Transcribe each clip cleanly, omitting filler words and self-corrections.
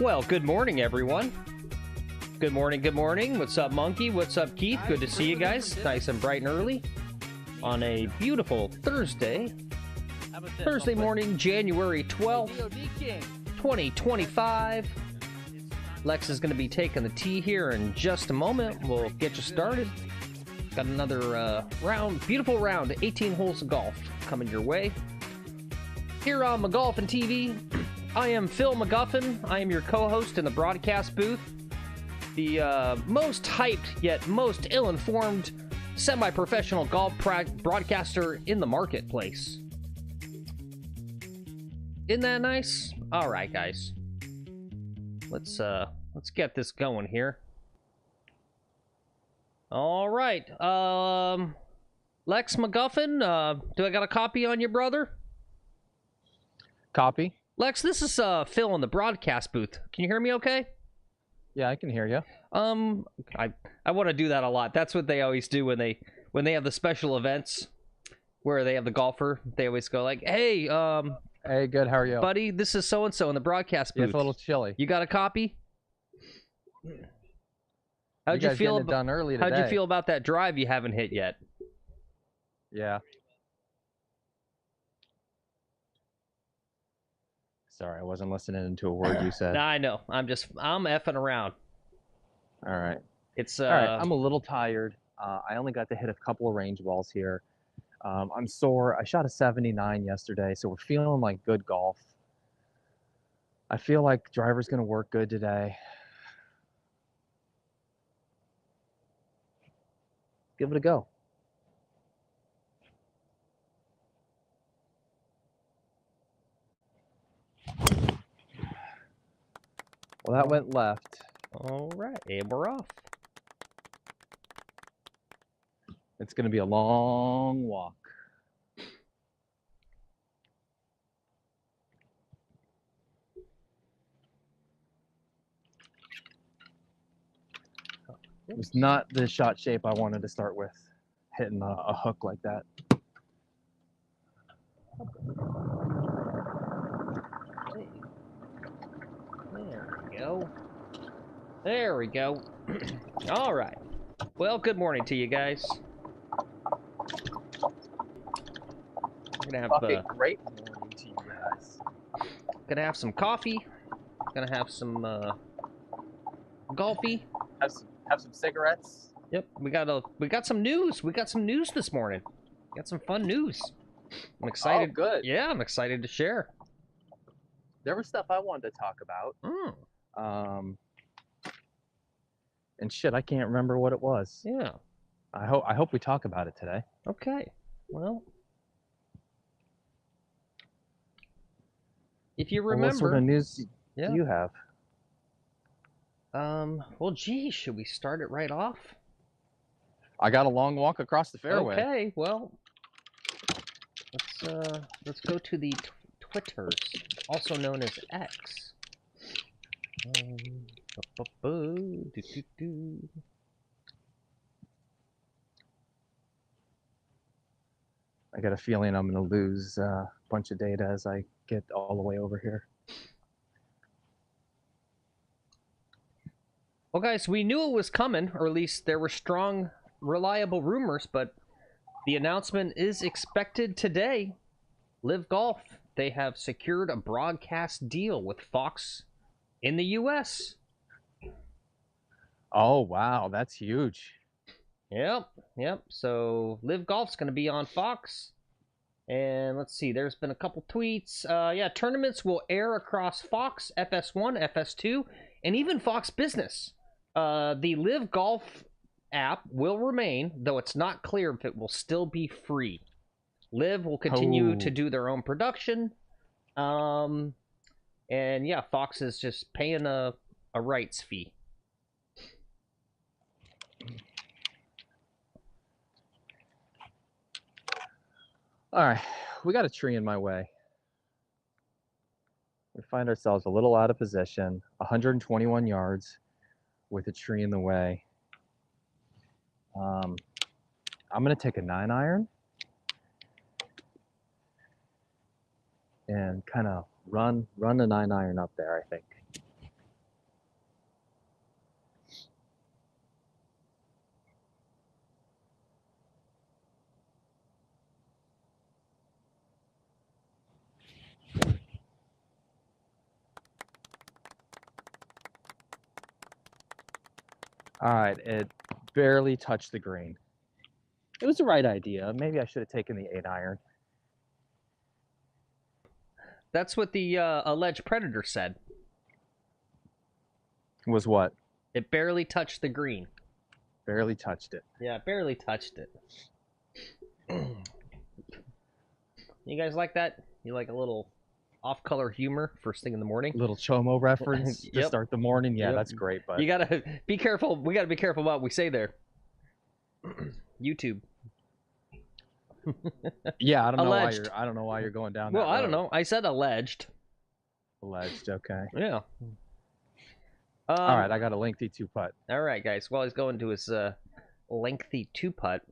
Well, good morning, everyone. Good morning, good morning. What's up, Monkey? What's up, Keith? Good to see you guys. Nice and bright and early on a beautiful Thursday. Thursday morning, January 12th, 2025. Lex is going to be taking the tee here in just a moment. We'll get you started. Got another beautiful round, 18 holes of golf coming your way. Here on McGolfin TV, I am Phil McGolfin. I am your co-host in the broadcast booth. The most hyped yet most ill-informed semi-professional golf broadcaster in the marketplace. Isn't that nice? All right, guys. Let's get this going here. All right. Lex McGolfin, do I got a copy on you, brother? Copy. Lex, this is Phil in the broadcast booth. Can you hear me okay? Yeah, I can hear you. I want to do that a lot. That's what they always do when they have the special events where they have the golfer. They always go like, "Hey, hey, good. How are you, buddy? This is so and so in the broadcast booth. Yeah, it's a little chilly. You got a copy? How'd you feel done early today? How'd you feel about that drive you haven't hit yet? Yeah. Sorry, I wasn't listening to a word you said. Nah, I know. I'm effing around. All right. It's all right. I'm a little tired. I only got to hit a couple of range balls here. I'm sore. I shot a 79 yesterday, so we're feeling like good golf. I feel like driver's gonna work good today. Give it a go. Well, that went left. All right, and we're off. It's going to be a long walk. It was not the shot shape I wanted to start with, hitting a hook like that. There we go. There we go. All right. Well, good morning to you guys. We're gonna have a great morning to you guys. Gonna have some coffee. Gonna have some golfy. Have some cigarettes. Yep. We got some news. We got some news this morning. Got some fun news. I'm excited. Oh, good. Yeah, I'm excited to share. There was stuff I wanted to talk about. And shit, I can't remember what it was. Yeah. I hope we talk about it today. Okay. Well, if you remember, what sort of news do you have? Well, geez, should we start it right off? I got a long walk across the fairway. Okay, well, let's go to the Twitters, also known as X. I got a feeling I'm going to lose a bunch of data as I get all the way over here. Well, guys, we knew it was coming, or at least there were strong, reliable rumors, but the announcement is expected today. Live Golf, they have secured a broadcast deal with Fox in the U.S. Oh, wow, that's huge. Yep. So Live Golf's going to be on Fox. And let's see, there's been a couple tweets. Yeah, tournaments will air across Fox, FS1, FS2, and even Fox Business. The Live Golf app will remain, though it's not clear if it will still be free. Live will continue to do their own production. And yeah, Fox is just paying a rights fee. All right, we got a tree in my way. We find ourselves a little out of position, 121 yards with a tree in the way. I'm going to take a 9-iron and kind of run the 9-iron up there, I think. All right, it barely touched the green. It was the right idea. Maybe I should have taken the 8-iron. That's what the alleged predator said. Was what? It barely touched the green. Barely touched it. Yeah, barely touched it. You guys like that? You like a little off-color humor first thing in the morning? Little Chomo reference to Yep. start the morning. Yeah, Yep. that's great. But You gotta be careful. We gotta be careful what we say there. YouTube. yeah, I don't Alleged. know why you're going down. Well, that I don't road. know. I said alleged. Alleged. Okay. Yeah. All right, I got a lengthy 2-putt. All right, guys. While he's going to his lengthy 2-putt,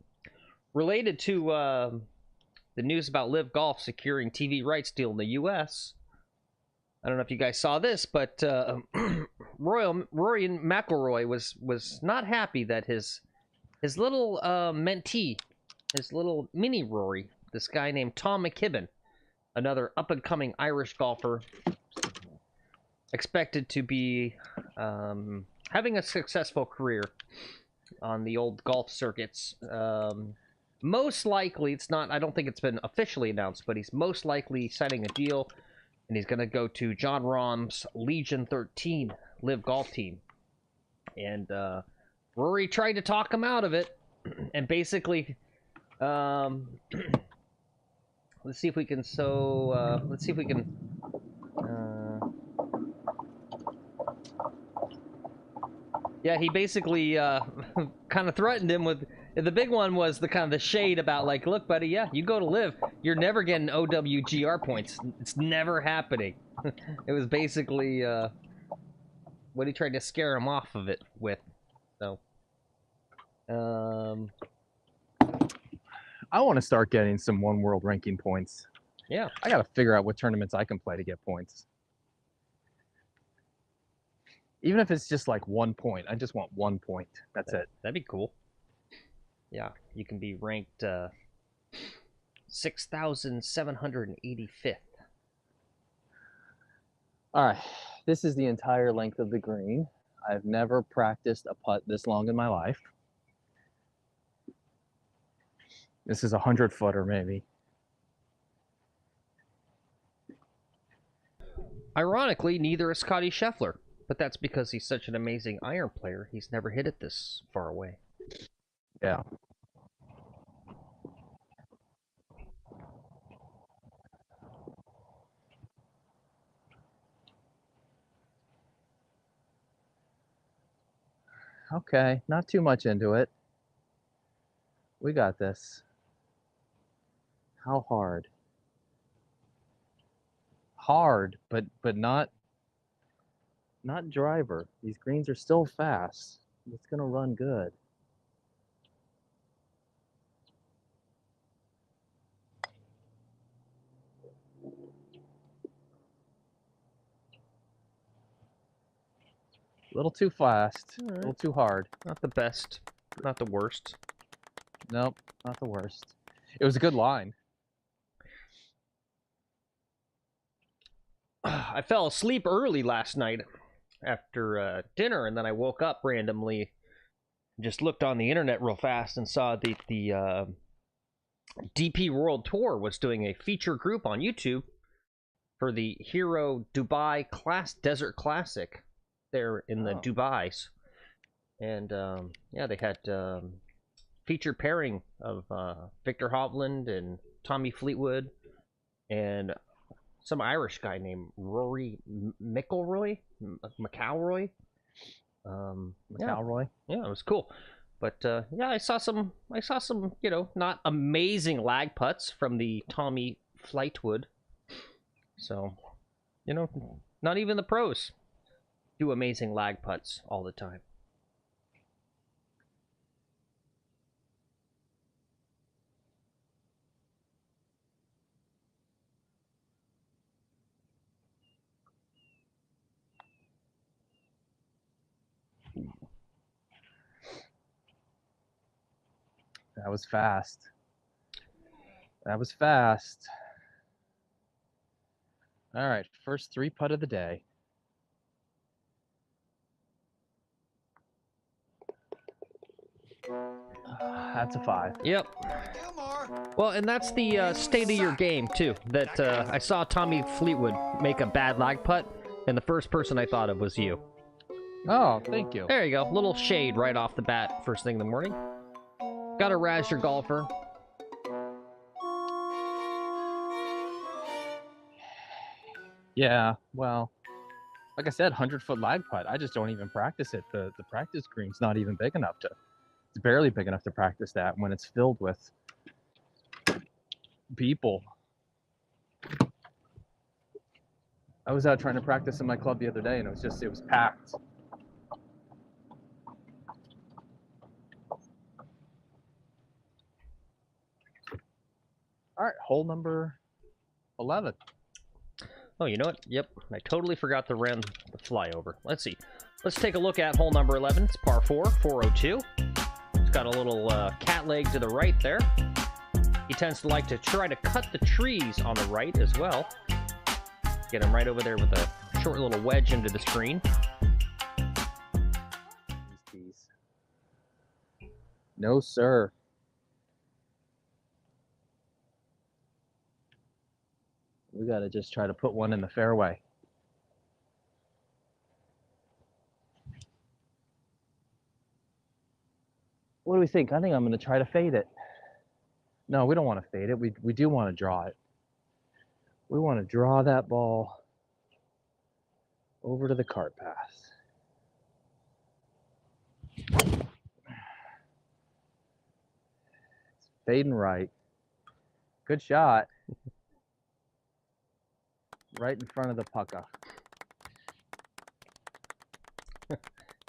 related to the news about Live Golf securing TV rights deal in the U.S. I don't know if you guys saw this, but Rory McIlroy was not happy that his little mentee, his little mini Rory, this guy named Tom McKibben, another up-and-coming Irish golfer, expected to be having a successful career on the old golf circuits. Most likely, it's not, I don't think it's been officially announced, but he's most likely signing a deal, and he's going to go to John Rahm's Legion 13 Live Golf team. And Rory tried to talk him out of it, and basically, let's see if we can, let's see if we can, yeah, he basically kind of threatened him with, the big one was the kind of the shade about like, look, buddy, yeah, you go to Live, you're never getting OWGR points. It's never happening. It was basically what he tried to scare him off of it with. So, I want to start getting some One World ranking points. yeah, I got to figure out what tournaments I can play to get points. Even if it's just like 1 point, I just want 1 point. That's it. that'd be cool. Yeah, you can be ranked 6,785th. All right, this is the entire length of the green. I've never practiced a putt this long in my life. This is a 100-footer maybe. Ironically, neither is Scotty Scheffler, but that's because he's such an amazing iron player. He's never hit it this far away. Yeah. Okay, not too much into it. We got this. How hard? Hard, but not driver. These greens are still fast. It's gonna run good. A little too fast, a little too hard. Not the best, not the worst. Nope, not the worst. It was a good line. I fell asleep early last night after dinner, and then I woke up randomly, just looked on the internet real fast, and saw the DP World Tour was doing a feature group on YouTube for the Hero Dubai Desert Classic there in the Dubais. And yeah, they had feature pairing of Victor Hovland and Tommy Fleetwood and some Irish guy named Rory McIlroy. McElroy. Yeah, it was cool. But yeah, I saw some, you know, not amazing lag putts from the Tommy Fleetwood. So, you know, not even the pros do amazing lag putts all the time. That was fast. That was fast. All right, first 3-putt of the day. That's a 5. Yep. Well, and that's the state of your game, too. That I saw Tommy Fleetwood make a bad lag putt, and the first person I thought of was you. Oh, thank you. There you go. Little shade right off the bat, first thing in the morning. Gotta razz your golfer. Yeah, well, like I said, 100-foot lag putt. I just don't even practice it. The practice green's not even big enough to. It's barely big enough to practice that when it's filled with people. I was out trying to practice in my club the other day, and it was packed. All right, hole number 11. Oh, you know what? Yep, I totally forgot to run the flyover. Let's see. Let's take a look at hole number 11. It's par 4, 402. It's got a little cat leg to the right there. He tends to like to try to cut the trees on the right as well. Get him right over there with a short little wedge into the screen. These tees. No, sir. We got to just try to put one in the fairway. What do we think? I think I'm going to try to fade it. No, we don't want to fade it. We do want to draw it. We want to draw that ball over to the cart path. It's fading right. Good shot. Right in front of the pucka.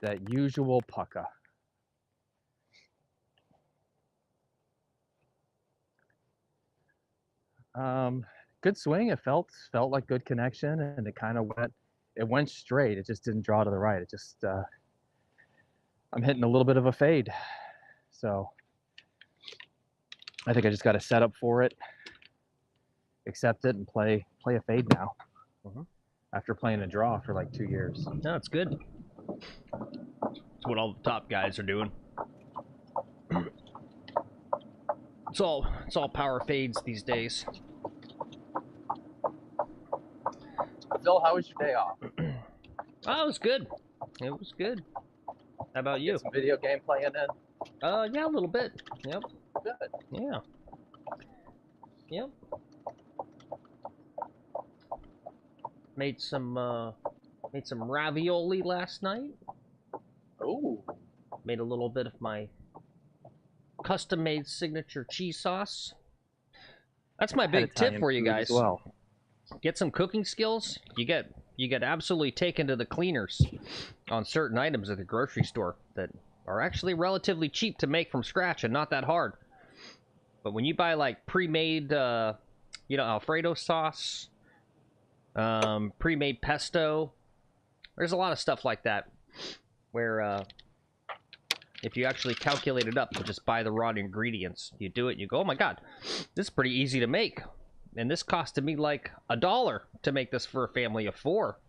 That usual pucka. Good swing. It felt like good connection, and it kind of went straight. It just didn't draw to the right. It just I'm hitting a little bit of a fade, so I think I just got to set up for it, accept it, and play a fade now. After playing a draw for like 2 years. No, it's good. It's what all the top guys are doing. It's all power fades these days. Phil, how was your day off? Oh, it was good. It was good. How about you? Get some video game playing in? Yeah, a little bit. Yep. Good. Yeah. Yep. Made some ravioli last night. Ooh. Made a little bit of my custom-made signature cheese sauce. That's my big tip for you guys. Well. Get some cooking skills. You get absolutely taken to the cleaners on certain items at the grocery store that are actually relatively cheap to make from scratch and not that hard. But when you buy like pre-made, Alfredo sauce, pre-made pesto, there's a lot of stuff like that where if you actually calculate it up to just buy the raw ingredients, you do it and you go, oh my god, this is pretty easy to make. And this costed me like $1 to make this for a family of 4.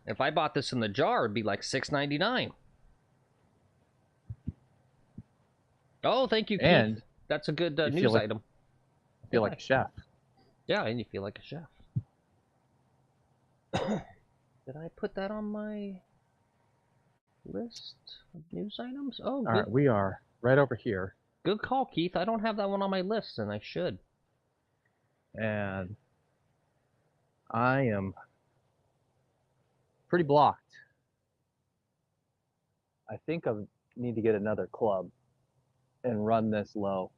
If I bought this in the jar, it'd be like $6.99. Oh, thank you, Keith. And that's a good news item. Feel like a chef. Yeah, and you feel like a chef. Did I put that on my list of news items? Oh, good. All right, we are right over here. Good call, Keith. I don't have that one on my list, and I should. And I am pretty blocked. I think I need to get another club and run this low.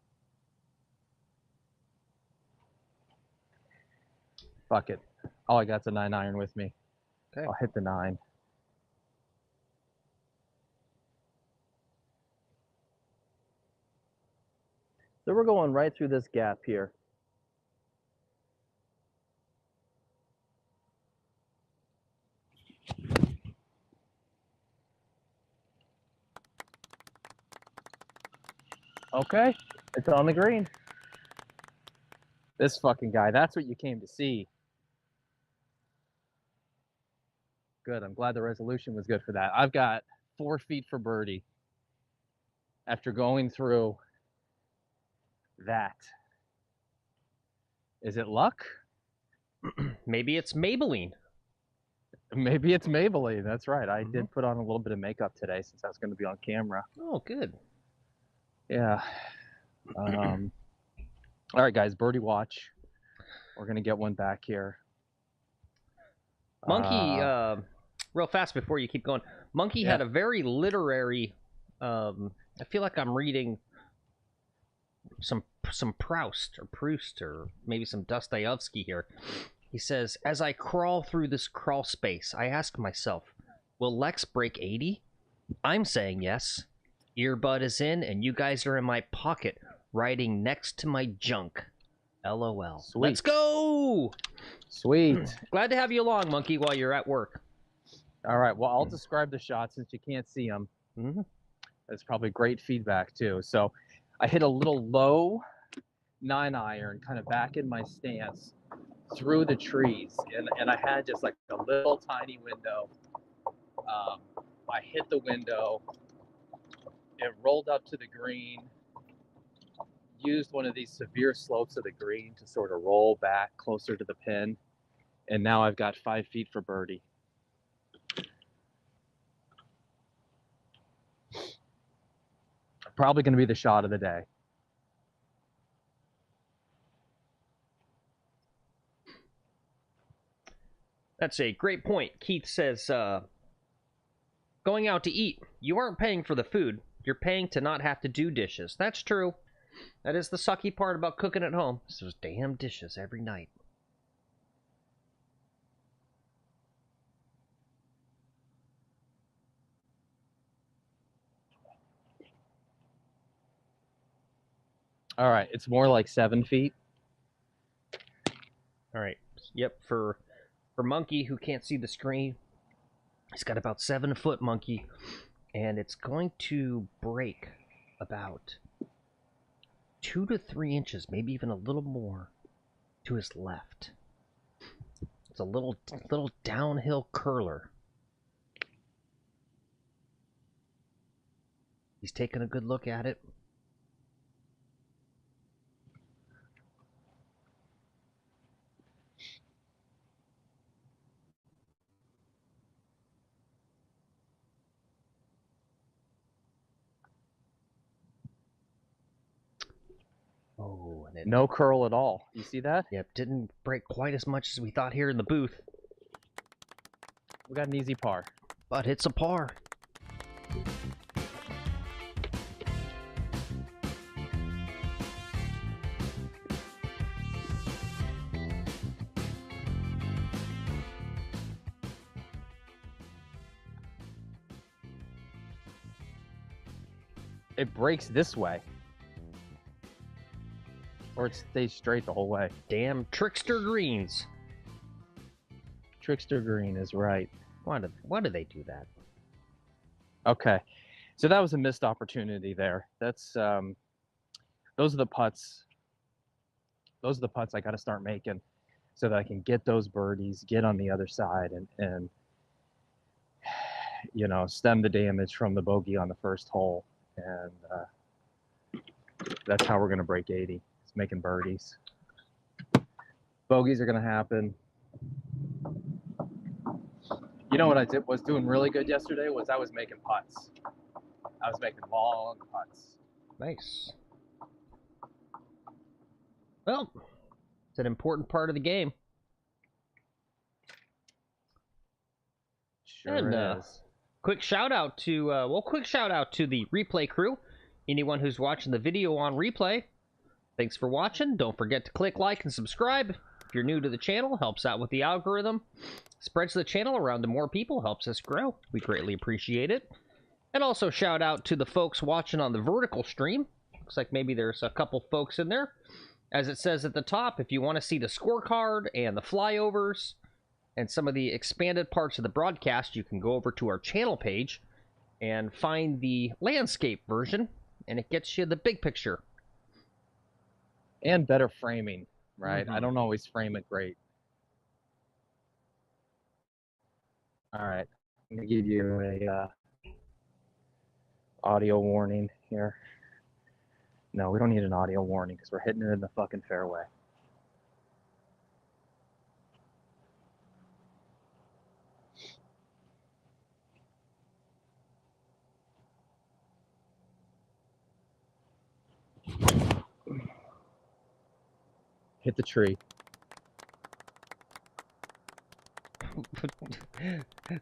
Fuck it. All I got's a 9-iron with me. Okay. I'll hit the 9. So we're going right through this gap here. Okay, it's on the green. This fucking guy, that's what you came to see. Good, I'm glad the resolution was good for that. I've got 4 feet for birdie. after going through that. Is it luck? Maybe it's Maybelline. Maybe it's Maybelline. That's right. I did put on a little bit of makeup today since I was going to be on camera. Oh, good. Yeah. All right, guys. Birdie watch. We're going to get one back here. Monkey, real fast before you keep going. Monkey had a very literary. I feel like I'm reading some Proust or maybe some Dostoevsky here. He says, as I crawl through this crawl space, I ask myself, will Lex break 80? I'm saying yes. Earbud is in, and you guys are in my pocket, riding next to my junk. LOL. Sweet. Let's go! Sweet. Glad to have you along, Monkey, while you're at work. All right. Well, I'll describe the shot since you can't see them. That's probably great feedback, too. So I hit a little low 9-iron, kind of back in my stance, through the trees, and I had just like a little tiny window. I hit the window, it rolled up to the green, used one of these severe slopes of the green to sort of roll back closer to the pin, and now I've got 5 feet for birdie. Probably going to be the shot of the day. That's a great point. Keith says, going out to eat, you aren't paying for the food. You're paying to not have to do dishes. That's true. That is the sucky part about cooking at home. It's those damn dishes every night. All right, it's more like 7 feet. All right. Yep, for Monkey, who can't see the screen, he's got about 7 foot, Monkey, and it's going to break about 2 to 3 inches, maybe even a little more, to his left. It's a little downhill curler. He's taking a good look at it. Oh, and No curl at all. You see that? Yep, didn't break quite as much as we thought here in the booth. We got an easy par. But it's a par. It breaks this way. Or it stays straight the whole way. Damn trickster greens. Trickster green is right. Why do they do that? Okay. So that was a missed opportunity there. That's those are the putts. Those are the putts I got to start making so that I can get those birdies, get on the other side and you know, stem the damage from the bogey on the first hole. And that's how we're going to break 80. It's making birdies. Bogeys are going to happen. You know what I was doing really good yesterday was I was making putts. I was making long putts. Nice. Well, it's an important part of the game. Sure is. Quick shout out to the replay crew. Anyone who's watching the video on replay, thanks for watching. Don't forget to click like and subscribe. If you're new to the channel, helps out with the algorithm. Spreads the channel around to more people, helps us grow. We greatly appreciate it. And also shout out to the folks watching on the vertical stream. Looks like maybe there's a couple folks in there. As it says at the top, if you want to see the scorecard and the flyovers and some of the expanded parts of the broadcast, you can go over to our channel page and find the landscape version, and it gets you the big picture. And better framing, right? I don't always frame it great. All right, I'm gonna give you Audio warning here. No, we don't need an audio warning because we're hitting it in the fucking fairway. Hit the tree.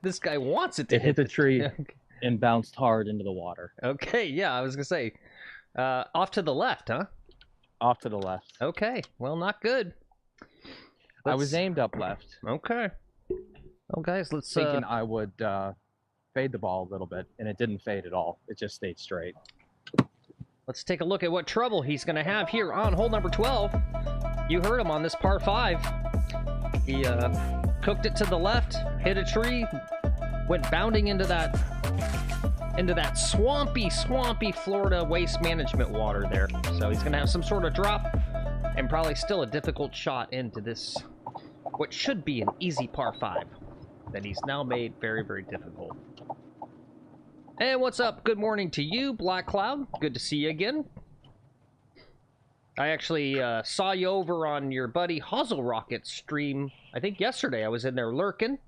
This guy wants it to hit the tree Okay. and bounced hard into the water. Okay, yeah, I was gonna say, off to the left, huh? Off to the left. Okay, well, not good. I was aimed up left. Okay. Well, guys, let's thinking I would fade the ball a little bit, and it didn't fade at all. It just stayed straight. let's take a look at what trouble he's gonna have here on hole number 12. You heard him on this par 5. He cooked it to the left, hit a tree, went bounding into that swampy Florida waste management water there. So he's gonna have some sort of drop and probably still a difficult shot into this, what should be an easy par 5 that he's now made very, very difficult. And what's up? Good morning to you, Black Cloud. Good to see you again. I actually saw you over on your buddy Hozzle Rocket's stream, I think yesterday. I was in there lurking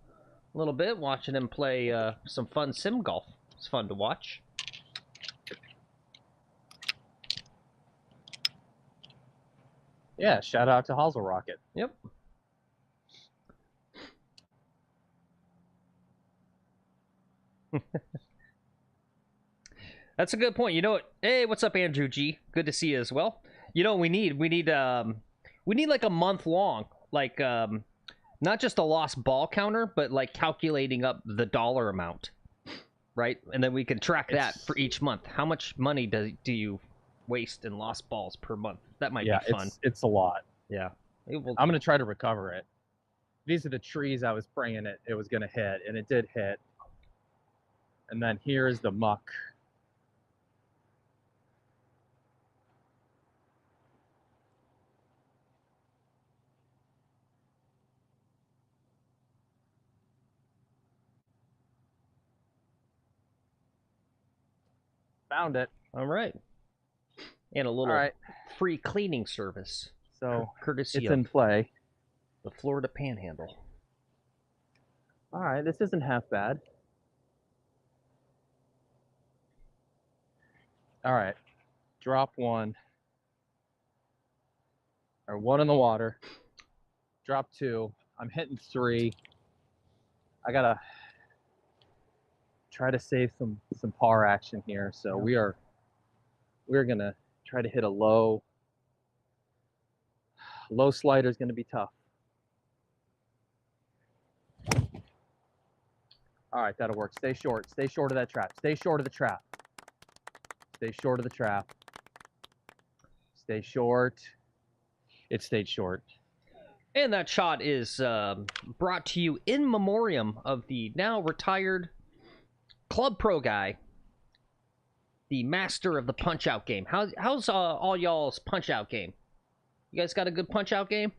a little bit, watching him play some fun sim golf. It's fun to watch. Yeah, shout out to Hozzle Rocket. Yep. That's a good point. You know what? Hey, what's up, Andrew G? Good to see you as well. You know what we need? We need like a month long, like not just a lost ball counter, but like calculating up the dollar amount, right? And then we can track that for each month. How much money do you waste in lost balls per month? That might be fun. It's a lot. Yeah. I'm gonna try to recover it. These are the trees I was praying it was gonna hit, and it did hit. And then here is the muck. Found it. All right. And a little free cleaning service. So courtesy it's of in play. The Florida Panhandle. All right, this isn't half bad. All right, drop one. Or one in the water. Drop 2. I'm hitting 3. I gotta try to save some par action here. So we're gonna try to hit a low slider is gonna be tough. All right, that'll work. Stay short of that trap. Stay short of the trap. Stay short of the trap. Stay short. It stayed short. And that shot is brought to you in memoriam of the now retired Club Pro guy, the master of the punch-out game. How's all y'all's punch-out game? You guys got a good punch-out game?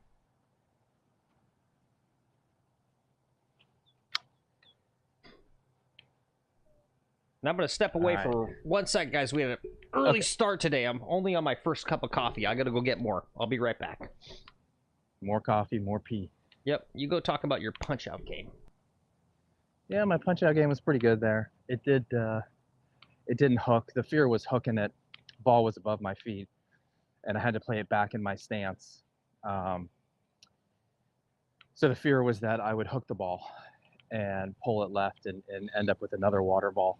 And I'm going to step away for 1 second, guys. We had an early start today. I'm only on my first cup of coffee. I got to go get more. I'll be right back. More coffee, more pee. Yep. You go talk about your punch-out game. Yeah, my punch-out game was pretty good there. It didn't hook. The fear was hooking it. Ball was above my feet, and I had to play it back in my stance. So the fear was that I would hook the ball and pull it left and end up with another water ball.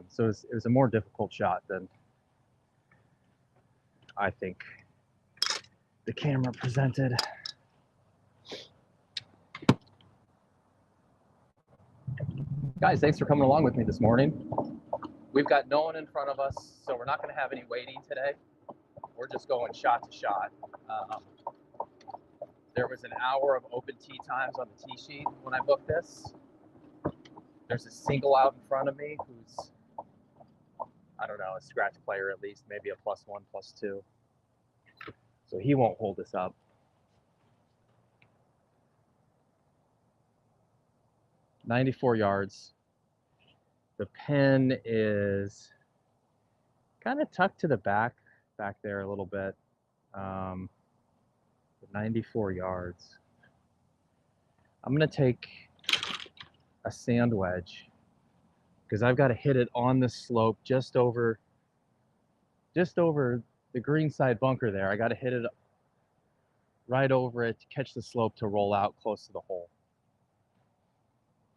So it was a more difficult shot than I think the camera presented. Guys, thanks for coming along with me this morning. We've got no one in front of us, so we're not going to have any waiting today. We're just going shot to shot. There was an hour of open tee times on the tee sheet when I booked this. There's a single out in front of me who's, I don't know, a scratch player at least, maybe a +1, +2. So he won't hold us up. "94 yards. The pin is kind of tucked to the back there a little bit. 94 yards. I'm gonna take a sand wedge because I've got to hit it on the slope just over the green side bunker there. I got to hit it right over it to catch the slope to roll out close to the hole.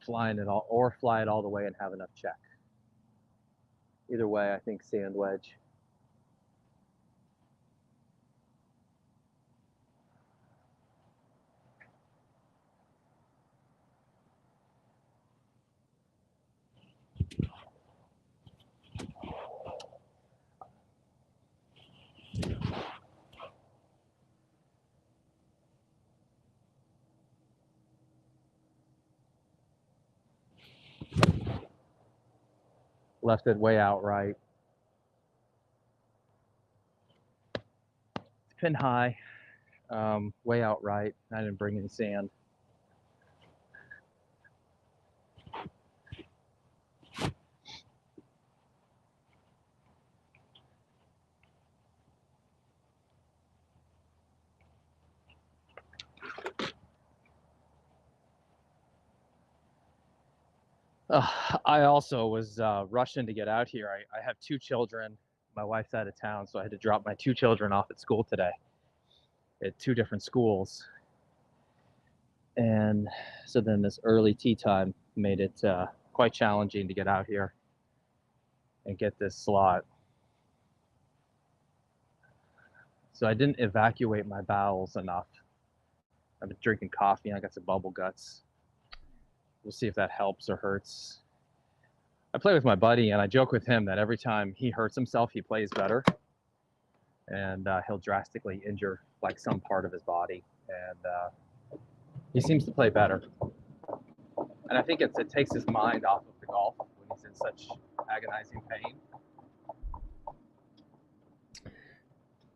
Flying it all, or fly it all the way and have enough check. Either way, I think sand wedge. Left it way out right. Pin high, way out right. I didn't bring any sand. I also was rushing to get out here. I have 2 children. My wife's out of town, so I had to drop my 2 children off at school today at 2 different schools. And so then this early tee time made it quite challenging to get out here and get this slot. So I didn't evacuate my bowels enough. I've been drinking coffee and I got some bubble guts. We'll see if that helps or hurts. I play with my buddy and I joke with him that every time he hurts himself, he plays better. And he'll drastically injure like some part of his body. And he seems to play better. And I think it takes his mind off of the golf when he's in such agonizing pain.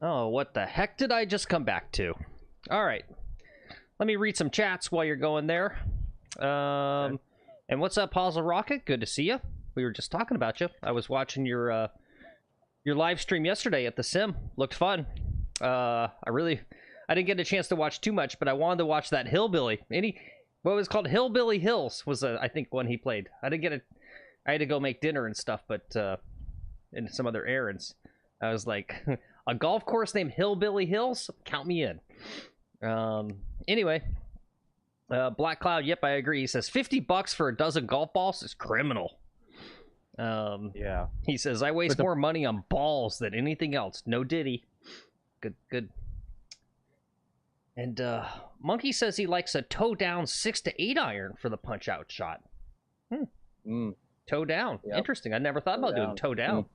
Oh, what the heck did I just come back to? All right. Let me read some chats while you're going there. Okay. And what's up, Puzzle Rocket? Good to see you. We were just talking about you. I was watching your live stream yesterday at the Sim. Looked fun. I didn't get a chance to watch too much, but I wanted to watch that Hillbilly. What was it called? Hillbilly Hills was I think one he played. I had to go make dinner and stuff, but and some other errands. I was like, a golf course named Hillbilly Hills? Count me in. Anyway, Black Cloud, yep, I agree. He says $50 for a dozen golf balls is criminal. Yeah. He says, I waste more money on balls than anything else. No diddy. Good. And Monkey says he likes a toe down 6 to 8 iron for the punch out shot. Toe down. Yep. Interesting. I never thought about doing toe down.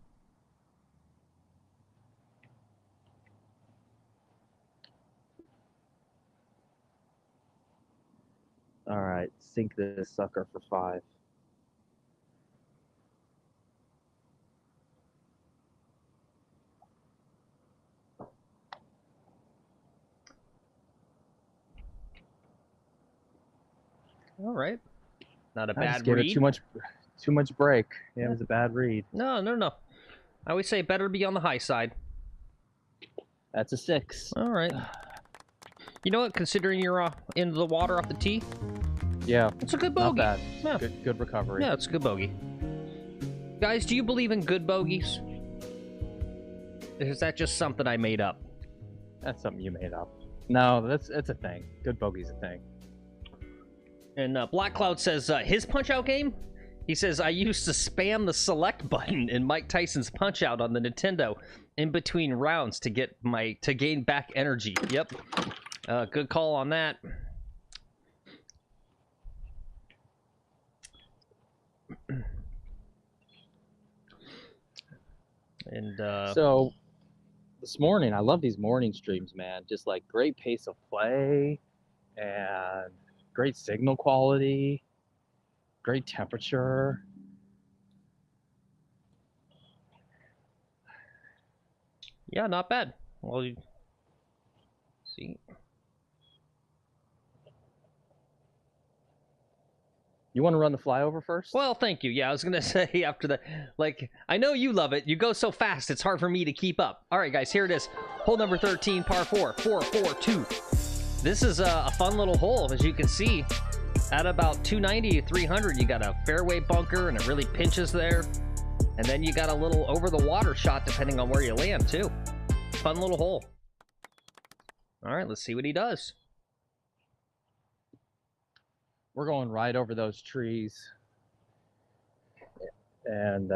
All right, sink this sucker for 5. All right. Not a bad just gave read. It too much break. Yeah, it was a bad read. No. I always say better be on the high side. That's a 6. All right. You know what? Considering you're into the water off the tee, yeah, it's a good bogey. Not bad. Yeah. Good recovery. Yeah, it's a good bogey. Guys, do you believe in good bogeys? Or is that just something I made up? That's something you made up. No, it's a thing. Good bogey's a thing. And Black Cloud says his punch-out game. He says, I used to spam the select button in Mike Tyson's Punch-Out on the Nintendo in between rounds to gain back energy. Yep. Good call on that. And so this morning, I love these morning streams, man. Just like great pace of play and great signal quality, great temperature. Yeah, not bad. Well, you see. You want to run the flyover first? Well, thank you. Yeah, I was going to say after the, like, I know you love it. You go so fast, it's hard for me to keep up. All right, guys, here it is. Hole number 13, par 4, 4-4-2. This is a fun little hole, as you can see. At about 290 to 300, you got a fairway bunker, and it really pinches there. And then you got a little over-the-water shot, depending on where you land, too. Fun little hole. All right, let's see what he does. We're going right over those trees. And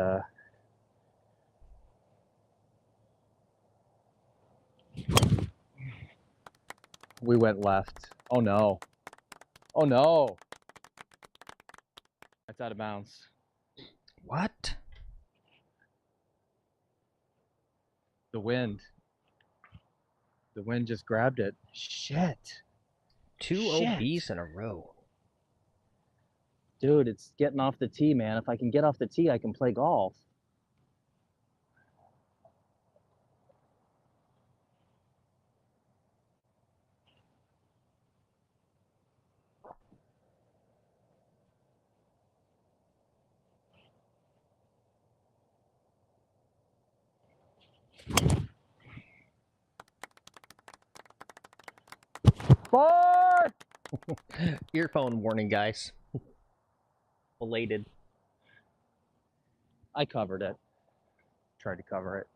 we went left. Oh no. Oh no. That's out of bounds. What? The wind. The wind just grabbed it. Shit. Two Shit. OBs in a row. Dude, it's getting off the tee, man. If I can get off the tee, I can play golf. Far! Earphone warning, guys. Belated. I covered it. Tried to cover it.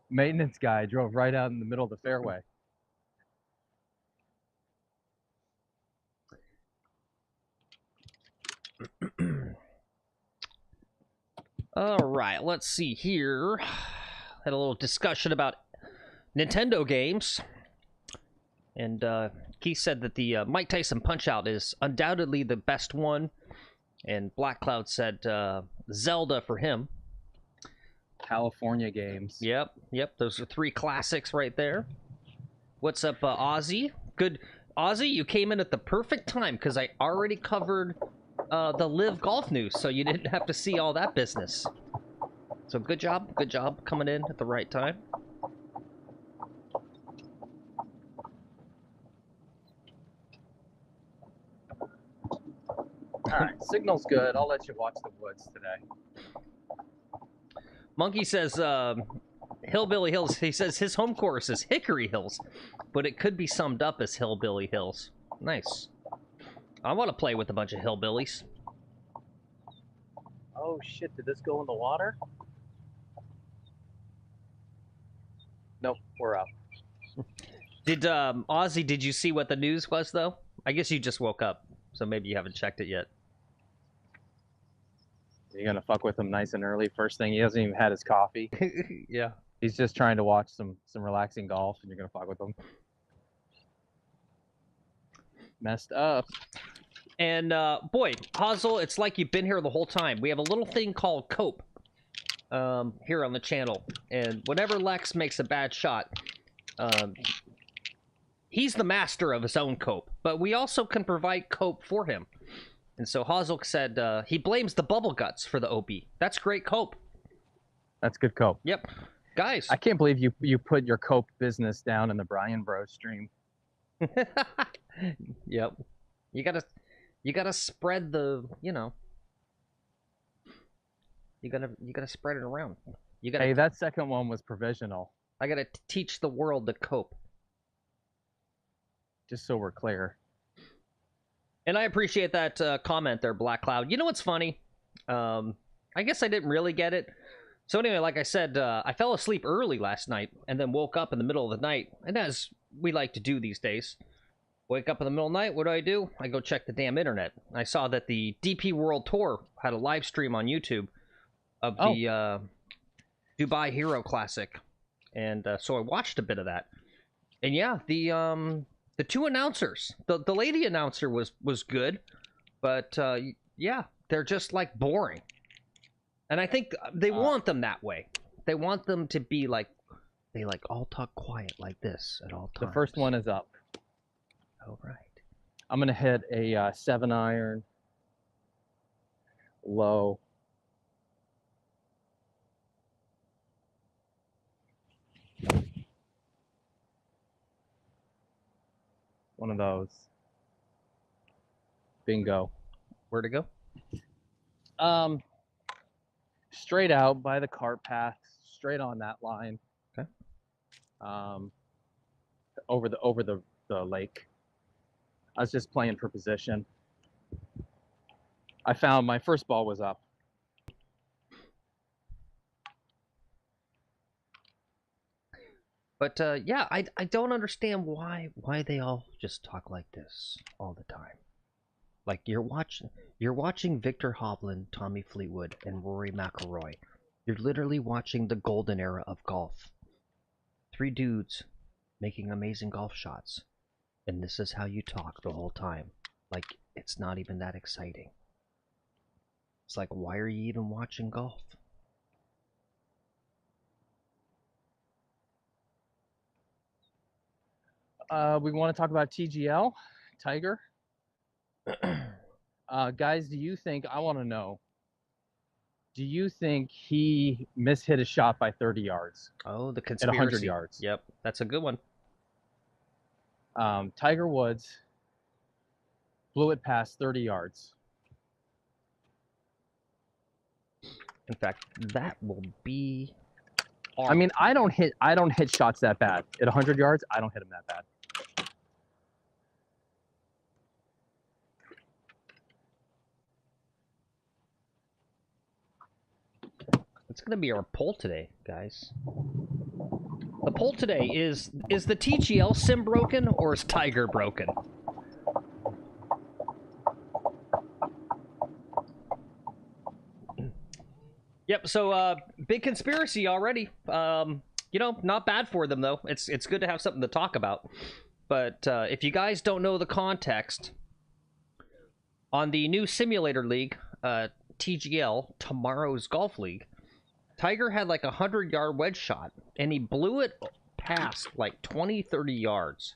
Maintenance guy drove right out in the middle of the fairway. All right, let's see here. Had a little discussion about Nintendo games. And Keith said that the Mike Tyson Punch-Out is undoubtedly the best one. And Black Cloud said Zelda for him. California games. Yep. Those are 3 classics right there. What's up, Ozzy? Good. Ozzy, you came in at the perfect time because I already covered the Live Golf news, so you didn't have to see all that business. So good job coming in at the right time. All right, signal's good. I'll let you watch the woods today. Monkey says Hillbilly Hills. He says his home course is Hickory Hills, but it could be summed up as Hillbilly Hills. Nice. I want to play with a bunch of hillbillies. Oh shit, did this go in the water? Nope, we're up. Did Ozzy, did you see what the news was though? I guess you just woke up, so maybe you haven't checked it yet. You're gonna fuck with him nice and early. First thing, he hasn't even had his coffee. Yeah. He's just trying to watch some relaxing golf, and you're gonna fuck with him. Messed up. And boy, Hazel, it's like you've been here the whole time. We have a little thing called Cope here on the channel, and whenever Lex makes a bad shot, he's the master of his own Cope, but we also can provide Cope for him. And so Hazel said he blames the bubble guts for the OB. That's great Cope. That's good Cope. Yep. Guys. I can't believe you put your Cope business down in the Brian Bros stream. Yep. You gotta spread the, you know. You gotta spread it around. You gotta. Hey, that second one was provisional. I gotta teach the world to cope. Just so we're clear. And I appreciate that comment there, Black Cloud. You know what's funny? I guess I didn't really get it. So anyway, like I said, I fell asleep early last night and then woke up in the middle of the night. And as we like to do these days, wake up in the middle of the night, what do? I go check the damn internet. I saw that the DP World Tour had a live stream on YouTube of the Dubai Hero Classic. And so I watched a bit of that. And yeah, the 2 announcers, the lady announcer was good, but yeah, they're just like boring. And I think they want them that way. They want them to be like, they like all talk quiet like this at all times. The first one is up. All right. I'm gonna hit a 7-iron low. One of those. Bingo. Where to go? Straight out by the cart path, straight on that line. Okay. Over the lake. I was just playing for position. I found my first ball was up. But yeah, I don't understand why they all just talk like this all the time. Like you're watching Victor Hovland, Tommy Fleetwood, and Rory McIlroy. You're literally watching the golden era of golf. 3 dudes making amazing golf shots, and this is how you talk the whole time. Like it's not even that exciting. It's like, why are you even watching golf? We want to talk about TGL, Tiger. Guys, do you think, I want to know, do you think he mishit a shot by 30 yards? Oh, the conspiracy. At 100 yards. Yep, that's a good one. Tiger Woods blew it past 30 yards. In fact, that will be... I mean, I don't hit shots that bad. At 100 yards, I don't hit them that bad. It's going to be our poll today, guys. The poll today is the TGL sim broken or is Tiger broken? Yep, so big conspiracy already. You know, not bad for them though. It's good to have something to talk about. But if you guys don't know the context, on the new simulator league, TGL, Tomorrow's Golf League, Tiger had like a 100-yard wedge shot, and he blew it past like 20-30 yards.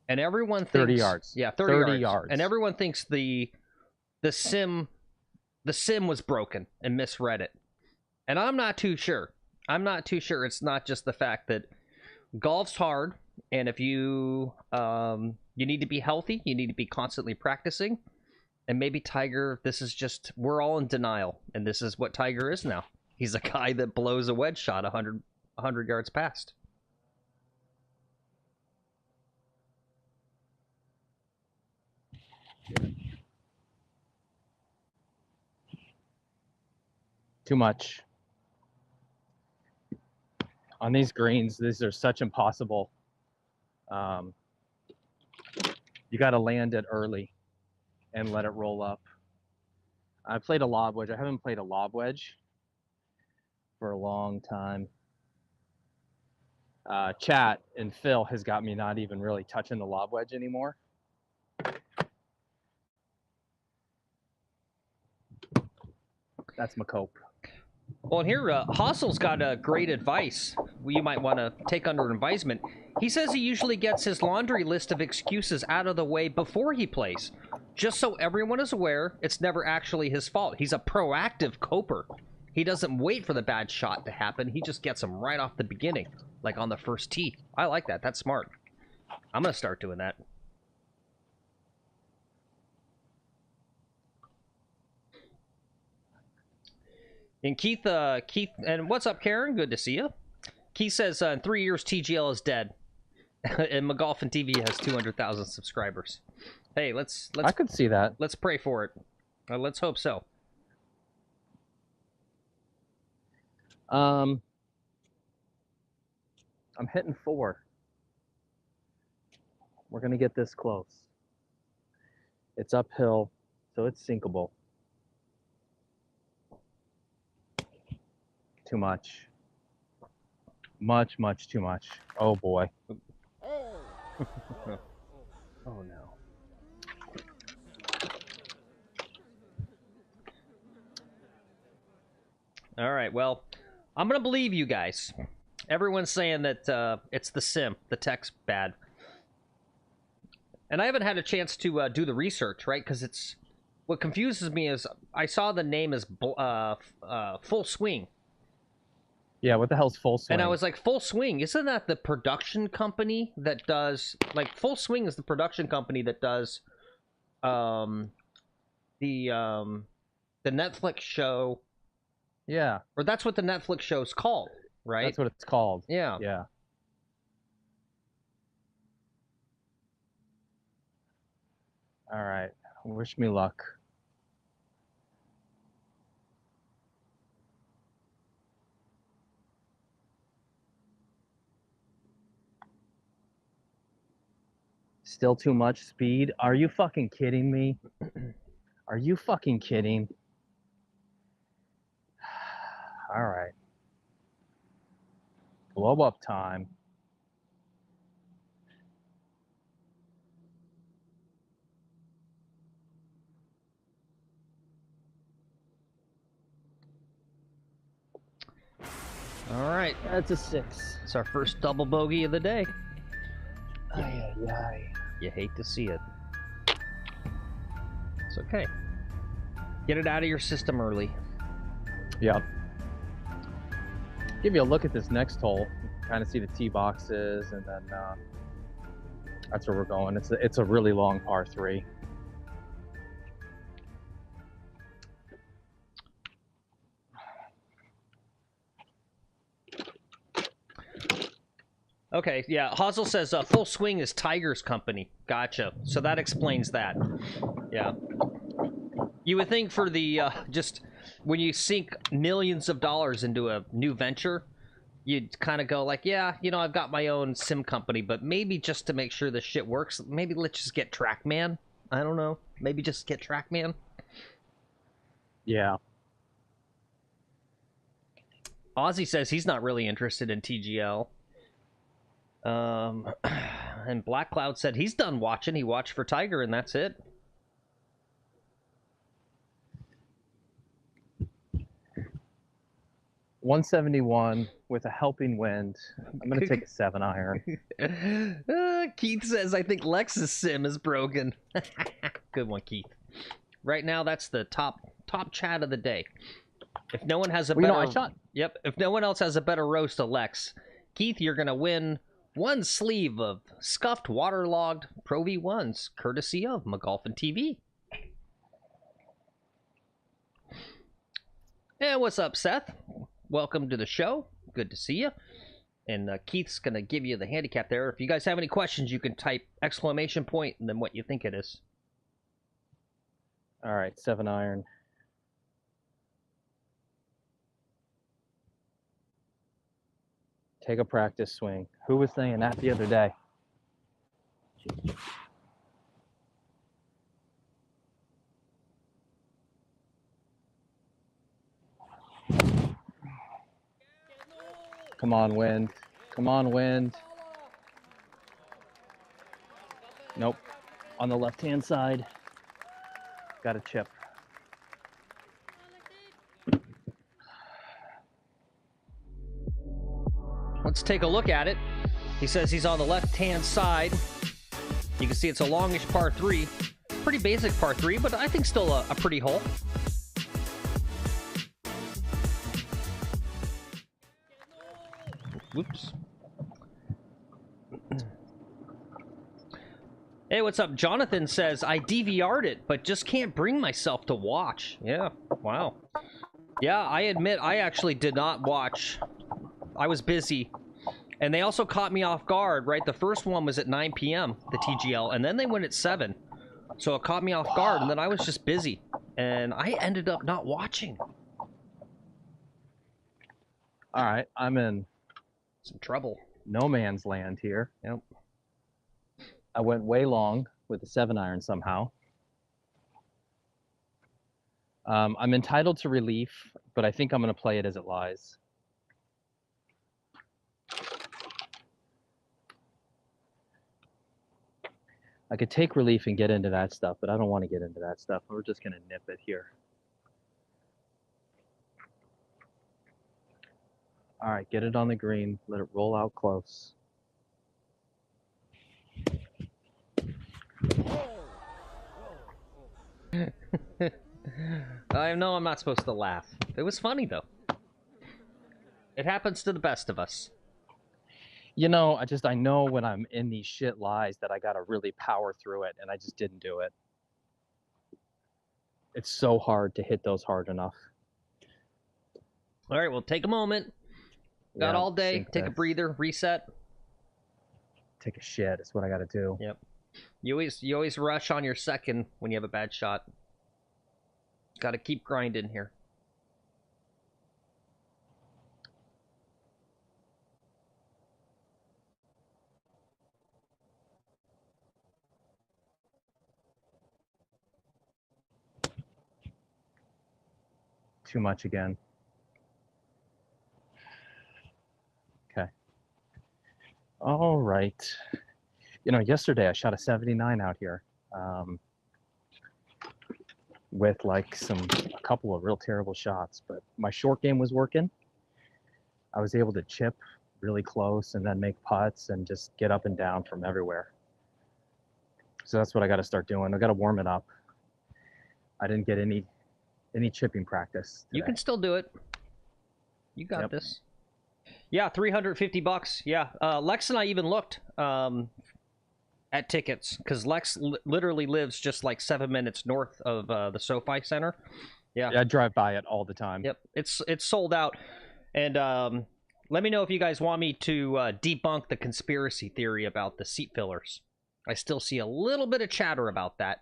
And everyone thinks 30 yards. Yeah, 30 yards. And everyone thinks the sim was broken and misread it. And I'm not too sure. I'm not too sure. It's not just the fact that golf's hard, and if you you need to be healthy, you need to be constantly practicing. And maybe Tiger, this is just, we're all in denial, and this is what Tiger is now. He's a guy that blows a wedge shot 100 yards past. Too much. On these greens, these are such impossible. You got to land it early and let it roll up. I played a lob wedge. I haven't played a lob wedge for a long time. Chat and Phil has got me not even really touching the lob wedge anymore. That's my cope. Well, here, Hossel's got great advice you might want to take under advisement. He says he usually gets his laundry list of excuses out of the way before he plays, just so everyone is aware it's never actually his fault. He's a proactive coper. He doesn't wait for the bad shot to happen. He just gets them right off the beginning, like on the first tee. I like that. That's smart. I'm going to start doing that. And Keith, and what's up, Karen? Good to see you. Keith says in 3 years TGL is dead, and McGolfin TV has 200,000 subscribers. Hey, let's I could see that. Let's pray for it. Let's hope so. I'm hitting 4. We're gonna get this close. It's uphill, so it's sinkable. Too much. Much too much. Oh boy. Oh no. All right, well, I'm gonna believe you guys. Everyone's saying that it's the sim, the tech's bad, and I haven't had a chance to do the research, right? Because it's what confuses me is I saw the name as Full Swing. Yeah, what the hell's Full Swing? And I was like, Full Swing, isn't that the production company that does, like, Full Swing is the production company that does the Netflix show. Yeah. Or that's what the Netflix show's called, right? That's what it's called. Yeah. Yeah. All right. Wish me luck. Still too much speed? Are you fucking kidding me? Are you fucking kidding? All right. Blow up time. All right. That's a 6. It's our first double bogey of the day. Ay, ay, ay. You hate to see it. It's okay. Get it out of your system early. Yep. Give you a look at this next hole. Kind of see the tee boxes, and then that's where we're going. It's a really long par 3. Okay, yeah. Hazel says Full Swing is Tiger's company. Gotcha. So that explains that. Yeah. You would think for the just when you sink millions of dollars into a new venture, you'd kind of go like, yeah, you know, I've got my own sim company, but maybe just to make sure the shit works, maybe let's just get TrackMan. I don't know. Maybe just get TrackMan. Yeah. Ozzy says he's not really interested in TGL. And Black Cloud said he's done watching. He watched for Tiger, and that's it. .171 with a helping wind. I'm gonna take a 7-iron. Keith says I think Lex's sim is broken. Good one, Keith. Right now, that's the top chat of the day. If no one has a better, if no one else has a better roast of Lex, Keith, you're gonna win one sleeve of scuffed, waterlogged Pro V1s, courtesy of McGolfin TV. Hey, what's up, Seth? Welcome to the show. Good to see you. And Keith's going to give you the handicap there. If you guys have any questions, you can type exclamation point and then what you think it is. All right, 7-iron. Take a practice swing. Who was saying that the other day? Come on, wind. Come on, wind. Nope. On the left-hand side. Got a chip. Let's take a look at it. He says he's on the left-hand side. You can see it's a longish par 3. Pretty basic par 3, but I think still a pretty hole. Whoops. Hey, what's up? Jonathan says, I DVR'd it, but just can't bring myself to watch. Yeah, wow. Yeah, I admit I actually did not watch. I was busy. And they also caught me off guard, right? The first one was at 9 p.m., the TGL, and then they went at 7. So it caught me off guard, and then I was just busy. And I ended up not watching. All right, I'm in some trouble. No man's land here. Yep. I went way long with the 7-iron somehow. I'm entitled to relief, but I think I'm going to play it as it lies. I could take relief and get into that stuff, but I don't want to get into that stuff. We're just going to nip it here. All right, get it on the green. Let it roll out close. I know I'm not supposed to laugh. It was funny, though. It happens to the best of us. You know, I know when I'm in these shit lies that I got to really power through it, and I just didn't do it. It's so hard to hit those hard enough. All right, well, take a moment. Got all day. Take a breather. Reset. Take a shit. Is what I got to do. Yep. You always rush on your second when you have a bad shot. Got to keep grinding here. Too much again. Okay. All right. You know, yesterday I shot a 79 out here with like a couple of real terrible shots, but my short game was working. I was able to chip really close and then make putts and just get up and down from everywhere. So that's what I got to start doing. I got to warm it up. I didn't get any chipping practice today. You can still do it. You got this. Yeah, $350. Yeah, Lex and I even looked at tickets because Lex literally lives just like 7 minutes north of the SoFi Center. Yeah, I drive by it all the time. Yep, it's sold out. And let me know if you guys want me to debunk the conspiracy theory about the seat fillers. I still see a little bit of chatter about that.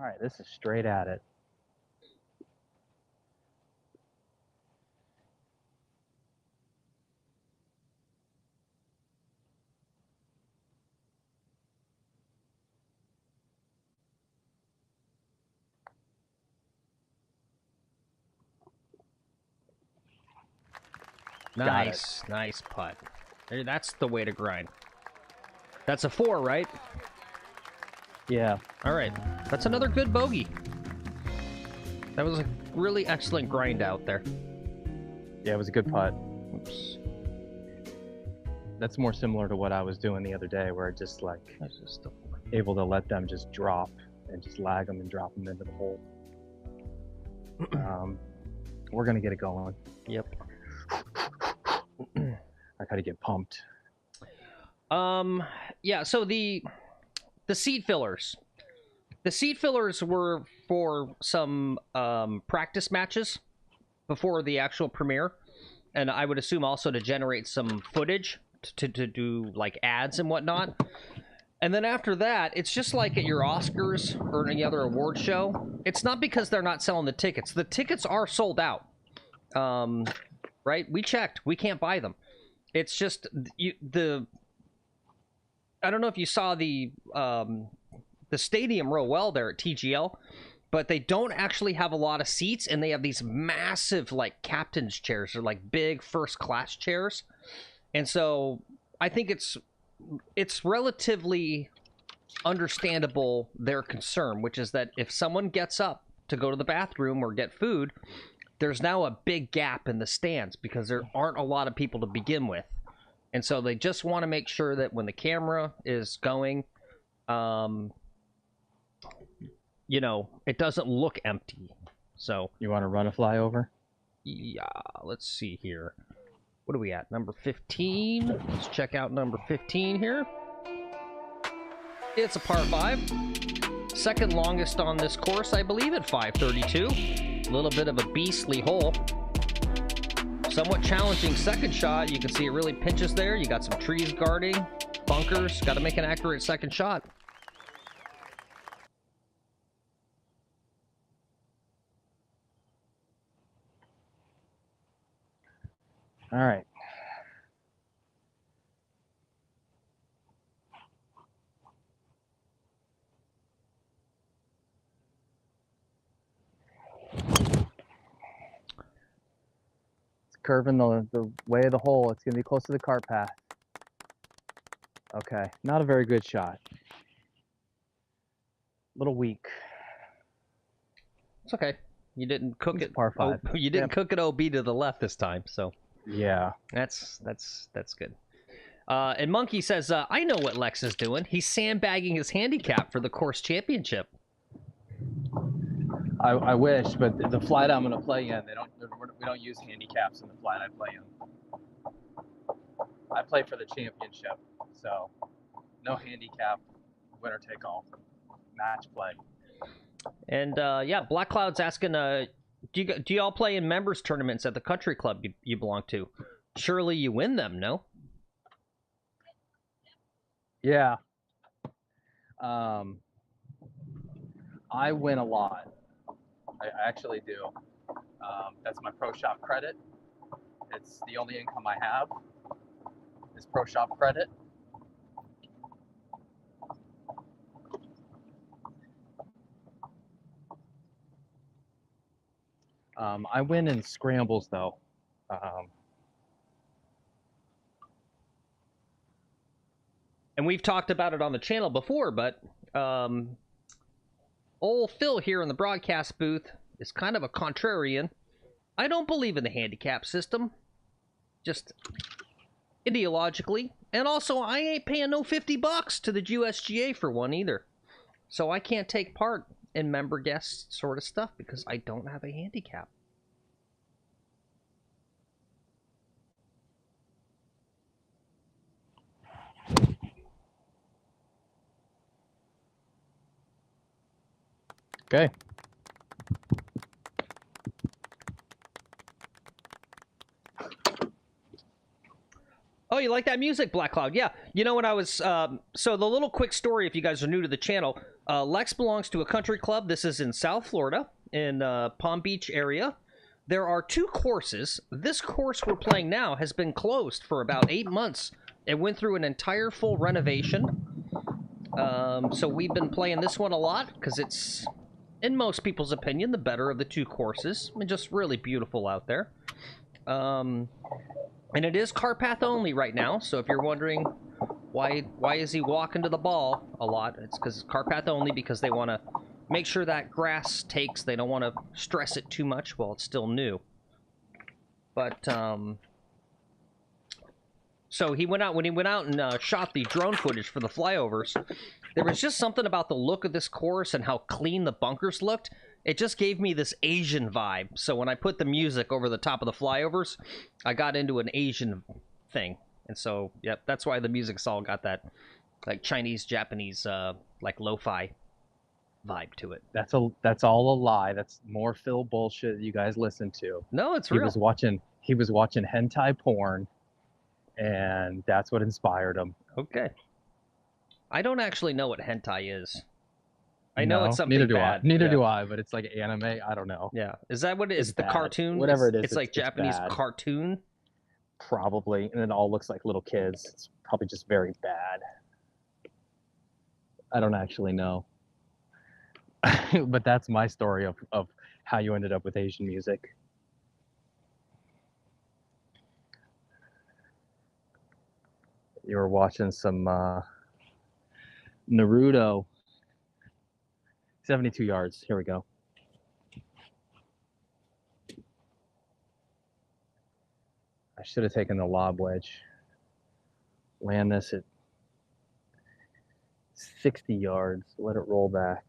All right, this is straight at it. Nice putt. That's the way to grind. That's a 4, right? Yeah. All right. That's another good bogey. That was a really excellent grind out there. Yeah, it was a good putt. Oops. That's more similar to what I was doing the other day, where I just able to let them just drop and just lag them and drop them into the hole. We're gonna get it going. Yep. I gotta get pumped. Yeah, so the seat fillers. The seat fillers were for some practice matches before the actual premiere, and I would assume also to generate some footage to do like ads and whatnot. And then after that, it's just like at your Oscars or any other award show. It's not because they're not selling the tickets. The tickets are sold out. Right? We checked. We can't buy them. It's just I don't know if you saw the stadium real well there at TGL, but they don't actually have a lot of seats, and they have these massive like captain's chairs or like big first class chairs. And so I think it's relatively understandable their concern, which is that if someone gets up to go to the bathroom or get food, there's now a big gap in the stands because there aren't a lot of people to begin with. And so they just want to make sure that when the camera is going, you know, it doesn't look empty. So you want to run a flyover? Yeah, let's see here. What are we at? Number 15. Let's check out number 15 here. It's a par 5. Second longest on this course, I believe, at 532. A little bit of a beastly hole. Somewhat challenging second shot. You can see it really pinches there. You got some trees guarding, bunkers. Got to make an accurate second shot. All right. It's curving the way of the hole. It's going to be close to the cart path. Okay, not a very good shot. A little weak. It's okay. You didn't cook it. Par 5. You didn't cook it OB to the left this time, so yeah, that's good. And Monkey says, I know what Lex is doing. He's sandbagging his handicap for the course championship. I wish, but the flight I'm going to play in, we don't use handicaps in the flight I play in. I play for the championship, so no handicap, winner take all, match play. And yeah, Black Cloud's asking, do y'all play in members tournaments at the country club you belong to? Surely you win them, no? Yeah. I win a lot. I actually do. That's my pro shop credit. It's the only income I have is pro shop credit. I win in scrambles though. And we've talked about it on the channel before, but old Phil here in the broadcast booth is kind of a contrarian. I don't believe in the handicap system, just ideologically. And also, I ain't paying no $50 to the USGA for one either. So I can't take part in member guest sort of stuff because I don't have a handicap. Okay. Oh, you like that music, Black Cloud? Yeah. You know, when I was... so the little quick story, if you guys are new to the channel, Lex belongs to a country club. This is in South Florida, in Palm Beach area. There are 2 courses. This course we're playing now has been closed for about 8 months. It went through an entire full renovation. So we've been playing this one a lot, because it's, in most people's opinion, the better of the 2 courses. I mean, just really beautiful out there. And it is car path only right now, so if you're wondering why is he walking to the ball a lot, it's because it's car path only, because they want to make sure that grass takes. They don't want to stress it too much while it's still new. But so he went out, when he went out and shot the drone footage for the flyovers, there was just something about the look of this course and how clean the bunkers looked. It just gave me this Asian vibe. So when I put the music over the top of the flyovers, I got into an Asian thing. And so, yep, that's why the music's all got that, like, Chinese, Japanese, like, lo-fi vibe to it. That's all a lie. That's more Phil bullshit you guys listen to. No, it's real. He was watching hentai porn, and that's what inspired him. Okay. I don't actually know what hentai is. I know it's something bad. Neither do I, but it's like anime. I don't know. Yeah. Is that what it is? The bad. Cartoon? Whatever it is. It's like Japanese bad. cartoon? Probably. And it all looks like little kids. It's probably just very bad. I don't actually know. But that's my story of how you ended up with Asian music. You were watching some Naruto. 72 yards. Here we go. I should have taken the lob wedge. Land this at 60 yards. Let it roll back.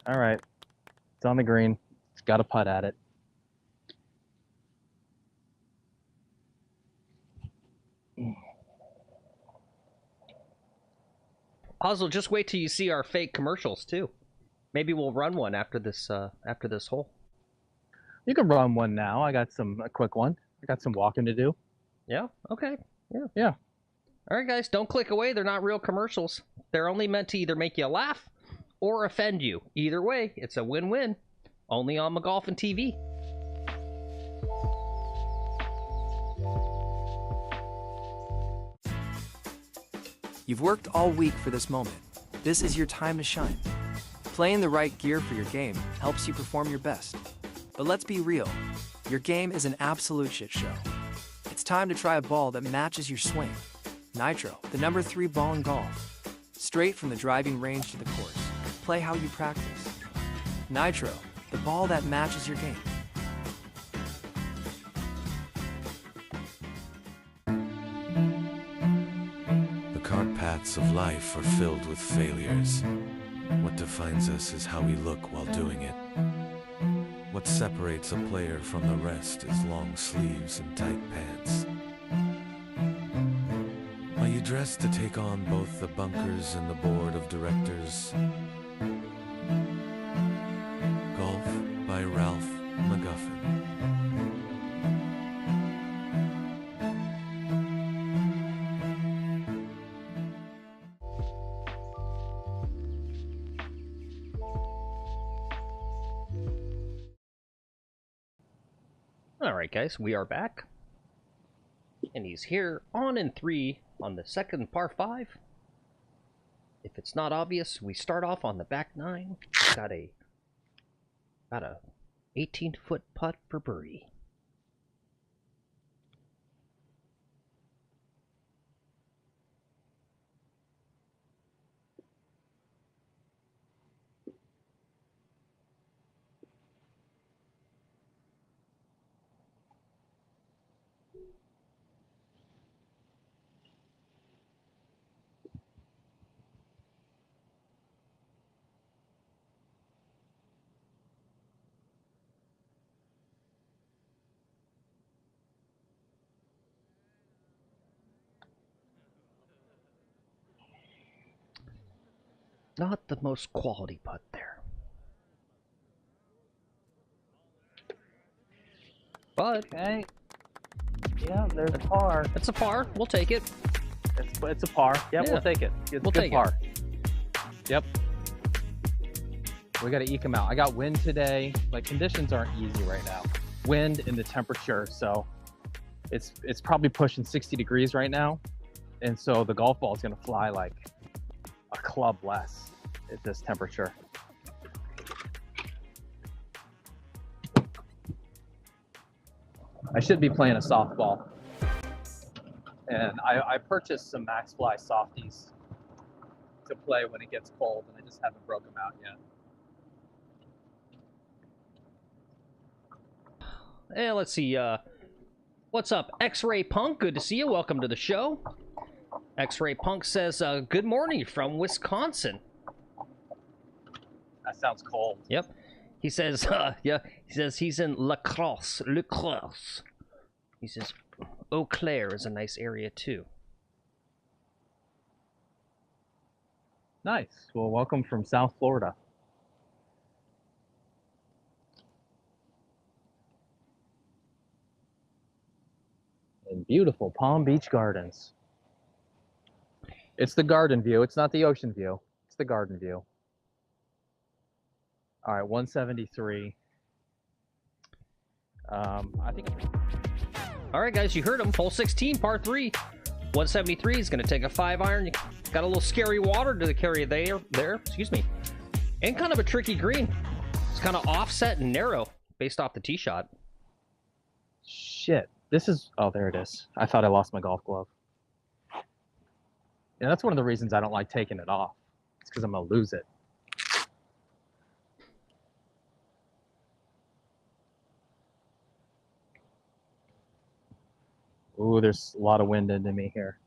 All right. It's on the green. It's got a putt at it. Puzzle, just wait till you see our fake commercials too. Maybe we'll run one after this hole. You can run one now. I got a quick one. I got some walking to do. Yeah. Okay. Yeah. Yeah. All right, guys, don't click away. They're not real commercials. They're only meant to either make you laugh or offend you. Either way, it's a win-win. Only on McGolfin TV. You've worked all week for this moment. This is your time to shine. Playing the right gear for your game helps you perform your best. But let's be real, your game is an absolute shit show. It's time to try a ball that matches your swing. Nitro, the #3 ball in golf. Straight from the driving range to the course. Play how you practice. Nitro, the ball that matches your game. The cart paths of life are filled with failures. When What defines us is how we look while doing it. What separates a player from the rest is long sleeves and tight pants. Are you dressed to take on both the bunkers and the board of directors? Golf by Ralph McGolfin. All right, guys, we are back. And he's here on in 3 on the second par 5. If it's not obvious, we start off on the back 9. Got about a 18-foot putt for birdie. Not the most quality putt there. But Okay. Yeah, there's a par. it's a par. We'll take it. It's a par. Yep, Yeah. we'll take it. It's We'll a good take it. par. Yep. We got to eke them out. I got wind today. Like, conditions aren't easy right now. Wind and the temperature, so it's probably pushing 60 degrees right now, and so the golf ball is going to fly like a club less at this temperature. I should be playing a softball, and I purchased some Max Fly softies to play when it gets cold, and I just haven't broke them out yet. Hey, let's see. What's up, X-Ray Punk? Good to see you. Welcome to the show. X-Ray Punk says, good morning from Wisconsin. That sounds cold. Yep. He says, yeah, he says he's in La Crosse. He says, Eau Claire is a nice area, too. Nice. Well, welcome from South Florida. In beautiful Palm Beach Gardens. It's the garden view. It's not the ocean view. It's the garden view. All right, 173. I think. All right, guys, you heard him. Hole 16, par 3. 173 is going to take a 5-iron. Got a little scary water to carry there. Excuse me. And kind of a tricky green. It's kind of offset and narrow based off the tee shot. Shit. This is. Oh, there it is. I thought I lost my golf glove. Yeah, that's one of the reasons I don't like taking it off. It's because I'm going to lose it. Ooh, there's a lot of wind into me here.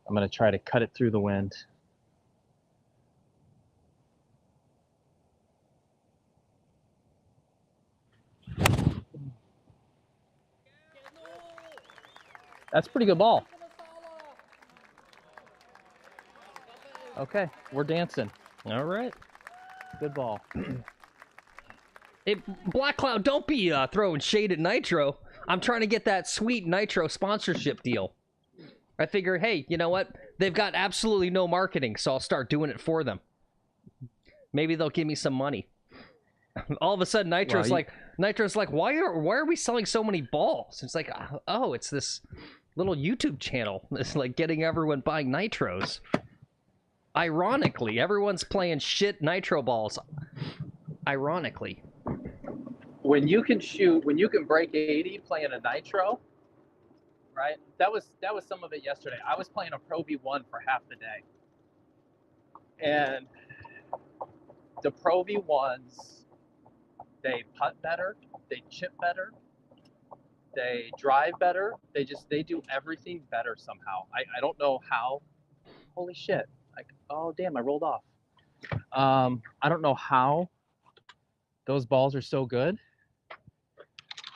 I'm going to try to cut it through the wind. That's a pretty good ball. Okay, we're dancing. All right. Good ball. Hey, Black Cloud, don't be throwing shade at Nitro. I'm trying to get that sweet Nitro sponsorship deal. I figure, hey, you know what? They've got absolutely no marketing, so I'll start doing it for them. Maybe they'll give me some money. All of a sudden, Nitro's like, why are we selling so many balls? It's like, oh, it's this little YouTube channel. It's like getting everyone buying Nitros. Ironically, everyone's playing shit Nitro balls. Ironically. When you can break 80 playing a Nitro, right? That was some of it yesterday. I was playing a Pro V1 for half the day. And the Pro V1s, they putt better, they chip better, They drive better. They do everything better somehow. I don't know how. Holy shit. Like, oh damn, I rolled off. I don't know how those balls are so good,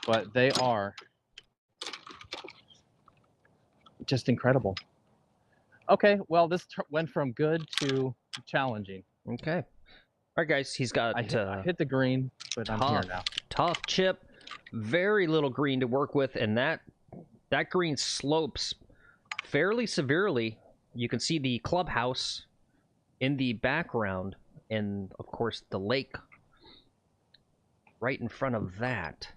but they are just incredible. Okay, well, this went from good to challenging. Okay. All right, guys. He's got I hit the green, but I'm here now. Tough chip. Very little green to work with, and that green slopes fairly severely. You can see the clubhouse in the background, and of course the lake right in front of that.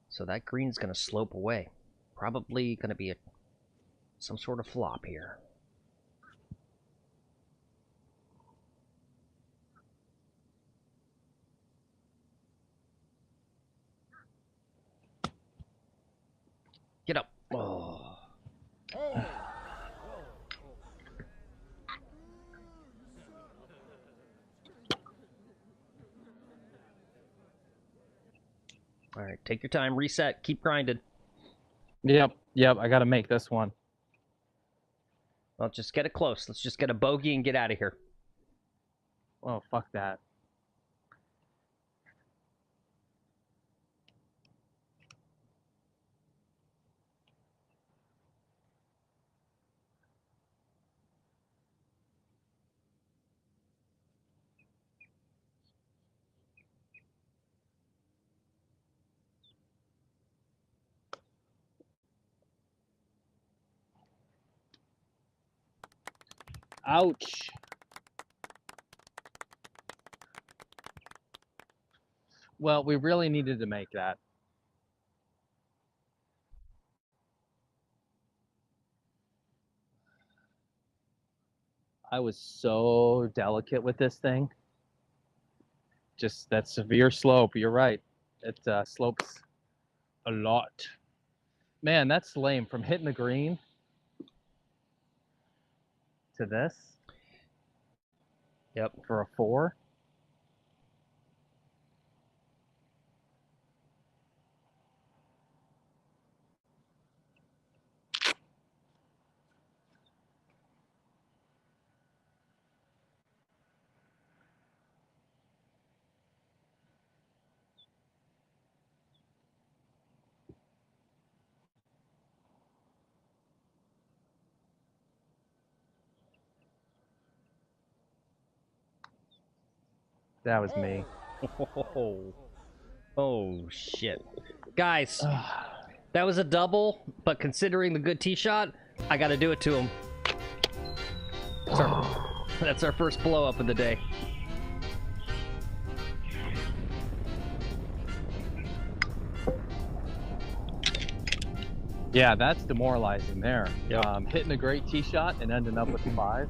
So that green's going to slope away. Probably going to be some sort of flop here. Get up. Oh. All right, take your time, reset, keep grinding. Yep, I got to make this one. Well, just get it close. Let's just get a bogey and get out of here. Oh, fuck that. Ouch. Well, we really needed to make that. I was so delicate with this thing. Just that severe slope. You're right. It slopes a lot. Man, that's lame. From hitting the green to this. Yep. For a 4. That was me. Oh shit. Guys, that was a double, but considering the good tee shot, I gotta do it to him. That's our first blow up of the day. Yeah, that's demoralizing there. Yep. Hitting a great tee shot and ending up with 5,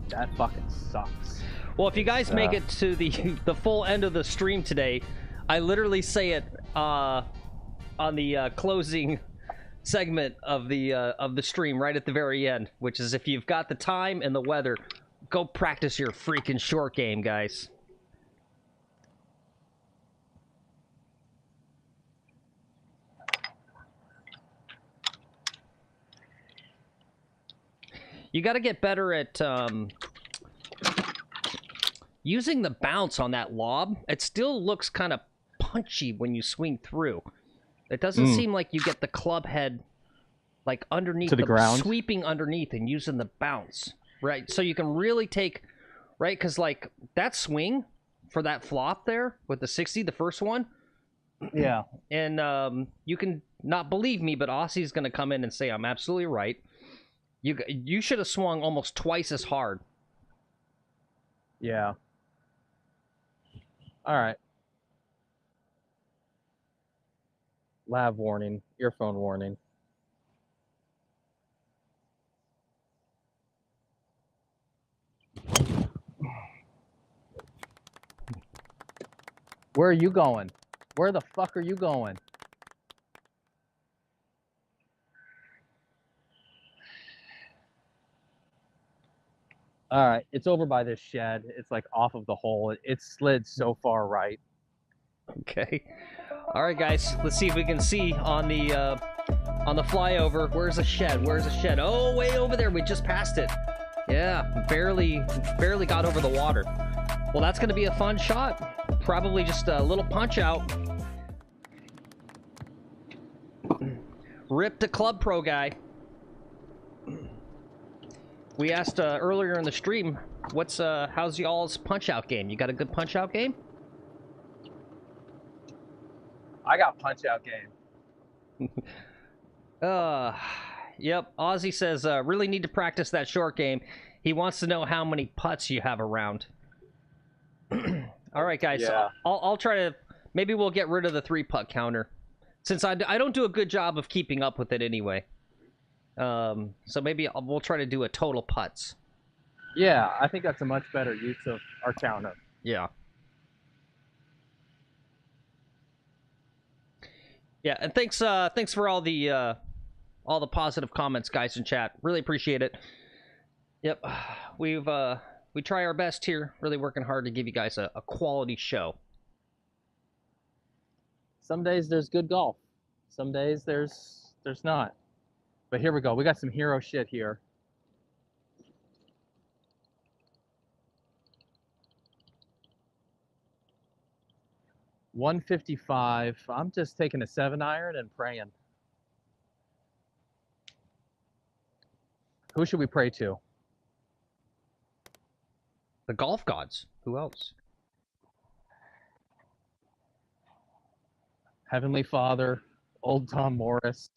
that fucking sucks. Well, if you guys make it to the full end of the stream today, I literally say it on the closing segment of the stream right at the very end, which is if you've got the time and the weather, go practice your freaking short game, guys. You got to get better at using the bounce on that lob. It still looks kind of punchy when you swing through. It doesn't seem like you get the club head like underneath to the ground, sweeping underneath and using the bounce, right? So you can really take, right? Because like that swing for that flop there with the 60, the first one. Yeah. And you can not believe me, but Aussie's going to come in and say I'm absolutely right. You should have swung almost twice as hard. Yeah. All right. Lav warning, earphone warning. Where are you going? Where the fuck are you going? All right, it's over by this shed. It's like off of the hole. It slid so far right. Okay. All right, guys. Let's see if we can see on the flyover. Where's the shed? Where's the shed? Oh, way over there. We just passed it. Yeah, barely got over the water. Well, that's going to be a fun shot. Probably just a little punch out. Rip the Club Pro guy. We asked earlier in the stream, how's y'all's punch out game? You got a good punch out game? I got punch out game. Yep. Ozzy says, really need to practice that short game. He wants to know how many putts you have around. All right, guys. Yeah. I'll try to... Maybe we'll get rid of the 3-putt counter. Since I don't do a good job of keeping up with it anyway. So maybe we'll try to do a total putts. Yeah, I think that's a much better use of our counter. Yeah. Yeah, and thanks for all the positive comments, guys, in chat. Really appreciate it. Yep, we try our best here. Really working hard to give you guys a quality show. Some days there's good golf. Some days there's not. But here we go. We got some hero shit here. $155. I'm just taking a 7-iron and praying. Who should we pray to? The golf gods. Who else? Heavenly Father, old Tom Morris.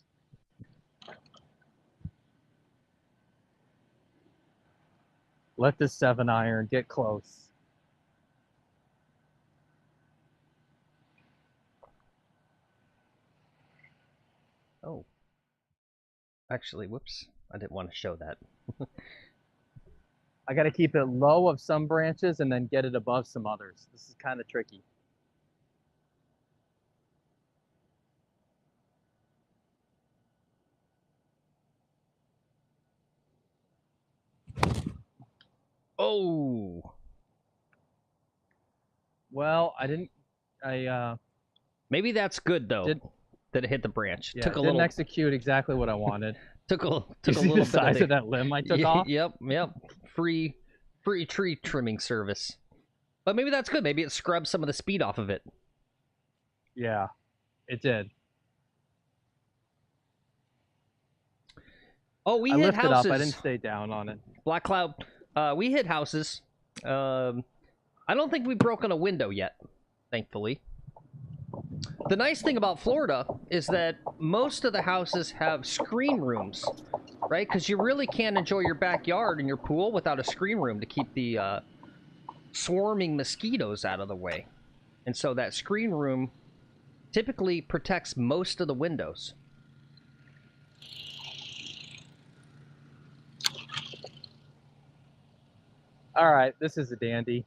Let this 7-iron get close. Oh. Actually, whoops. I didn't want to show that. I got to keep it low of some branches and then get it above some others. This is kind of tricky. Oh. Well, Maybe that's good though. That it hit the branch. Yeah, Took a didn't little execute exactly what I wanted. took a You see little the bit size of that limb I took off? Yep. Free tree trimming service. But maybe that's good. Maybe it scrubbed some of the speed off of it. Yeah, it did. Oh, we I hit lifted houses. up. I didn't stay down on it. Black Cloud. We hit houses. I don't think we've broken a window yet, thankfully. The nice thing about Florida is that most of the houses have screen rooms, right? Because you really can't enjoy your backyard and your pool without a screen room to keep the swarming mosquitoes out of the way. And so that screen room typically protects most of the windows. All right, this is a dandy.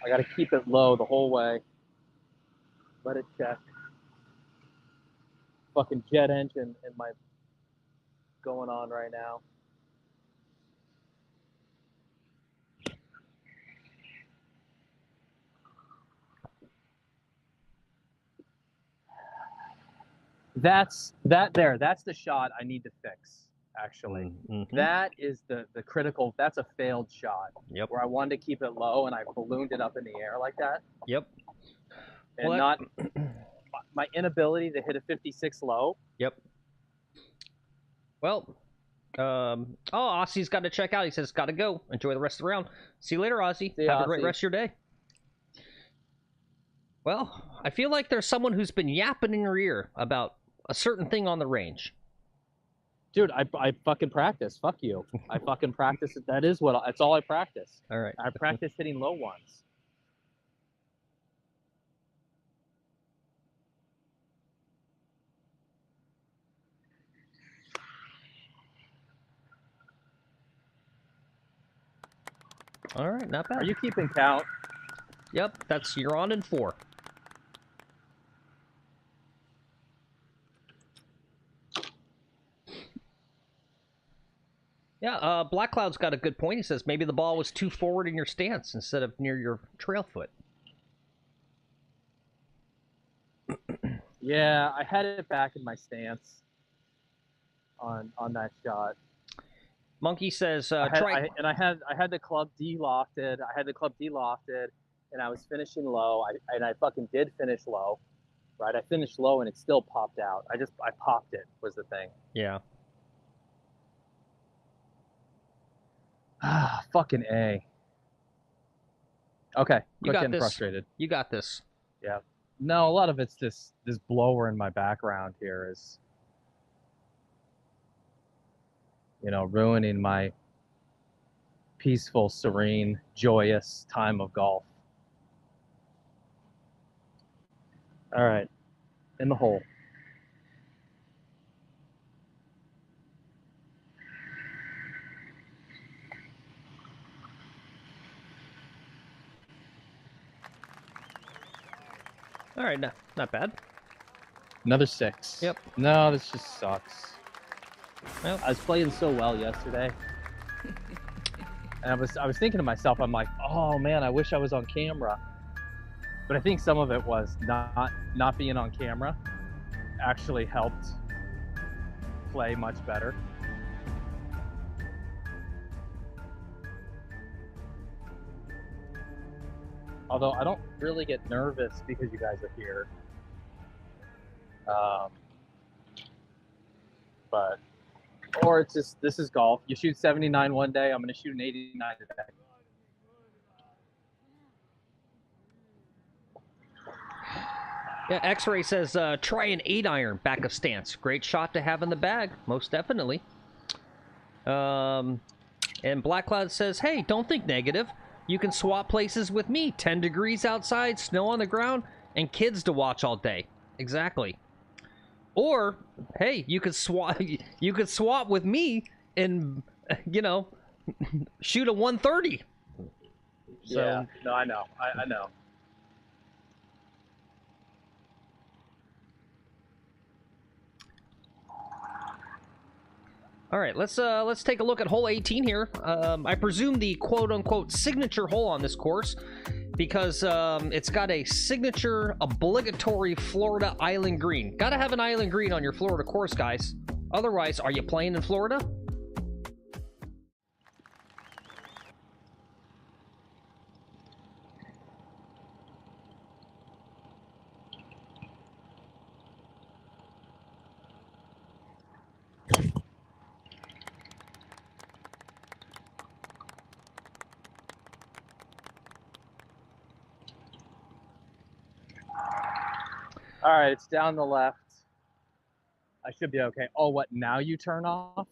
I got to keep it low the whole way. Let it check. Fucking jet engine in my going on right now. That's the shot I need to fix, actually. Mm-hmm. That is the critical, that's a failed shot. Yep. Where I wanted to keep it low and I ballooned it up in the air like that. Yep. And Well, not my inability to hit a 56 low. Yep. Well, Aussie's got to check out. He says, got to go. Enjoy the rest of the round. See you later, Aussie. See ya, Have a great Aussie. rest of your day. Well, I feel like there's someone who's been yapping in your ear about a certain thing on the range. Dude, I fucking practice. Fuck you. I fucking practice. That's all I practice. All right. I practice hitting low ones. All right, not bad. Are you keeping count? Yep, you're on in 4. Yeah, Yeah, Black Cloud's got a good point. He says maybe the ball was too forward in your stance instead of near your trail foot. Yeah, I had it back in my stance on that shot. Monkey says I try. had the club de-lofted. I had the club de-lofted, and I was finishing low. I fucking did finish low, right? I finished low, and it still popped out. I popped it was the thing. Yeah. Ah, fucking A. Okay, You quit got getting this. frustrated. You got this. Yeah. No, a lot of it's this blower in my background here is, you know, ruining my peaceful, serene, joyous time of golf. All right, in the hole. All right, not bad. Another 6. Yep. No, this just sucks. Well, I was playing so well yesterday, and I was thinking to myself, I'm like, oh man, I wish I was on camera. But I think some of it was not being on camera actually helped play much better. Although I don't really get nervous because you guys are here. Or it's just, this is golf. You shoot 79 one day, I'm going to shoot an 89 today. yeah. X-Ray says try an 8-iron back of stance. Great shot to have in the bag, most definitely. And Black Cloud says, hey, don't think negative. You can swap places with me. 10 degrees outside, snow on the ground, and kids to watch all day. Exactly. Or, hey, you could swap. You could swap with me and, you know, shoot a 130. So, yeah, no, I know. I know. all right, let's take a look at hole 18 here. I presume the quote-unquote signature hole on this course, because it's got a signature obligatory Florida island green. Gotta have an island green on your Florida course, guys. Otherwise, are you playing in Florida? All right, it's down the left. I should be okay. Oh, what? Now you turn off?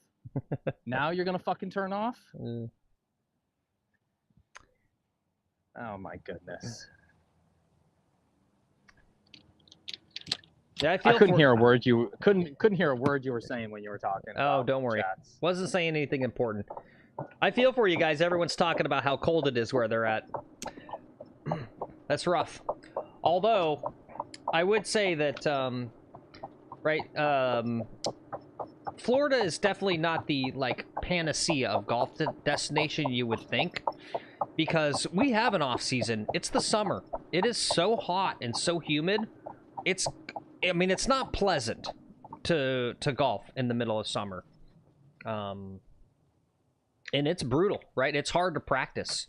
Now you're gonna fucking turn off? Oh my goodness. Yeah, I couldn't hear a word you couldn't hear a word you were saying when you were talking. Oh, don't worry. Chats. Wasn't saying anything important. I feel for you guys. Everyone's talking about how cold it is where they're at. That's rough. Although, I would say that, Florida is definitely not the, like, panacea of golf destination you would think. Because we have an off-season. It's the summer. It is so hot and so humid. I mean, it's not pleasant to golf in the middle of summer. And it's brutal, right? It's hard to practice.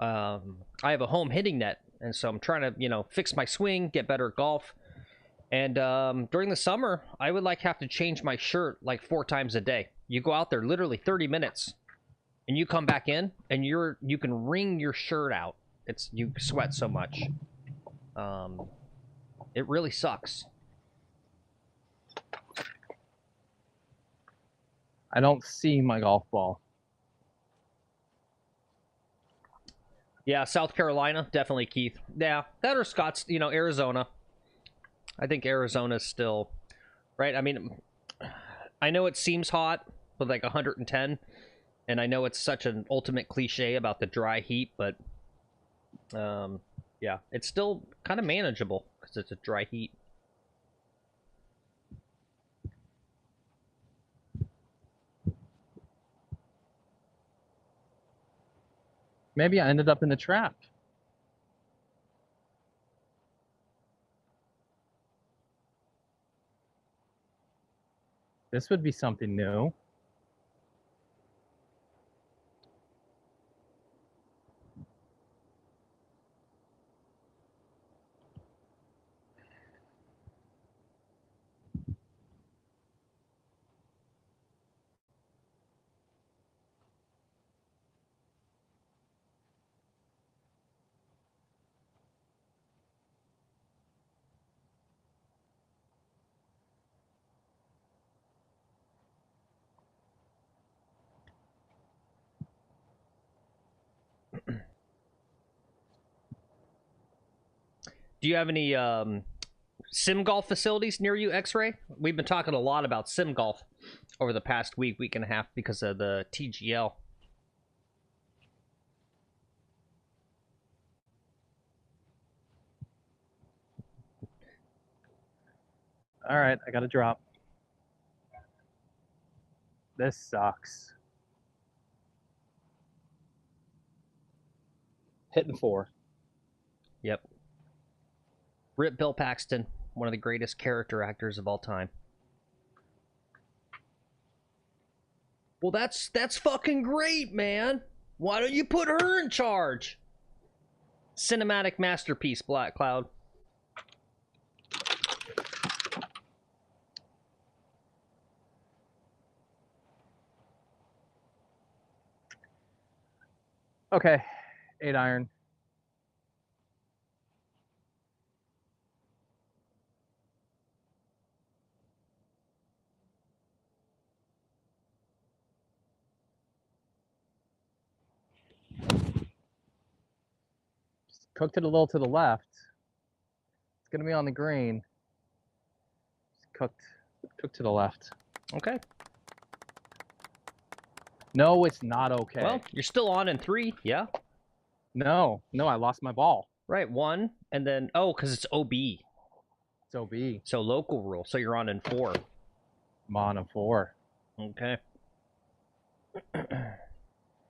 I have a home hitting net, and so I'm trying to, you know, fix my swing, get better at golf. And during the summer, I would have to change my shirt like 4 times a day. You go out there literally 30 minutes, and you come back in, and you can wring your shirt out. You sweat so much. It really sucks. I don't see my golf ball. Yeah, South Carolina, definitely, Keith. Yeah, that or Scott's, you know, Arizona. I think Arizona's still, right? I mean, I know it seems hot with like 110, and I know it's such an ultimate cliche about the dry heat, but yeah, it's still kind of manageable because it's a dry heat. Maybe I ended up in the trap. This would be something new. Do you have any sim golf facilities near you, X-Ray? We've been talking a lot about sim golf over the past week and a half because of the TGL. All right, I got to drop. This sucks. Hitting 4. Yep. Rip Bill Paxton, one of the greatest character actors of all time. Well, that's fucking great, man. Why don't you put her in charge? Cinematic masterpiece, Black Cloud. Okay, 8 iron. Just cooked it a little to the left. It's gonna be on the green. Just cooked to the left. Okay. No, it's not okay. Well, you're still on in 3, yeah? No, I lost my ball. Right, 1, and then, oh, because it's OB. It's OB. So local rule, so you're on in 4. I'm on in 4. Okay.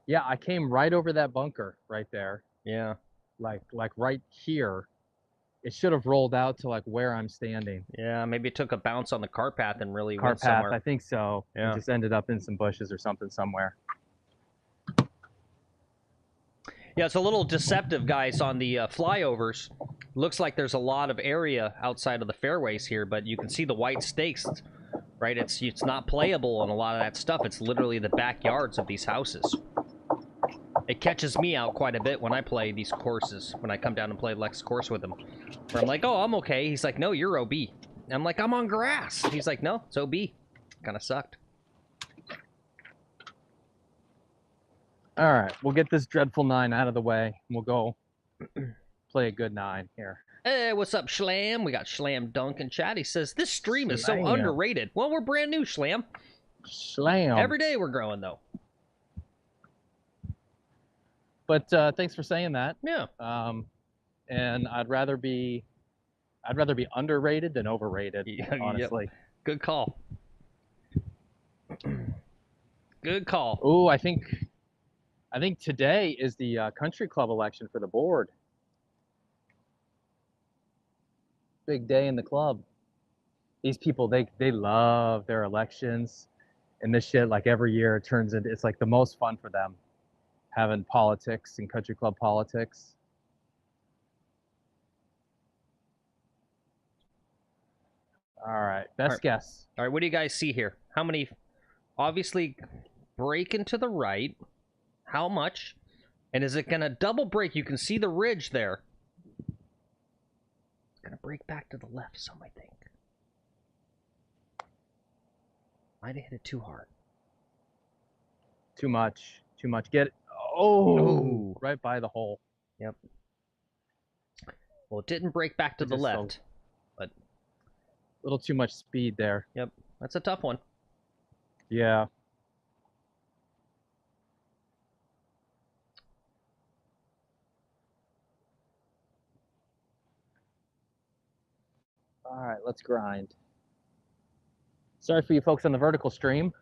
Yeah, I came right over that bunker right there. Yeah. Like right here. It should have rolled out to like where I'm standing. Yeah, maybe it took a bounce on the car path and really Car went path, somewhere. I think so. Yeah. It just ended up in some bushes or something somewhere. Yeah, it's a little deceptive, guys, on the flyovers. Looks like there's a lot of area outside of the fairways here, but you can see the white stakes, right? It's not playable on a lot of that stuff. It's literally the backyards of these houses. It catches me out quite a bit when I play these courses, when I come down and play Lex course with him. Where I'm like, oh, I'm okay. He's like, no, you're OB. And I'm like, I'm on grass. He's like, no, it's OB. Kind of sucked. All right, we'll get this dreadful 9 out of the way. We'll go play a good 9 here. Hey, what's up, Schlam? We got Schlam Dunk in chat. He says, this stream is so Schlam. underrated. Well, we're brand new, Schlam. Slam. Every day we're growing, though. But thanks for saying that. Yeah. And I'd rather be underrated than overrated, Yeah, honestly. Yep. Good call. Good call. Oh, I think today is the country club election for the board. Big day in the club. These people, they love their elections, and this shit, like every year, it turns into, it's like the most fun for them, having politics and country club politics. All right, best guess. All right, what do you guys see here? How many? Obviously, break into the right. How much? And is it going to double break? You can see the ridge there. It's going to break back to the left some, I think. Might have hit it too hard. Too much. Get it. Oh, Ooh. Right by the hole. Yep. Well, it didn't break back to the left, but a little too much speed there. yep, that's a tough one. Yeah. All right, let's grind. Sorry for you folks on the vertical stream.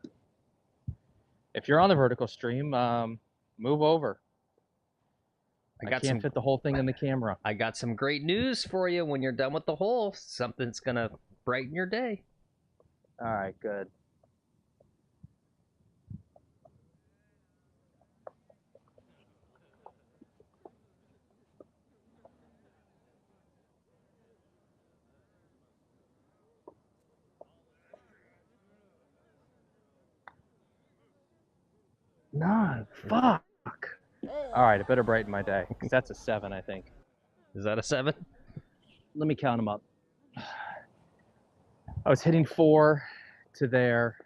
If you're on the vertical stream, move over. I can't fit the whole thing in the camera. I got some great news for you when you're done with the hole. Something's gonna brighten your day. All right, good. Nah, fuck. All right, it better brighten my day, because that's a 7, I think. Is that a 7? Let me count them up. I was hitting 4 to there,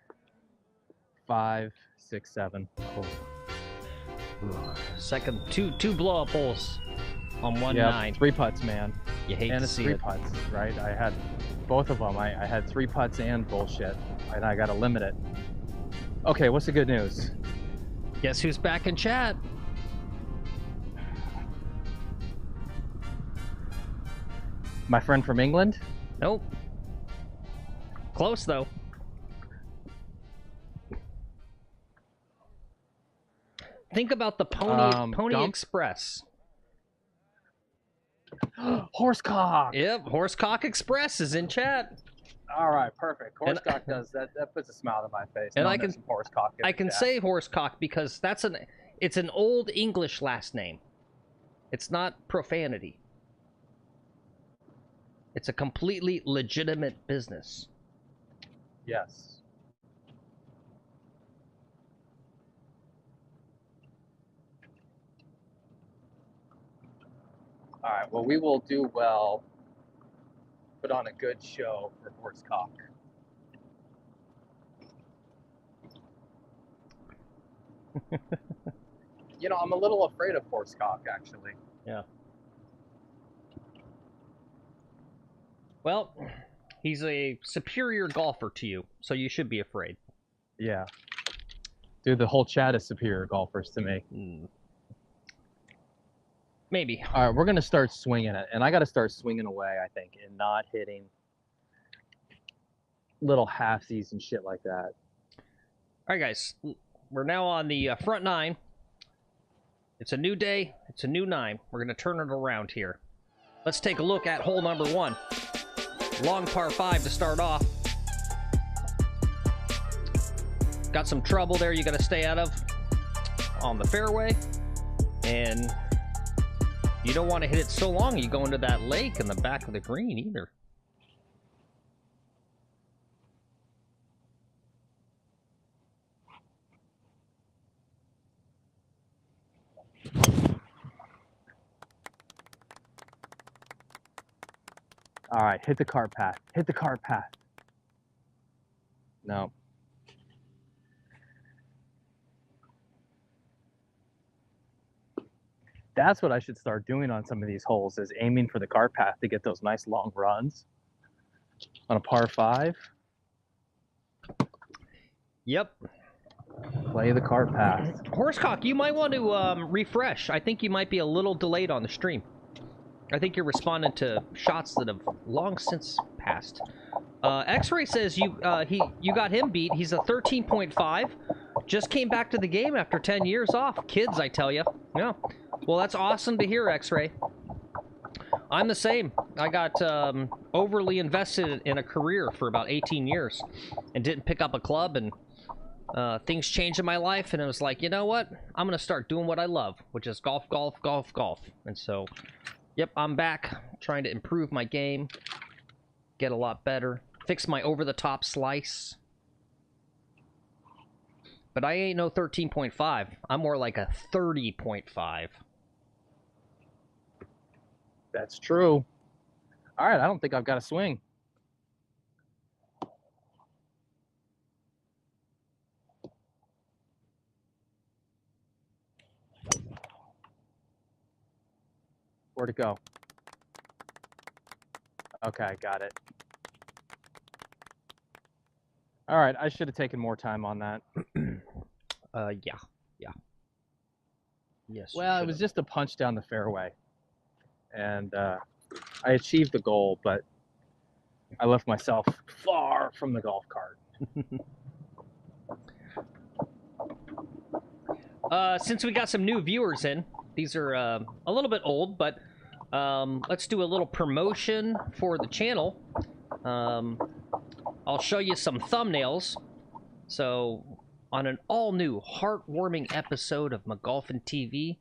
5, 6, 7. Second, two blow-up holes on 1-9. 3 putts, man. You hate and to it's see 3 it. putts, right? I had both of them. I had 3 putts and bullshit, and I got to limit it. Okay, what's the good news? Guess who's back in chat? My friend from England? Nope. Close though. Think about the Pony Gump? Express. Horsecock! Yep, Horsecock Express is in chat. All right, perfect. Horsecock does that. That puts a smile on my face. And knowing I can- there's some horsecock in I the can chat. say Horsecock because it's an old English last name. It's not profanity. It's a completely legitimate business. Yes. All right. Well, we will do well. Put on a good show for Horsecock. You know, I'm a little afraid of Horsecock, actually. Yeah. Well, he's a superior golfer to you, so you should be afraid. Yeah. Dude, the whole chat is superior golfers to me. Maybe. All right, we're going to start swinging it. And I got to start swinging away, I think, and not hitting little halfsies and shit like that. All right, guys. We're now on the front 9. It's a new day. It's a new 9. We're going to turn it around here. Let's take a look at hole number 1. Long par 5 to start off. Got some trouble there you got to stay out of on the fairway. And you don't want to hit it so long you go into that lake in the back of the green either. All right, hit the cart path. Hit the cart path. No. That's what I should start doing on some of these holes, is aiming for the cart path to get those nice long runs on a par 5. Yep. Play the cart path. Horsecock, you might want to refresh. I think you might be a little delayed on the stream. I think you're responding to shots that have long since passed. X-Ray says you got him beat. He's a 13.5. Just came back to the game after 10 years off. Kids, I tell you. Yeah. Well, that's awesome to hear, X-Ray. I'm the same. I got overly invested in a career for about 18 years and didn't pick up a club, and things changed in my life, and it was like, you know what? I'm going to start doing what I love, which is golf, golf, golf, golf. And so, yep, I'm back trying to improve my game, get a lot better, fix my over-the-top slice. But I ain't no 13.5. I'm more like a 30.5. That's true. All right, I don't think I've got a swing. Where'd it go? Okay, got it. All right, I should have taken more time on that. Yeah. Yes. Well, it was just a punch down the fairway. And I achieved the goal, but I left myself far from the golf cart. Since we got some new viewers in, These are a little bit old, but let's do a little promotion for the channel. I'll show you some thumbnails. So, on an all-new, heartwarming episode of McGolfin TV,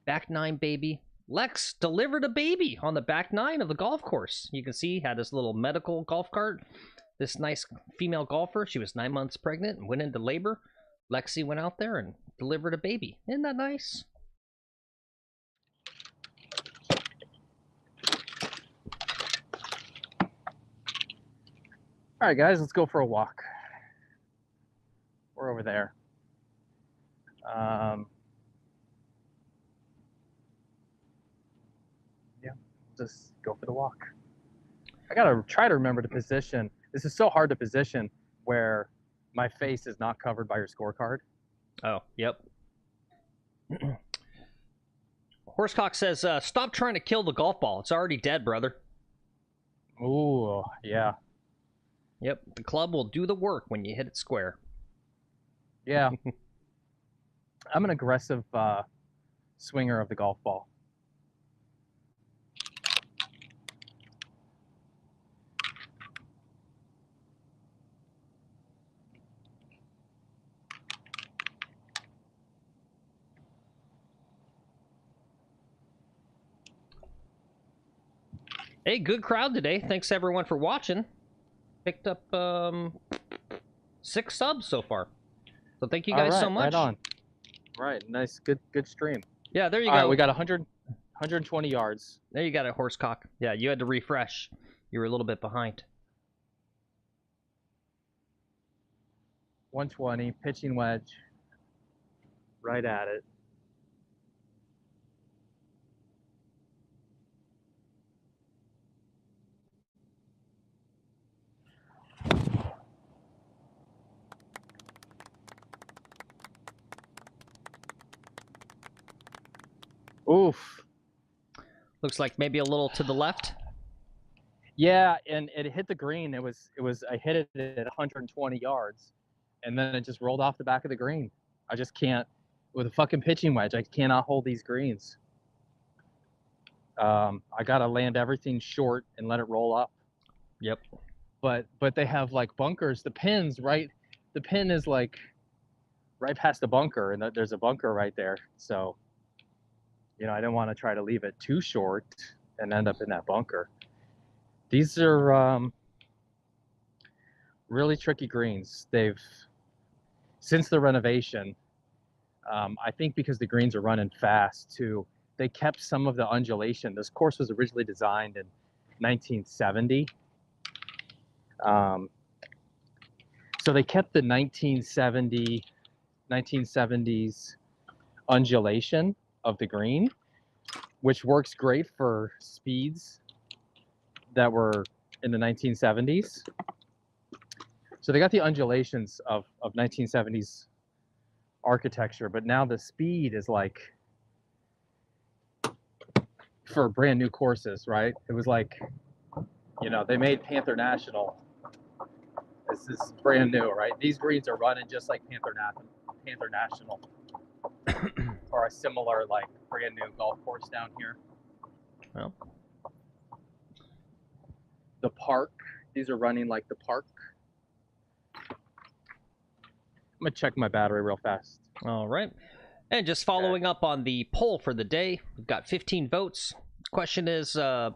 back nine baby, Lex delivered a baby on the back nine of the golf course. You can see he had his little medical golf cart. This nice female golfer, she was 9 months pregnant and went into labor. Lexi went out there and delivered a baby. Isn't that nice? All right, guys, let's go for a walk. We're over there. Yeah, just go for the walk. I gotta try to remember to position. This is so hard to position where my face is not covered by your scorecard. Oh, yep. Horsecock says, stop trying to kill the golf ball. It's already dead, brother. Ooh, yeah. Yep, the club will do the work when you hit it square. Yeah. I'm an aggressive swinger of the golf ball. Hey, good crowd today. Thanks everyone for watching. Picked up 6 subs so far. So thank you guys so much. Right on. Right, nice, good stream. Yeah, there you All go. right, we got 120 yards. There you got it, Horsecock. Yeah, you had to refresh. You were a little bit behind. 120, pitching wedge. Right at it. Oof. Looks like maybe a little to the left. Yeah, and it hit the green. It was I hit it at 120 yards, and then it just rolled off the back of the green. I just can't, with a fucking pitching wedge, I cannot hold these greens. I gotta land everything short and let it roll up. Yep. But they have like bunkers. The pin is like right past the bunker, and there's a bunker right there. So, you know, I didn't want to try to leave it too short and end up in that bunker. These are really tricky greens. They've, since the renovation, I think because the greens are running fast too, they kept some of the undulation. This course was originally designed in 1970. So they kept the 1970s undulation of the green, which works great for speeds that were in the 1970s. So they got the undulations of 1970s architecture, but now the speed is like for brand new courses, right? It was like, you know, they made Panther National. This is brand new, right? These greens are running just like Panther National. Or a similar, like, brand new golf course down here. Well, the park, these are running like the park. I'm gonna check my battery real fast. all right. And just following up on the poll for the day, we've got 15 votes. Question is the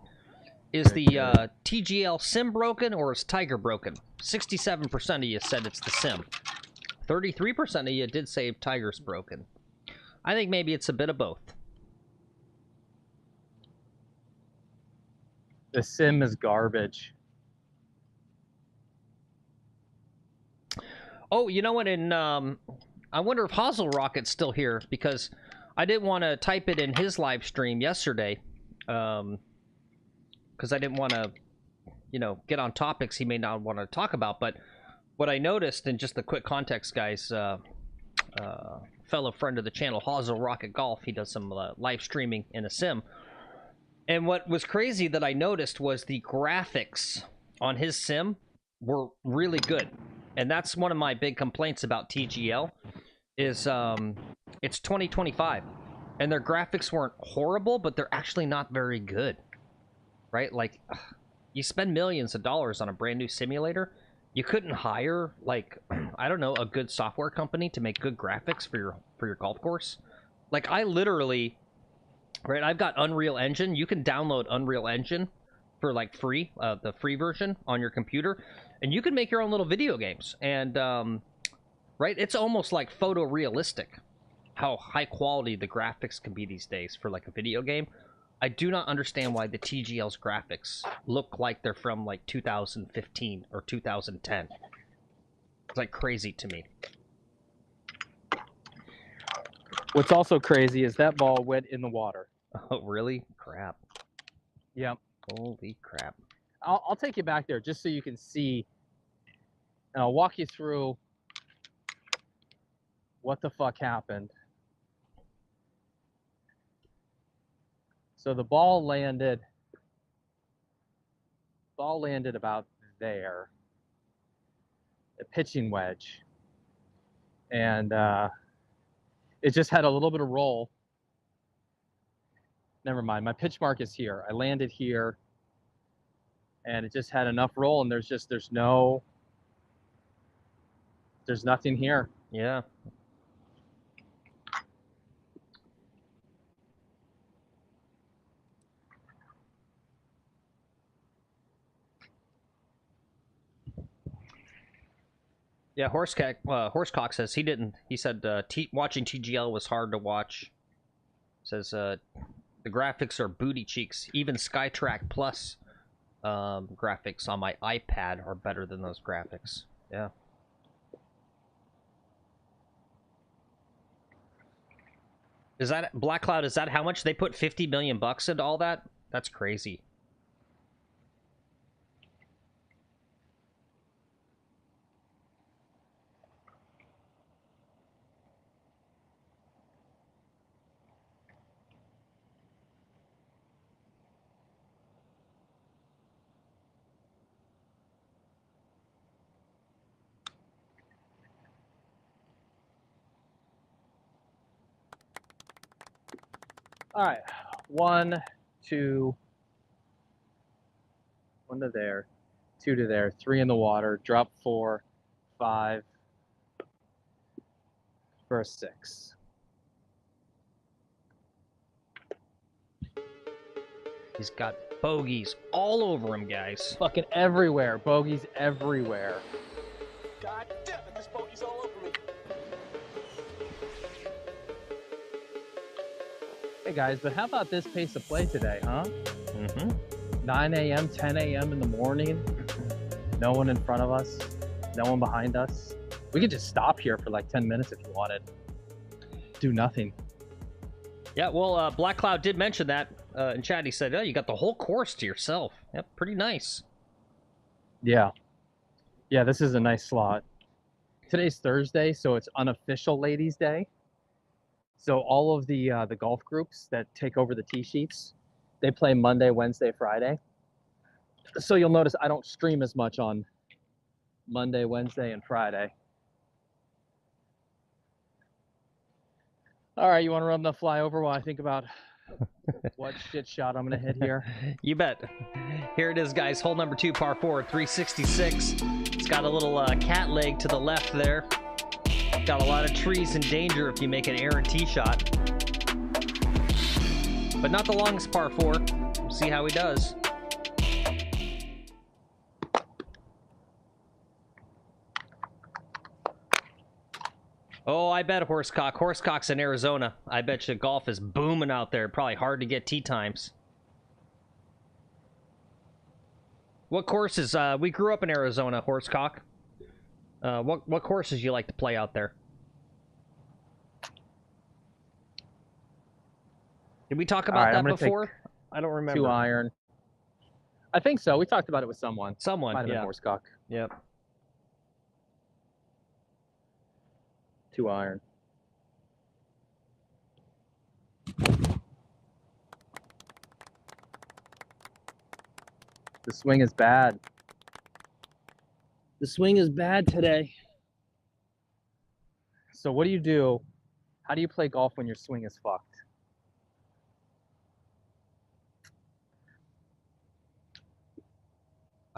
TGL sim broken or is Tiger broken? 67% of you said it's the sim. 33% of you did say Tiger's broken. I think maybe it's a bit of both. The sim is garbage. Oh, you know what? I wonder if Hazel Rocket's still here, because I didn't want to type it in his live stream yesterday, because I didn't want to, you know, get on topics he may not want to talk about. But what I noticed, and just the quick context, guys, fellow friend of the channel, Hazel Rocket Golf, he does some live streaming in a sim. And what was crazy that I noticed was the graphics on his sim were really good. And that's one of my big complaints about TGL is it's 2025. And their graphics weren't horrible, but they're actually not very good. Right? Like, you spend millions of dollars on a brand new simulator, you couldn't hire, like, I don't know, a good software company to make good graphics for your golf course? Like, I literally, right, I've got Unreal Engine. You can download Unreal Engine for, like, free, the free version on your computer, and you can make your own little video games. And, right, it's almost like photorealistic how high quality the graphics can be these days for, like, a video game. I do not understand why the TGL's graphics look like they're from, like, 2015 or 2010. It's, like, crazy to me. What's also crazy is that ball went in the water. Oh, really? Crap. Yep. Holy crap. I'll take you back there just so you can see, and I'll walk you through what the fuck happened. So the ball landed about there, a pitching wedge, and it just had a little bit of roll. Never mind, my pitch mark is here. I landed here, and it just had enough roll, and there's nothing here. Yeah. Yeah, Horsecock says he said watching TGL was hard to watch. Says the graphics are booty cheeks. Even SkyTrack Plus graphics on my iPad are better than those graphics. Yeah. Is that Black Cloud? Is that how much they put 50 million bucks into all that? That's crazy. All right, 1, 2, 1 to there, 2 to there, 3 in the water, drop 4, 5 for a 6. He's got bogeys all over him, guys. Fucking everywhere, bogeys everywhere. God damn it, this bogey's all over me. Hey guys, but how about this pace of play today, huh? Mm-hmm. 9 a.m., 10 a.m. in the morning, no one in front of us, no one behind us. We could just stop here for like 10 minutes if you wanted. Do nothing. Yeah, well, Black Cloud did mention that in chat. He said, oh, you got the whole course to yourself. Yep, pretty nice. Yeah. Yeah, this is a nice slot. Today's Thursday, so it's unofficial ladies' day. So all of the golf groups that take over the tee sheets, they play Monday, Wednesday, Friday. So you'll notice I don't stream as much on Monday, Wednesday, and Friday. All right, you want to run the flyover while I think about what shit shot I'm going to hit here? You bet. Here it is, guys. Hole number 2, par 4, 366. It's got a little cat leg to the left there. Got a lot of trees in danger if you make an errant tee shot. But not the longest par 4. We'll see how he does. Oh, I bet Horsecock. Horsecock's in Arizona. I bet you golf is booming out there. Probably hard to get tee times. What courses? We grew up in Arizona, Horsecock. What courses you like to play out there? Did we talk about that before? I don't remember. 2 iron. I think so. We talked about it with someone. Someone, Might have yeah. been Horsecock. Yep. 2 iron. The swing is bad. The swing is bad today. So what do you do? How do you play golf when your swing is fucked?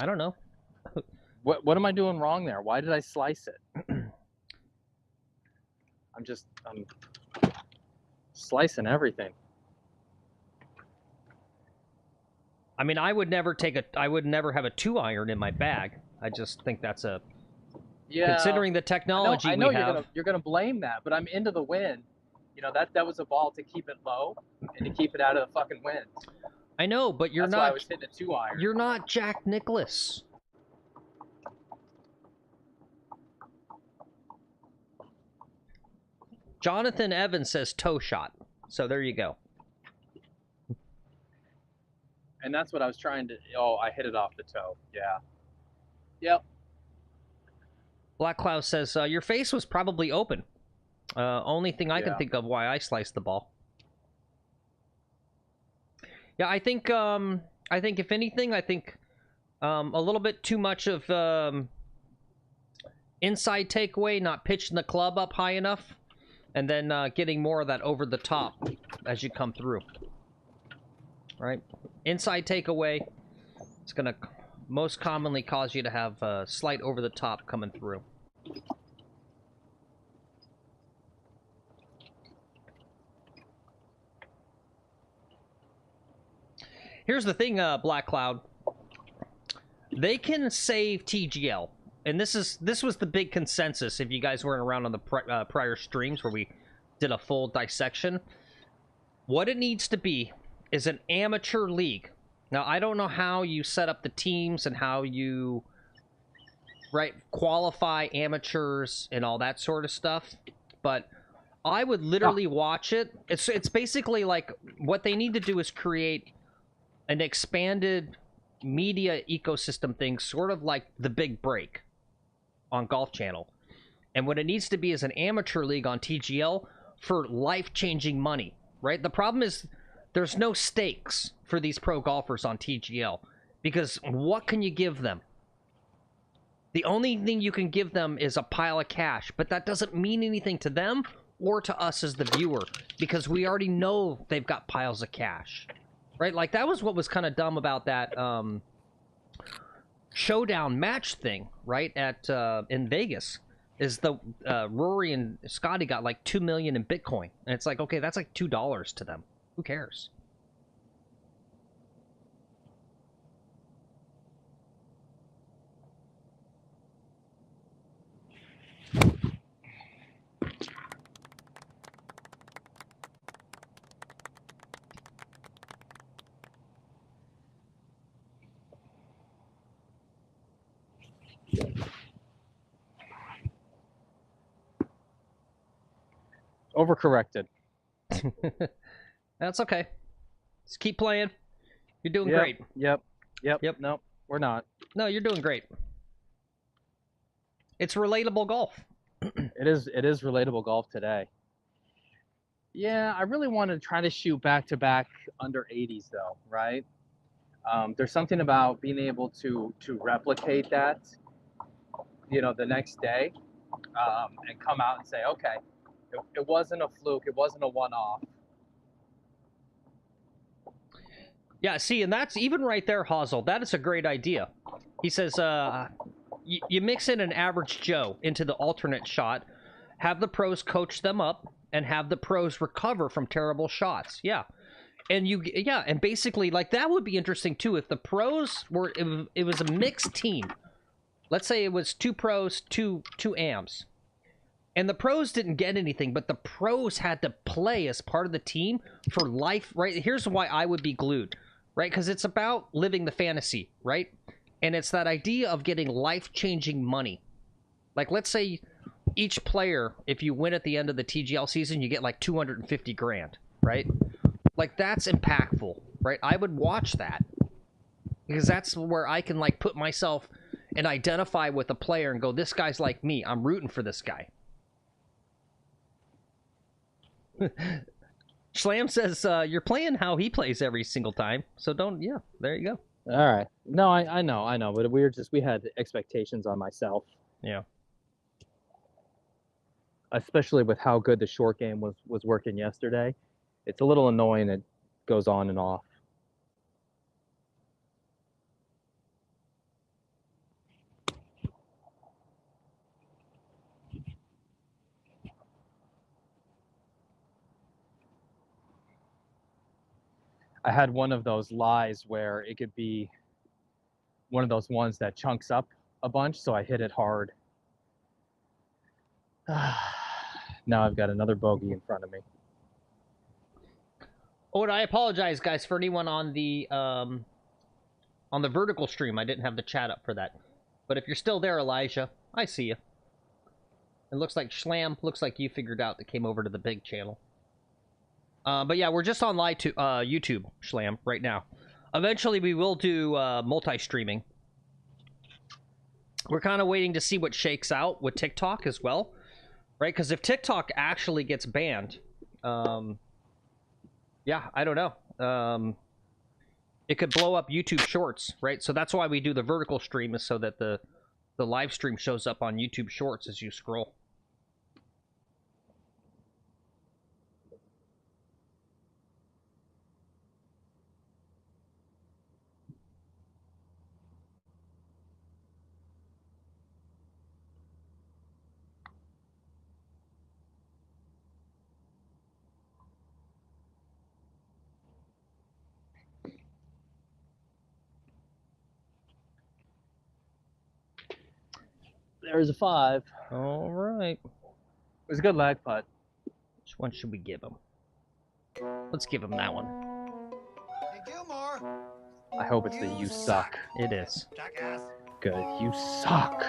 I don't know. What am I doing wrong there? Why did I slice it? I'm slicing everything. I mean, I would never have a 2-iron in my bag. I just think that's a... Yeah. Considering the technology I know we have... you're gonna blame that, but I'm into the wind. You know, that was a ball to keep it low and to keep it out of the fucking wind. I know, but That's why I was hitting a 2-iron. You're not Jack Nicklaus. Jonathan Evans says toe shot. So there you go. And that's what I was trying to... Oh, I hit it off the toe. Yeah. Yep. Black Cloud says, your face was probably open. Only thing I can think of why I sliced the ball. Yeah, I think if anything, a little bit too much of inside takeaway, not pitching the club up high enough, and then getting more of that over the top as you come through. Right? Inside takeaway, it's going to most commonly cause you to have a slight over the top coming through. Here's the thing, Black Cloud. They can save TGL. And this was the big consensus, if you guys weren't around on the prior streams where we did a full dissection. What it needs to be is an amateur league. Now, I don't know how you set up the teams and how you qualify amateurs and all that sort of stuff, but I would literally watch it. It's basically like what they need to do is create an expanded media ecosystem thing, sort of like The Big Break on Golf Channel. And what it needs to be is an amateur league on TGL for life-changing money, right? The problem is there's no stakes for these pro golfers on TGL, because what can you give them? The only thing you can give them is a pile of cash, but that doesn't mean anything to them or to us as the viewer, because we already know they've got piles of cash, right? Like, that was what was kind of dumb about that showdown match thing, right, at in Vegas, is the Rory and Scotty got like $2 million in Bitcoin, and it's like, okay, that's like $2 to them. Who cares? Overcorrected. That's okay. Just keep playing. You're doing Yep, great. Yep. No, we're not. No, you're doing great. It's relatable golf. It is relatable golf today. Yeah, I really want to try to shoot back-to-back under 80s though, right? There's something about being able to replicate that, you know, the next day, and come out and say, okay, it wasn't a fluke, it wasn't a one-off. Yeah, see, and that's even right there, Hazel. That is a great idea. He says, you mix in an average Joe into the alternate shot, have the pros coach them up, and have the pros recover from terrible shots. Yeah. And and basically, like, that would be interesting too if the pros were, it was a mixed team. Let's say it was 2 pros, two AMs. And the pros didn't get anything, but the pros had to play as part of the team for life, right? Here's why I would be glued, right? Because it's about living the fantasy, right? And it's that idea of getting life-changing money. Like, let's say each player, if you win at the end of the TGL season, you get like 250 grand, right? Like, that's impactful, right? I would watch that because that's where I can, like, put myself and identify with a player and go, this guy's like me. I'm rooting for this guy. Schlam says, you're playing how he plays every single time. So don't, yeah, there you go. All right. No, I know, but we had expectations on myself. Yeah. Especially with how good the short game was working yesterday. It's a little annoying. It goes on and off. I had one of those lies where it could be one of those ones that chunks up a bunch, so I hit it hard. Now I've got another bogey in front of me. Oh, and I apologize, guys, for anyone on the vertical stream. I didn't have the chat up for that. But if you're still there, Elijah, I see you. It looks like Schlam, looks like you figured out that came over to the big channel. But yeah, we're just on live to YouTube, Schlam, right now. Eventually, we will do multi-streaming. We're kind of waiting to see what shakes out with TikTok as well, right? Because if TikTok actually gets banned, yeah, I don't know. It could blow up YouTube Shorts, right? So that's why we do the vertical stream, is so that the live stream shows up on YouTube Shorts as you scroll. There's a 5. All right. It was a good lag putt. Which one should we give him? Let's give him that one. Hey, Gilmore. I hope it's the you suck. It is. Jackass. Good. You suck.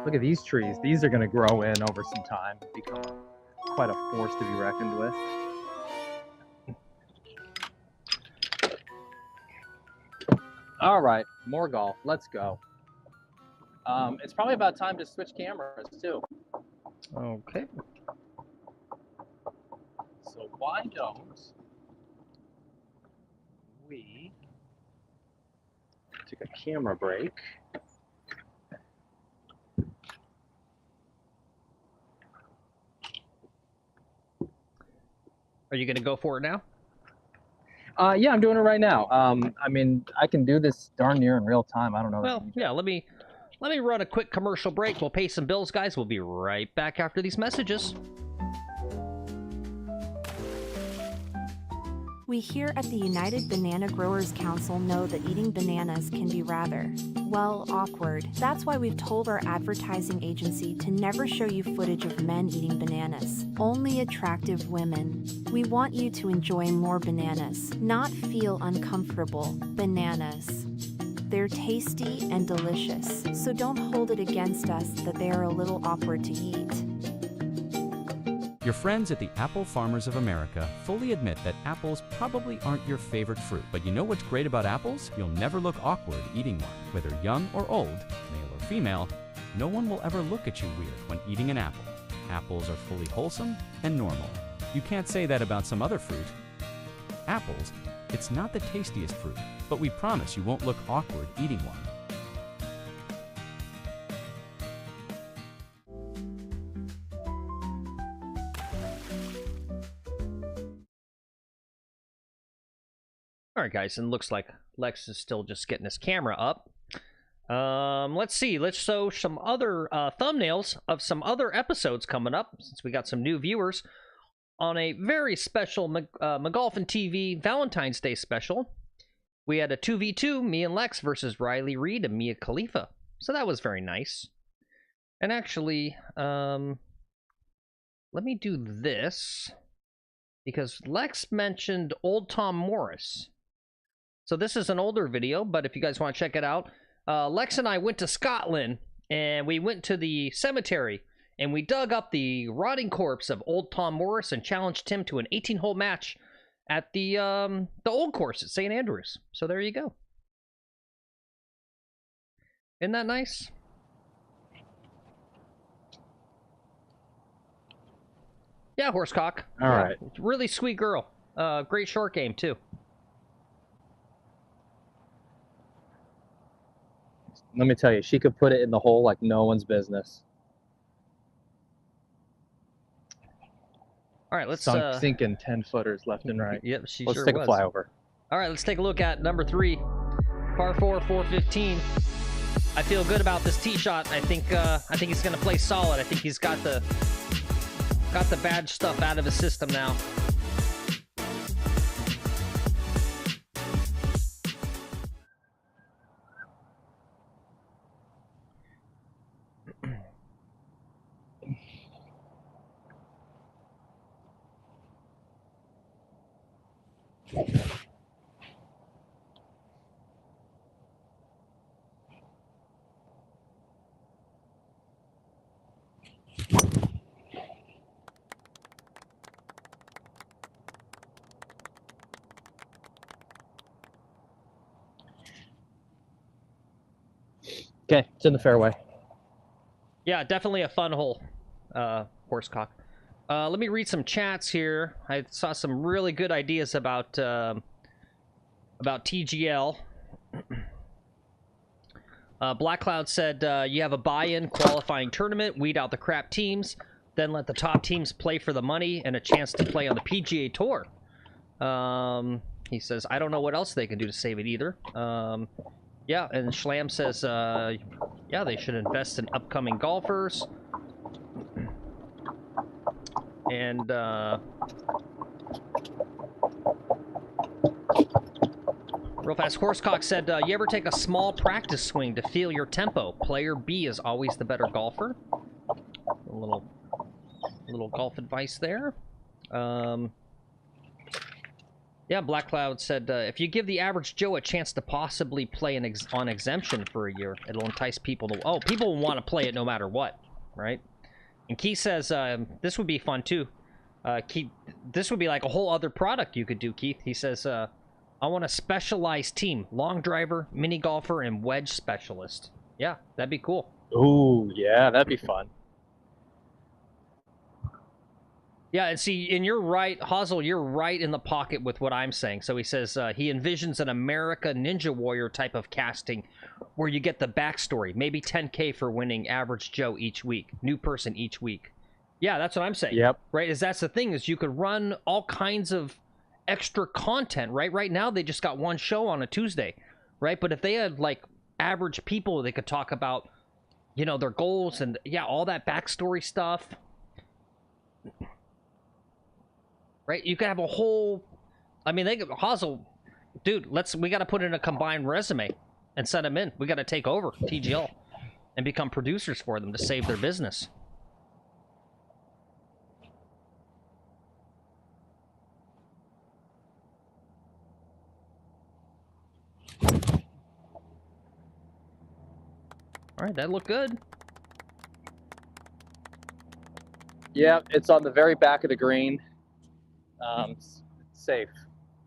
Look at these trees. These are going to grow in over some time, become quite a force to be reckoned with. All right, more golf. Let's go. It's probably about time to switch cameras too. Okay. So why don't we take a camera break? Are you going to go for it now? Yeah, I'm doing it right now. I mean, I can do this darn near in real time. I don't know. Well, yeah, let me run a quick commercial break. We'll pay some bills, guys. We'll be right back after these messages. We here at the United Banana Growers Council know that eating bananas can be rather, well, awkward. That's why we've told our advertising agency to never show you footage of men eating bananas, only attractive women. We want you to enjoy more bananas, not feel uncomfortable bananas. They're tasty and delicious, so don't hold it against us that they are a little awkward to eat. Your friends at the Apple Farmers of America fully admit that apples probably aren't your favorite fruit. But you know what's great about apples? You'll never look awkward eating one. Whether young or old, male or female, no one will ever look at you weird when eating an apple. Apples are fully wholesome and normal. You can't say that about some other fruit. Apples, it's not the tastiest fruit, but we promise you won't look awkward eating one. All right, guys, and looks like Lex is still just getting his camera up. Let's see. Let's show some other thumbnails of some other episodes coming up, since we got some new viewers on a very special McGolfin TV Valentine's Day special. We had a 2v2, me and Lex versus Riley Reed and Mia Khalifa. So that was very nice. And actually, let me do this, because Lex mentioned Old Tom Morris. So this is an older video, but if you guys want to check it out, Lex and I went to Scotland, and we went to the cemetery, and we dug up the rotting corpse of Old Tom Morris and challenged him to an 18-hole match at the old course at St. Andrews. So there you go. Isn't that nice? Yeah, Horsecock. All right. Really sweet girl. Great short game, too. Let me tell you, she could put it in the hole like no one's business. All right, let's sinking 10-footers left and right. Yep, she Let's sure take was. a flyover. All right, let's take a look at number 3, par 4, 415. I feel good about this tee shot. I think he's gonna play solid. I think he's got the bad stuff out of his system now. Okay, it's in the fairway. Yeah, definitely a fun hole, Horsecock. Let me read some chats here. I saw some really good ideas about TGL. Black Cloud said you have a buy-in qualifying tournament, weed out the crap teams, then let the top teams play for the money and a chance to play on the PGA Tour. He says, I don't know what else they can do to save it either. Yeah, and Schlam says, yeah, they should invest in upcoming golfers. And, real fast, Horsecock said, you ever take a small practice swing to feel your tempo? Player B is always the better golfer. A little golf advice there. Yeah, Black Cloud said, if you give the average Joe a chance to possibly play on exemption for a year, it'll entice people to... Oh, people will want to play it no matter what, right? And Keith says, this would be fun, too. Keith, this would be like a whole other product you could do, Keith. He says, I want a specialized team. Long driver, mini golfer, and wedge specialist. Yeah, that'd be cool. Ooh, yeah, that'd be fun. Yeah, and see, and you're right, Hazel, you're right in the pocket with what I'm saying. So he says he envisions an America Ninja Warrior type of casting where you get the backstory, maybe 10K for winning average Joe each week, new person each week. Yeah, that's what I'm saying. Yep. Right, is that's the thing, is you could run all kinds of extra content, right? Right now, they just got one show on a Tuesday, right? But if they had, like, average people, they could talk about, you know, their goals and, yeah, all that backstory stuff. Right, you could have a whole. I mean, they could. Hazel, dude, we got to put in a combined resume and send them in. We got to take over TGL and become producers for them to save their business. All right, that looked good. Yeah, it's on the very back of the green. Safe.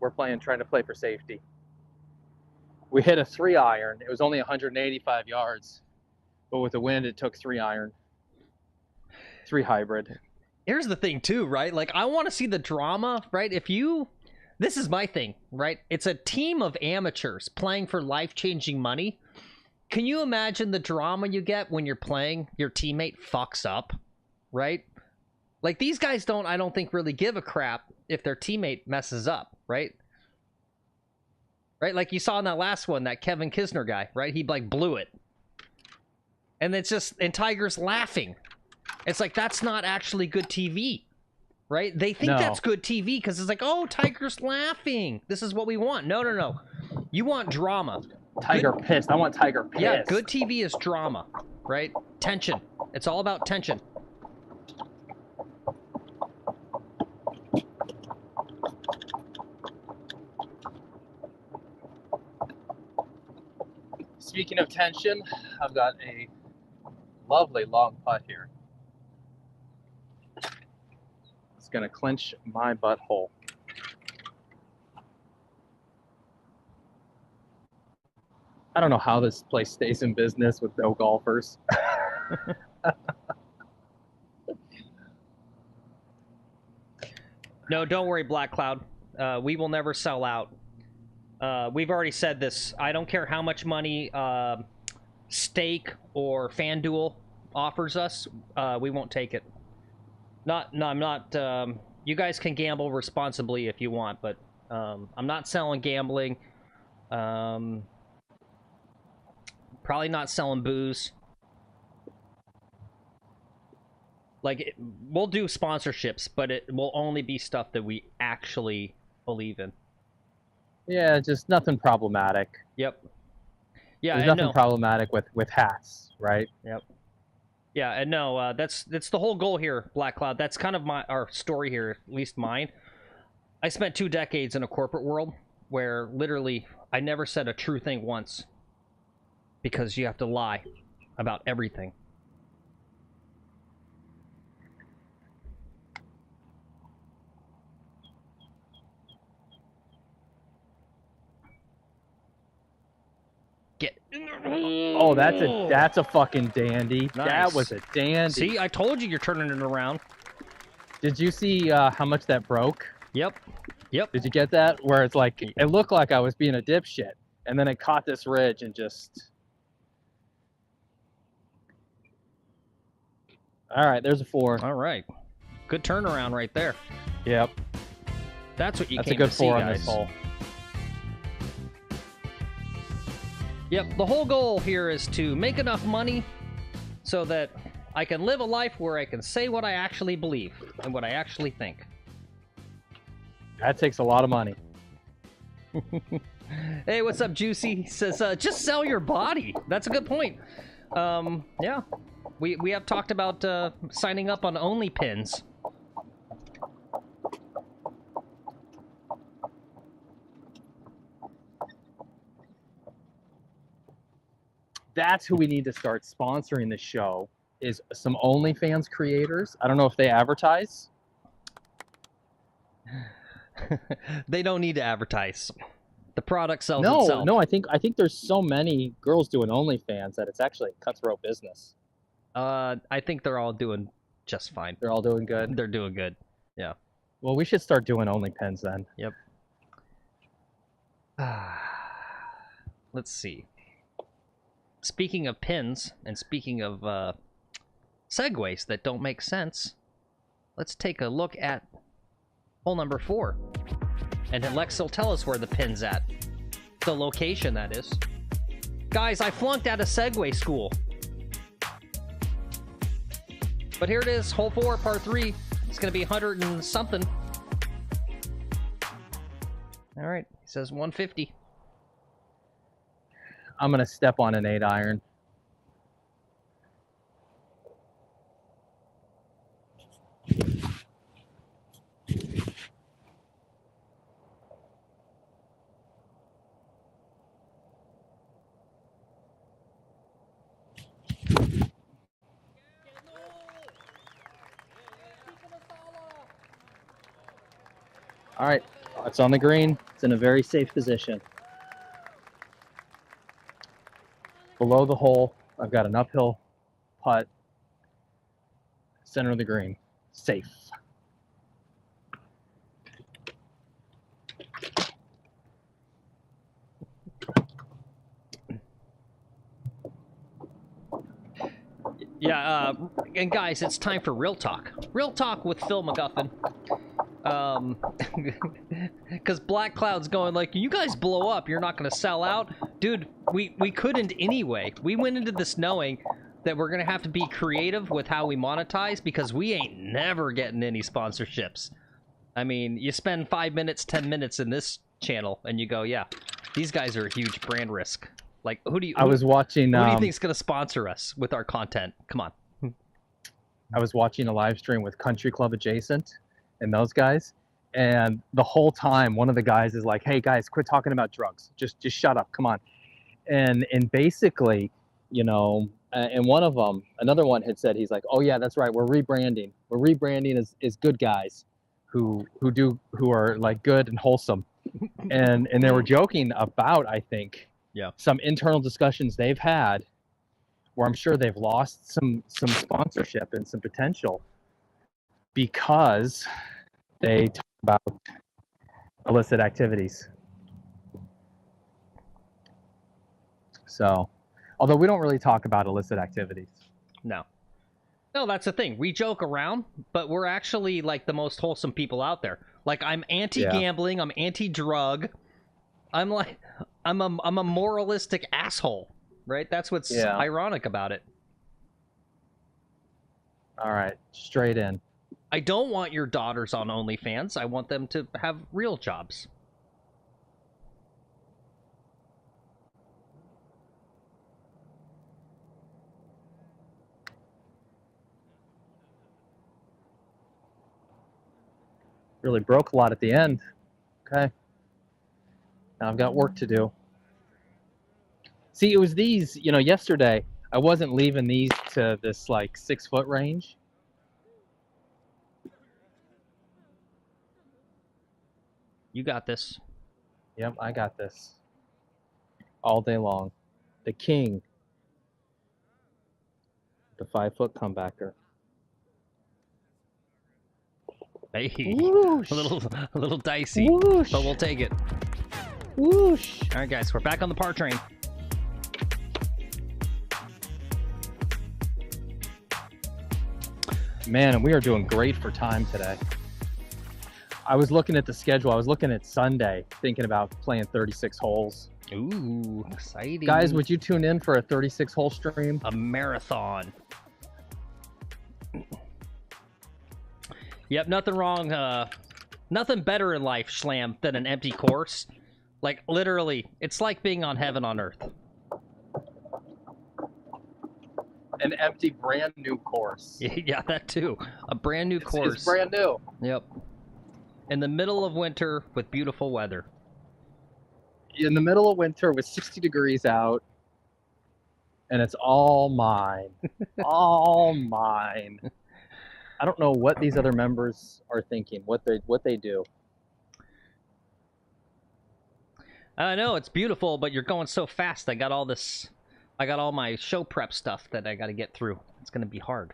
We're trying to play for safety. We hit a 3-iron. It was only 185 yards, but with the wind, it took 3-iron. 3 hybrid. Here's the thing too, right? Like, I want to see the drama, right? This is my thing, right? It's a team of amateurs playing for life-changing money. Can you imagine the drama you get when you're playing, your teammate fucks up, right? Like, these guys I don't think, really give a crap if their teammate messes up, right? Right? Like you saw in that last one, that Kevin Kisner guy, right? He, like, blew it. And it's just, and Tiger's laughing. It's like, that's not actually good TV, right? They think that's good TV because it's like, oh, Tiger's laughing. This is what we want. No, no, no. You want drama. Tiger pissed. I want Tiger pissed. Yeah, good TV is drama, right? Tension. It's all about tension. Speaking of tension, I've got a lovely long putt here. It's going to clinch my butthole. I don't know how this place stays in business with no golfers. No, don't worry, Black Cloud. We will never sell out. We've already said this. I don't care how much money Stake or FanDuel offers us. We won't take it. I'm not. You guys can gamble responsibly if you want, but I'm not selling gambling. Probably not selling booze. Like, we'll do sponsorships, but it will only be stuff that we actually believe in. Yeah, just nothing problematic. Yep. Yeah, There's nothing problematic with hats, right? Yep. Yeah, and no, that's the whole goal here, Black Cloud. That's kind of our story here, at least mine. I spent 2 decades in a corporate world where literally I never said a true thing once because you have to lie about everything. Oh, that's a fucking dandy. Nice. That was a dandy. See, I told you you're turning it around. Did you see how much that broke? Yep. Yep. Did you get that? Where it's like, it looked like I was being a dipshit, and then it caught this ridge and just... All right, there's a 4. All right. Good turnaround right there. Yep. That's what you That's came a good to see, 4 on guys. this hole. Yep, the whole goal here is to make enough money so that I can live a life where I can say what I actually believe and what I actually think. That takes a lot of money. Hey, what's up, Juicy? He says, just sell your body. That's a good point. Yeah. We have talked about signing up on OnlyPins. That's who we need to start sponsoring the show, is some OnlyFans creators. I don't know if they advertise. They don't need to advertise. The product sells itself. No, I think there's so many girls doing OnlyFans that it's actually a cutthroat business. I think they're all doing just fine. They're all doing good? They're doing good, yeah. Well, we should start doing OnlyPins then. Yep. Let's see. Speaking of pins, and speaking of segues that don't make sense, let's take a look at hole number 4. And then Lex will tell us where the pin's at. The location, that is. Guys, I flunked out of Segway school. But here it is, hole 4, par 3. It's going to be 100 and something. All right, he says 150. I'm going to step on an 8-iron. All right, it's on the green. It's in a very safe position. Below the hole, I've got an uphill putt. Center of the green. Safe. Yeah, and guys, it's time for Real Talk. Real Talk with Phil McGolfin. Because Black Cloud's going like, you guys blow up, you're not going to sell out. Dude, we couldn't anyway. We went into this knowing that we're going to have to be creative with how we monetize because we ain't never getting any sponsorships. I mean, you spend 5 minutes, 10 minutes in this channel and you go, yeah, these guys are a huge brand risk. Like, who do you I was watching who do you think is going to sponsor us with our content? Come on. I was watching a live stream with Country Club Adjacent and those guys, and the whole time one of the guys is like, hey guys, quit talking about drugs, just shut up, come on. And basically, you know, and one of them, another one had said, he's like, oh yeah, that's right, we're rebranding as good guys who are like good and wholesome. and they were joking about, I think, yeah, some internal discussions they've had where I'm sure they've lost some sponsorship and some potential because they talk about illicit activities. So, although we don't really talk about illicit activities. No, that's the thing. We joke around, but we're actually like the most wholesome people out there. Like, I'm anti-gambling, I'm anti-drug. I'm a moralistic asshole. right? That's what's Yeah. ironic about it. All right, straight in. I don't want your daughters on OnlyFans. I want them to have real jobs. Really broke a lot at the end. Okay. Now I've got work to do. See, it was these, you know, yesterday, I wasn't leaving these to this like 6 foot range. You got this. Yep, I got this. All day long. The king. The 5 foot comebacker. Hey, Whoosh. a little dicey, Whoosh. but we'll take it. Whoosh. All right, guys, we're back on the par train. Man, and we are doing great for time today. I was looking at the schedule. I was looking at Sunday, thinking about playing 36 holes. Ooh, exciting. Guys, would you tune in for a 36 hole stream? A marathon. Yep, nothing wrong. Nothing better in life, Schlam, than an empty course. Like, literally, it's like being on heaven on earth. An empty, brand new course. Yeah, that too. A brand new course. It's brand new. Yep. In the middle of winter with beautiful weather. In the middle of winter with 60 degrees out, and it's all mine. All mine. I don't know what these other members are thinking, what they do. I know, it's beautiful, but you're going so fast. I got all my show prep stuff that I got to get through. It's going to be hard.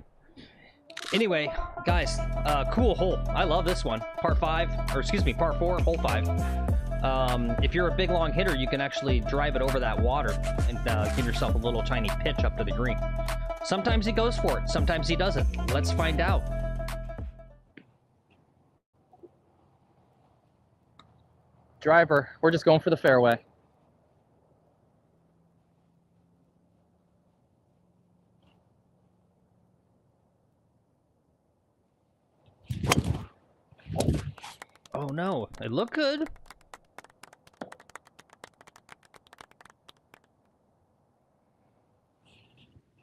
Anyway, guys, cool hole. I love this one. Par 4, hole 5. If you're a big, long hitter, you can actually drive it over that water and give yourself a little tiny pitch up to the green. Sometimes he goes for it. Sometimes he doesn't. Let's find out. Driver, we're just going for the fairway. Oh no, it looked good.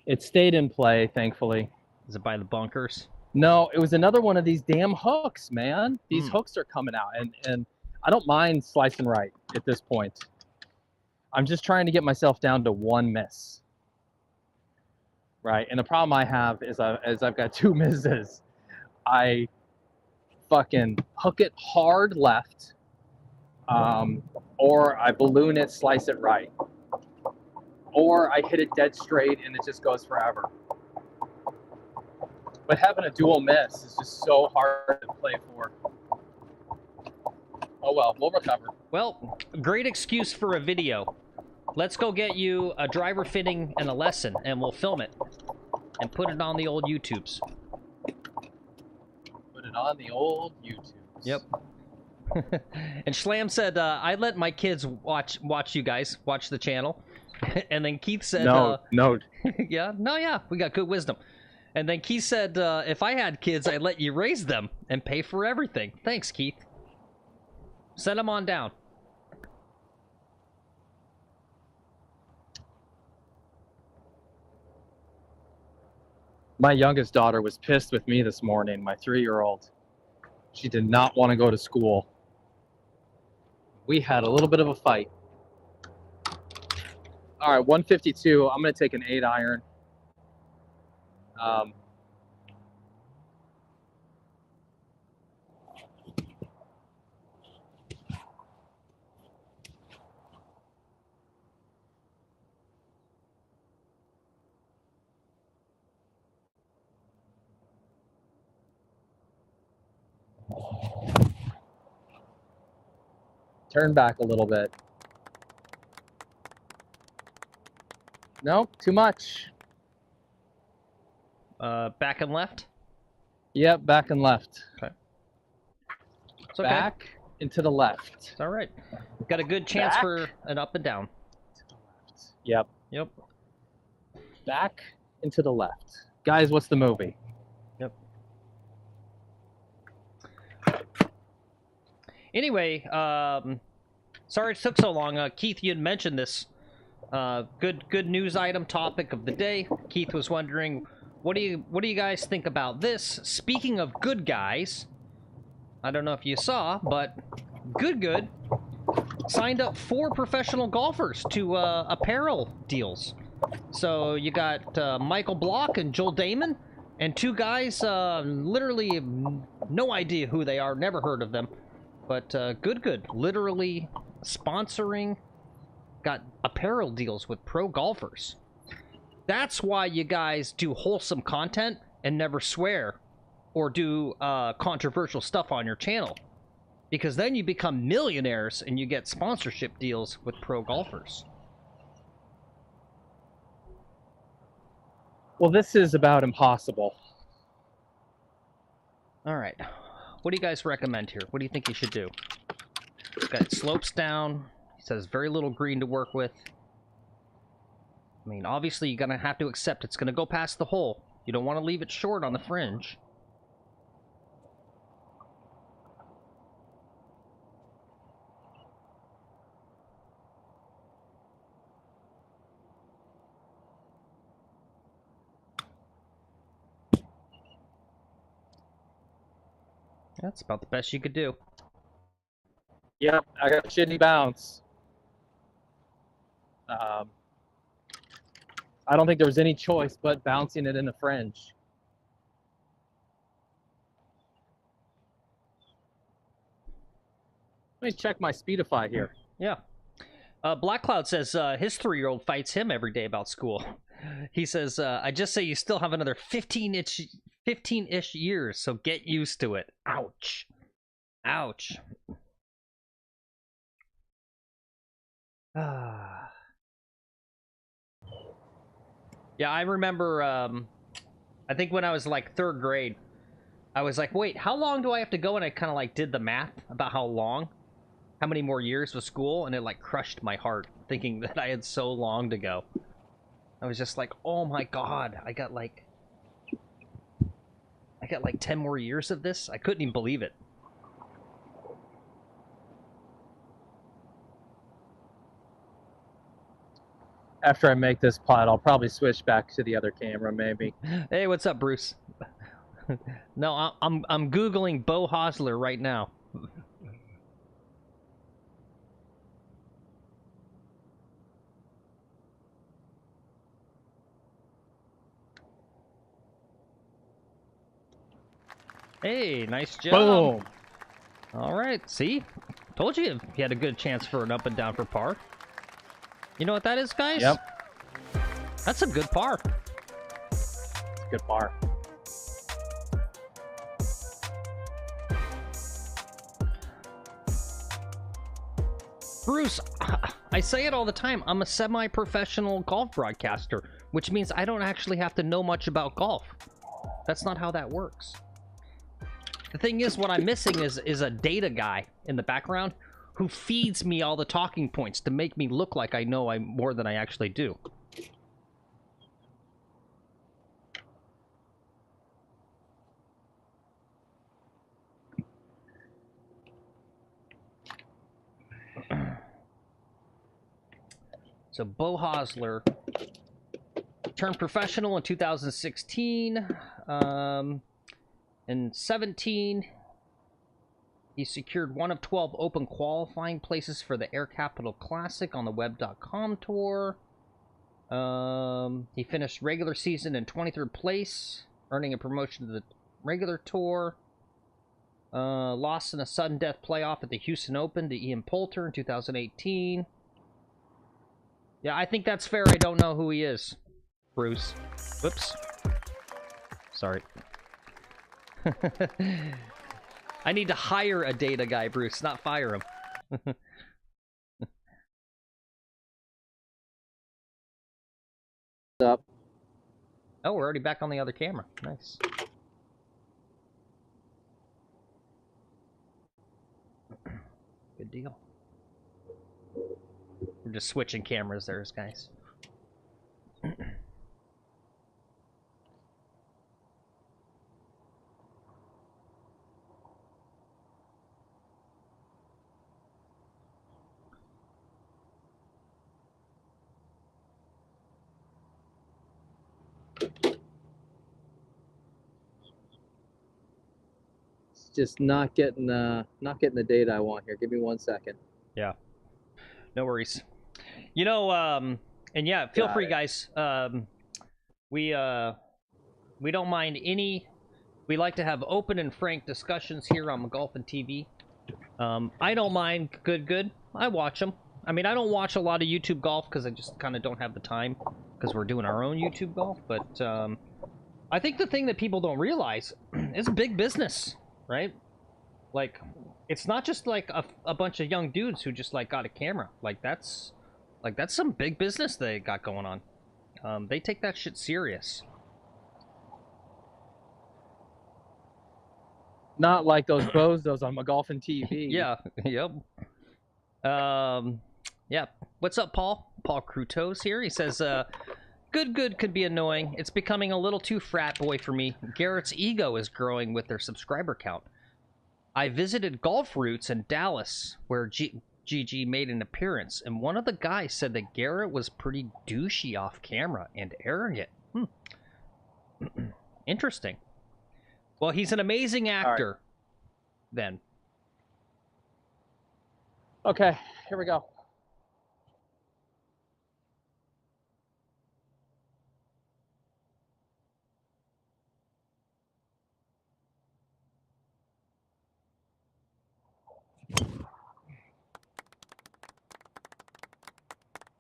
It stayed in play, thankfully. Is it by the bunkers? No, it was another one of these damn hooks, man. These hooks are coming out, and I don't mind slicing right at this point. I'm just trying to get myself down to one miss. Right, and the problem I have is I've got 2 misses. I fucking hook it hard left, or I balloon it, slice it right, or I hit it dead straight and it just goes forever. But having a dual miss is just so hard to play for. Oh well, we'll recover. Well, great excuse for a video. Let's go get you a driver fitting and a lesson, and we'll film it and put it on the old YouTubes. Put it on the old YouTube. Yep. And Schlam said, I let my kids watch you guys, watch the channel. And then Keith said... No. yeah, we got good wisdom. And then Keith said, if I had kids, I'd let you raise them and pay for everything. Thanks, Keith. Send them on down. My youngest daughter was pissed with me this morning, my 3-year-old. She did not want to go to school. We had a little bit of a fight. All right, 152. I'm going to take an 8-iron. Turn back a little bit. Nope, too much. Back and left? Yep, back and left. Okay. It's okay. Back and to the left. It's all right. Got a good chance Back. for an up and down. Yep. Yep. back and to the left. Guys, what's the movie? Yep. Anyway, sorry it took so long. Keith, you had mentioned this good news item topic of the day. Keith was wondering, what do you guys think about this? Speaking of good guys, I don't know if you saw, but Good signed up 4 professional golfers to apparel deals. So you got Michael Block and Joel Damon, and 2 guys, literally no idea who they are, never heard of them. But Good literally sponsoring, got apparel deals with pro golfers. That's why you guys do wholesome content and never swear or do controversial stuff on your channel. Because then you become millionaires and you get sponsorship deals with pro golfers. Well, this is about impossible. All right. What do you guys recommend here? What do you think you should do? It's got slopes down. He says very little green to work with. I mean, obviously, you're going to have to accept it's going to go past the hole. You don't want to leave it short on the fringe. That's about the best you could do. Yep, I got a shitty bounce. I don't think there was any choice but bouncing it in the fringe. Let me check my Speedify here. Yeah. Black Cloud says his 3-year-old fights him every day about school. He says, I just say you still have another 15-ish years, so get used to it. Ouch. Ouch. Yeah, I remember, I think when I was like 3rd grade, I was like, wait, how long do I have to go? And I kind of like did the math about how many more years of school, and it like crushed my heart thinking that I had so long to go. I was just like, oh my god, I got like 10 more years of this? I couldn't even believe it. After I make this putt, I'll probably switch back to the other camera, maybe. Hey, what's up, Bruce? No, I'm Googling Bo Hosler right now. Hey, nice job. Boom. All right, see? Told you he had a good chance for an up and down for par. You know what that is, guys? Yep. That's a good par. Good par. Bruce, I say it all the time. I'm a semi-professional golf broadcaster, which means I don't actually have to know much about golf. That's not how that works. The thing is, what I'm missing is a data guy in the background who feeds me all the talking points to make me look like I know more than I actually do. So Bo Hosler turned professional in 2016. In 17, he secured one of 12 open qualifying places for the Air Capital Classic on the Web.com tour. He finished regular season in 23rd place, earning a promotion to the regular tour. Lost in a sudden death playoff at the Houston Open to Ian Poulter in 2018. Yeah, I think that's fair. I don't know who he is, Bruce. Whoops. Sorry. I need to hire a data guy, Bruce, not fire him. Up. Oh, we're already back on the other camera. Nice. Good deal. We're just switching cameras there, guys. It's just not getting the data I want here. Give me 1 second. Yeah. No worries. You know, and yeah, feel free, guys. We don't mind any. We like to have open and frank discussions here on McGolfin TV. I don't mind good. I watch them. I mean, I don't watch a lot of YouTube golf because I just kind of don't have the time because we're doing our own YouTube golf. But I think the thing that people don't realize is big business, right? Like, it's not just like a bunch of young dudes who just like got a camera. Like that's some big business they got going on. They take that shit serious. Not like those bozos on McGolfin TV. Yeah. Yep. Yeah. What's up, Paul? Paul Crutos here. He says, good could be annoying. It's becoming a little too frat boy for me. Garrett's ego is growing with their subscriber count. I visited Golf Roots in Dallas, where GG made an appearance, and one of the guys said that Garrett was pretty douchey off camera and arrogant. Interesting. Well, he's an amazing actor, right. Then. Okay, here we go.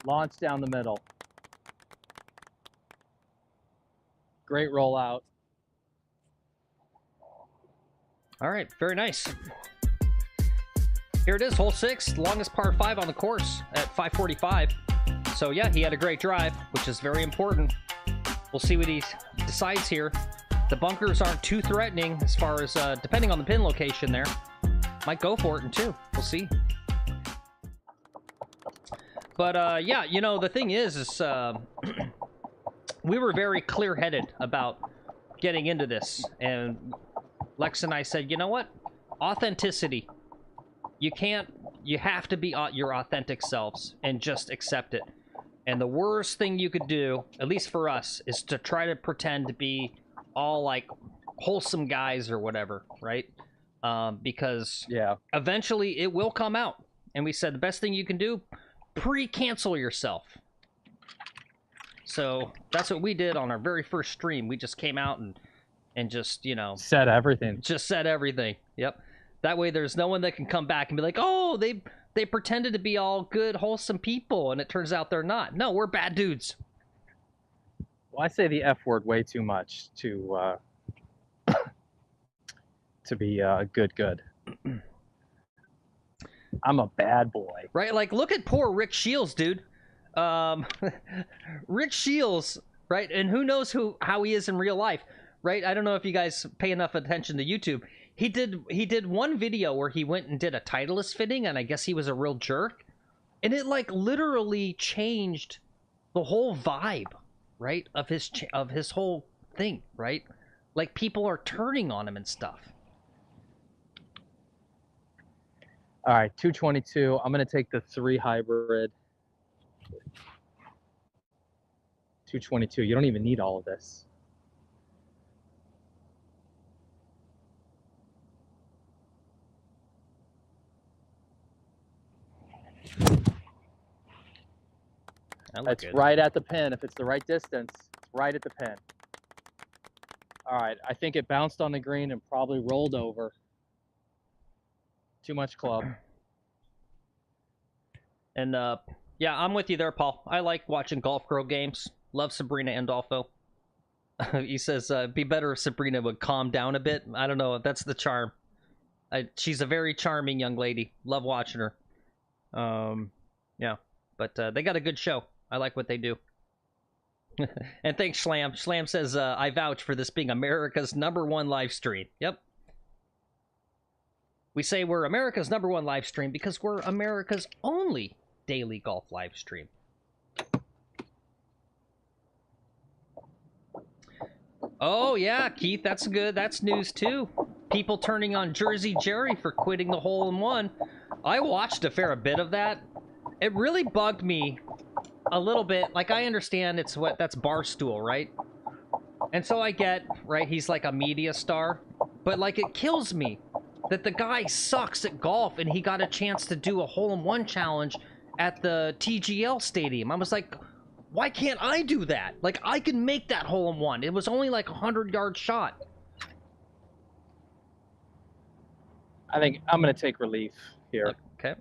Launch down the middle. Great rollout. All right, very nice. Here it is, hole 6, longest par 5 on the course at 545. So yeah, he had a great drive, which is very important. We'll see what he decides here. The bunkers aren't too threatening as far as, depending on the pin location there. Might go for it in 2. We'll see. But yeah, you know, the thing is we were very clear-headed about getting into this, and Lex and I said, you know what? Authenticity. You have to be your authentic selves and just accept it. And the worst thing you could do, at least for us, is to try to pretend to be all like wholesome guys or whatever, right? Because yeah, eventually it will come out. And we said the best thing you can do, pre-cancel yourself. So that's what we did on our very first stream. We just came out and just, you know, said everything. Just said everything. Yep. That way there's no one that can come back and be like, oh, they pretended to be all good, wholesome people, and it turns out they're not. No, we're bad dudes. Well, I say the F word way too much to be good. I'm a bad boy. Right? Like, look at poor Rick Shields, dude. Rick Shields, right? And who knows how he is in real life, right? I don't know if you guys pay enough attention to YouTube. He did one video where he went and did a Titleist fitting, and I guess he was a real jerk. And it, like, literally changed the whole vibe, right, of his whole thing, right? Like, people are turning on him and stuff. All right, 222. I'm going to take the 3 hybrid. 222. You don't even need all of this. It's right at the pin. If it's the right distance, it's right at the pin. All right, I think it bounced on the green and probably rolled over. Too much club. And yeah, I'm with you there, Paul. I like watching Golf Girl games. Love Sabrina Andolfo. He says, be better if Sabrina would calm down a bit. I don't know. That's the charm. She's a very charming young lady. Love watching her. Yeah, but they got a good show. I like what they do. And thanks, Schlam. Schlam says, I vouch for this being America's #1 live stream. Yep. We say we're America's #1 live stream because we're America's only daily golf live stream. Oh, yeah, Keith, that's good. That's news, too. People turning on Jersey Jerry for quitting the hole-in-one. I watched a fair bit of that. It really bugged me a little bit. Like, I understand that's Barstool, right? And so I get, right, he's like a media star, but like it kills me that the guy sucks at golf and he got a chance to do a hole-in-one challenge at the TGL stadium. I was like, why can't I do that? Like, I can make that hole-in-one. It was only like a 100-yard shot. I think I'm going to take relief here. Okay.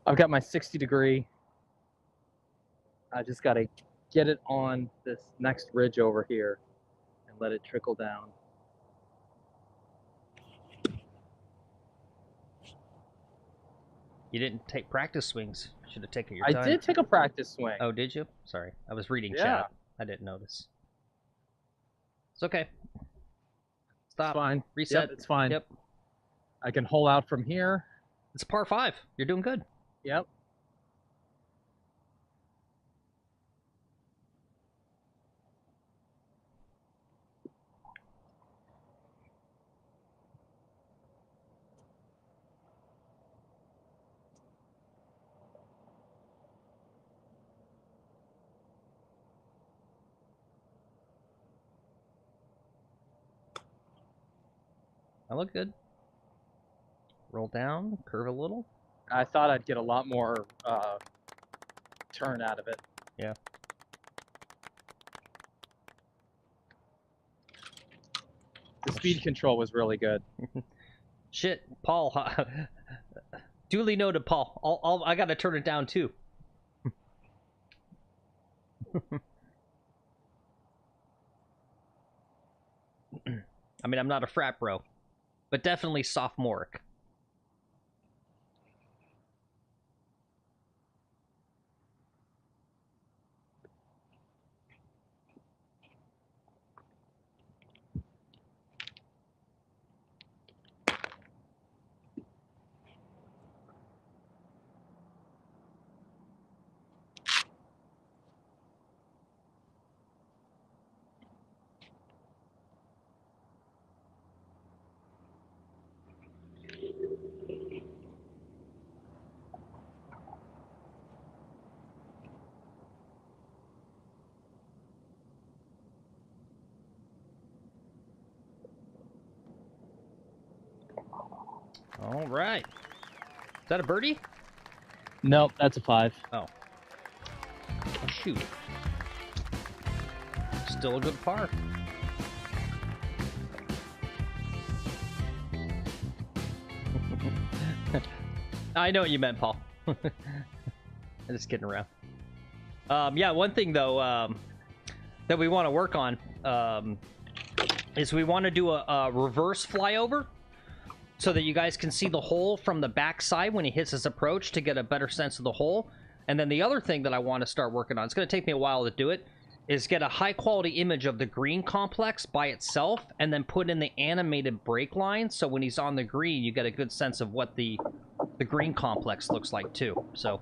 I've got my 60-degree. I just got to get it on this next ridge over here and let it trickle down. You didn't take practice swings. Should have taken your I time. did take a practice swing. Oh, did you? Sorry. I was reading Yeah. chat. I didn't notice. It's okay. Stop. It's fine. Reset. Yep, it's fine. Yep. I can hole out from here. It's par 5. You're doing good. Yep. I look good. Roll down, curve a little. I thought I'd get a lot more turn out of it. Yeah. The speed control was really good. Shit, Paul. Duly noted, Paul. I gotta turn it down too. I mean, I'm not a frat bro, but definitely sophomoric. All right. Is that a birdie? Nope, that's a 5. Oh. Shoot. Still a good par. I know what you meant, Paul. I'm just kidding around. Yeah, one thing though that we want to work on is we want to do a reverse flyover so that you guys can see the hole from the backside when he hits his approach to get a better sense of the hole. And then the other thing that I want to start working on, it's going to take me a while to do it, is get a high quality image of the green complex by itself and then put in the animated break line so when he's on the green you get a good sense of what the green complex looks like too. So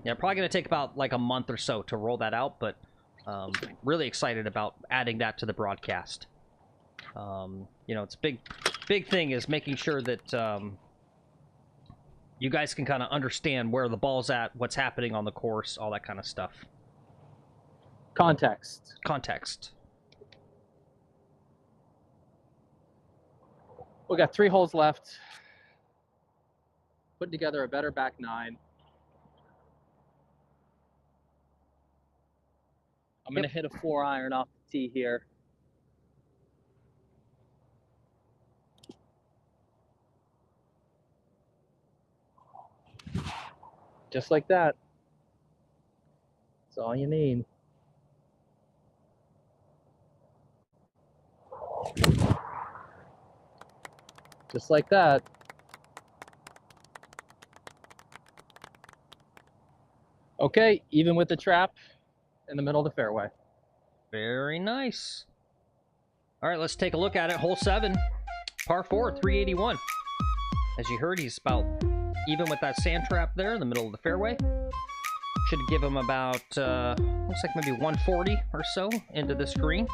yeah, probably going to take about like a month or so to roll that out, but really excited about adding that to the broadcast. You know, it's big thing is making sure that you guys can kind of understand where the ball's at, what's happening on the course, all that kind of stuff. Context. We got 3 holes left. Putting together a better back 9. I'm going to hit a 4-iron off the tee here. Just like that. That's all you need. Just like that. Okay, even with the trap in the middle of the fairway. Very nice. All right, let's take a look at it. Hole 7. Par 4, 381. As you heard, he's about even with that sand trap there in the middle of the fairway. Should give him about, looks like maybe 140 or so into this green.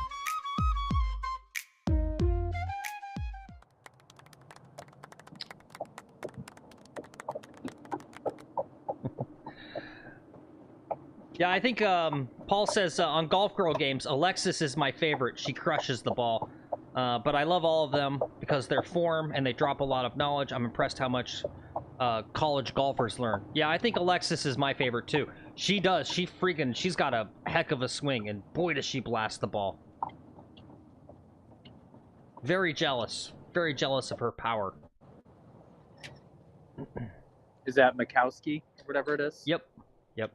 Yeah, I think Paul says on Golf Girl games, Alexis is my favorite. She crushes the ball. But I love all of them because they're form and they drop a lot of knowledge. I'm impressed how much college golfers learn. Yeah, I think Alexis is my favorite too. She does. She's got a heck of a swing, and boy does she blast the ball. Very jealous. Very jealous of her power. Is that Mikowski, whatever it is? Yep. Yep.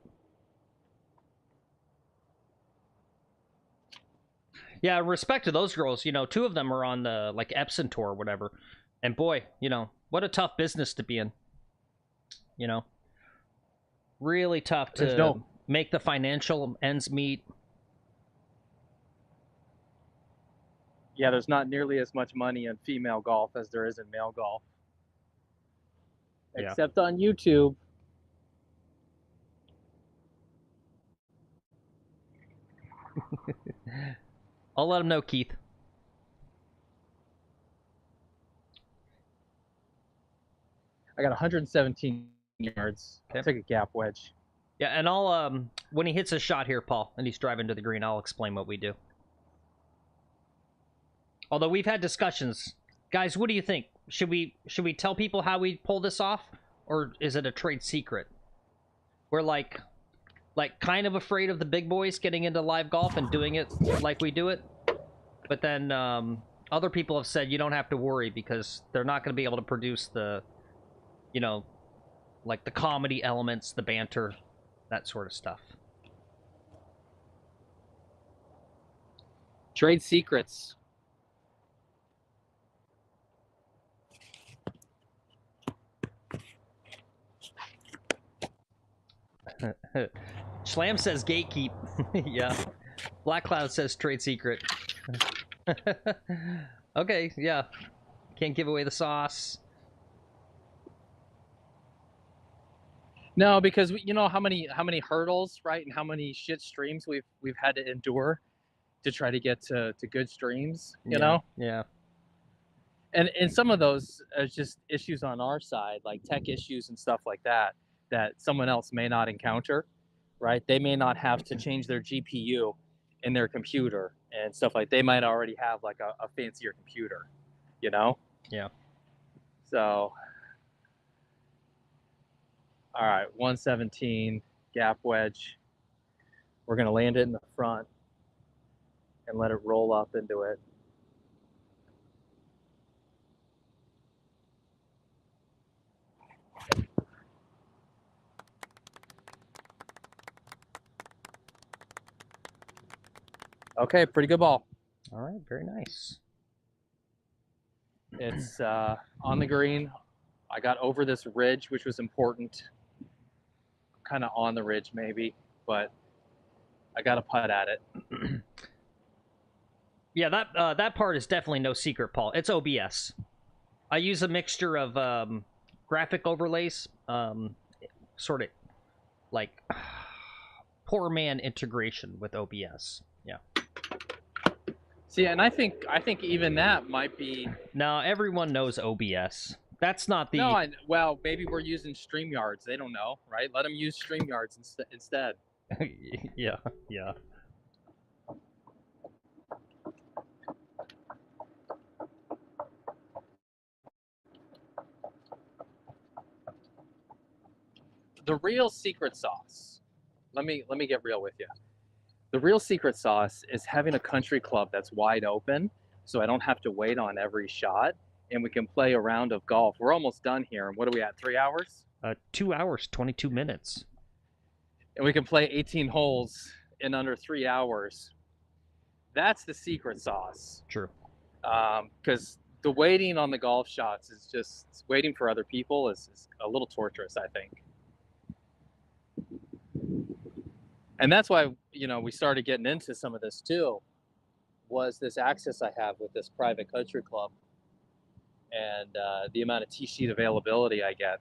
Yeah, in respect to those girls, you know, 2 of them are on the, like, Epson tour or whatever. And boy, you know, what a tough business to be in. You know? Really tough to make the financial ends meet. Yeah, there's not nearly as much money in female golf as there is in male golf. Yeah. Except on YouTube. I'll let him know, Keith. I got 117 yards. Okay. I'll take a gap wedge. Yeah, and I'll, when he hits a shot here, Paul, and he's driving to the green, I'll explain what we do. Although we've had discussions. Guys, what do you think? Should we tell people how we pull this off? Or is it a trade secret? We're like kind of afraid of the big boys getting into live golf and doing it like we do it. But then other people have said you don't have to worry because they're not going to be able to produce the, you know, like the comedy elements, the banter, that sort of stuff. Trade secrets. Schlam says gatekeep. Yeah. Black Cloud says trade secret. Okay, yeah. Can't give away the sauce. No, because you know how many hurdles, right, and how many shit streams we've had to endure to try to get to good streams, you know? Yeah. And some of those are just issues on our side, like tech issues and stuff like that someone else may not encounter, right? They may not have to change their GPU in their computer and stuff like they might already have like a fancier computer, you know? Yeah. So, all right, 117 gap wedge. We're going to land it in the front and let it roll up into it. Okay, pretty good ball. All right, very nice. It's on the green. I got over this ridge, which was important. Kind of on the ridge maybe, but I got a putt at it. Yeah, that part is definitely no secret, Paul. It's OBS. I use a mixture of graphic overlays, sort of like poor man integration with OBS. Yeah. See, and I think even that might be. No, everyone knows OBS. That's not the. No, well, maybe we're using StreamYards. They don't know, right? Let them use StreamYards instead. Yeah, yeah. The real secret sauce. Let me get real with you. The real secret sauce is having a country club that's wide open, so I don't have to wait on every shot, and we can play a round of golf. We're almost done here, and what are we at? 3 hours? 2 hours, 22 minutes. And we can play 18 holes in under 3 hours. That's the secret sauce. True. Because the waiting on the golf shots is just waiting for other people is a little torturous, I think. And that's why, you know, we started getting into some of this too, was this access I have with this private country club. and the amount of tee sheet availability I get.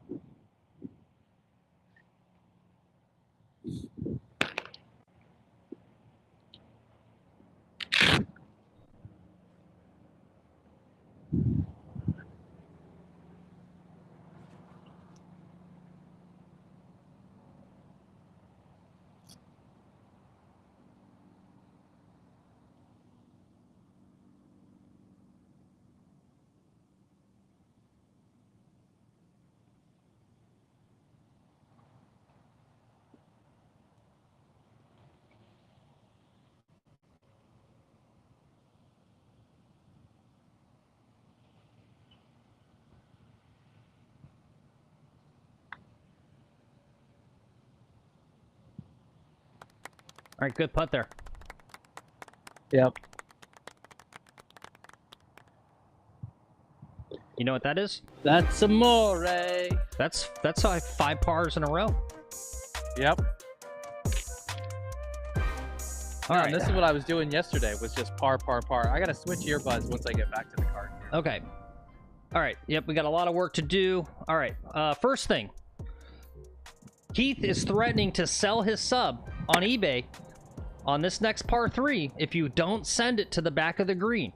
All right, good putt there. Yep. You know what that is? That's amore. That's like 5 pars in a row. Yep. All right. This is what I was doing yesterday, was just par, par, par. I gotta switch earbuds once I get back to the cart. Okay. All right. Yep, we got a lot of work to do. All right. First thing. Keith is threatening to sell his sub on eBay on this next par 3 if you don't send it to the back of the green.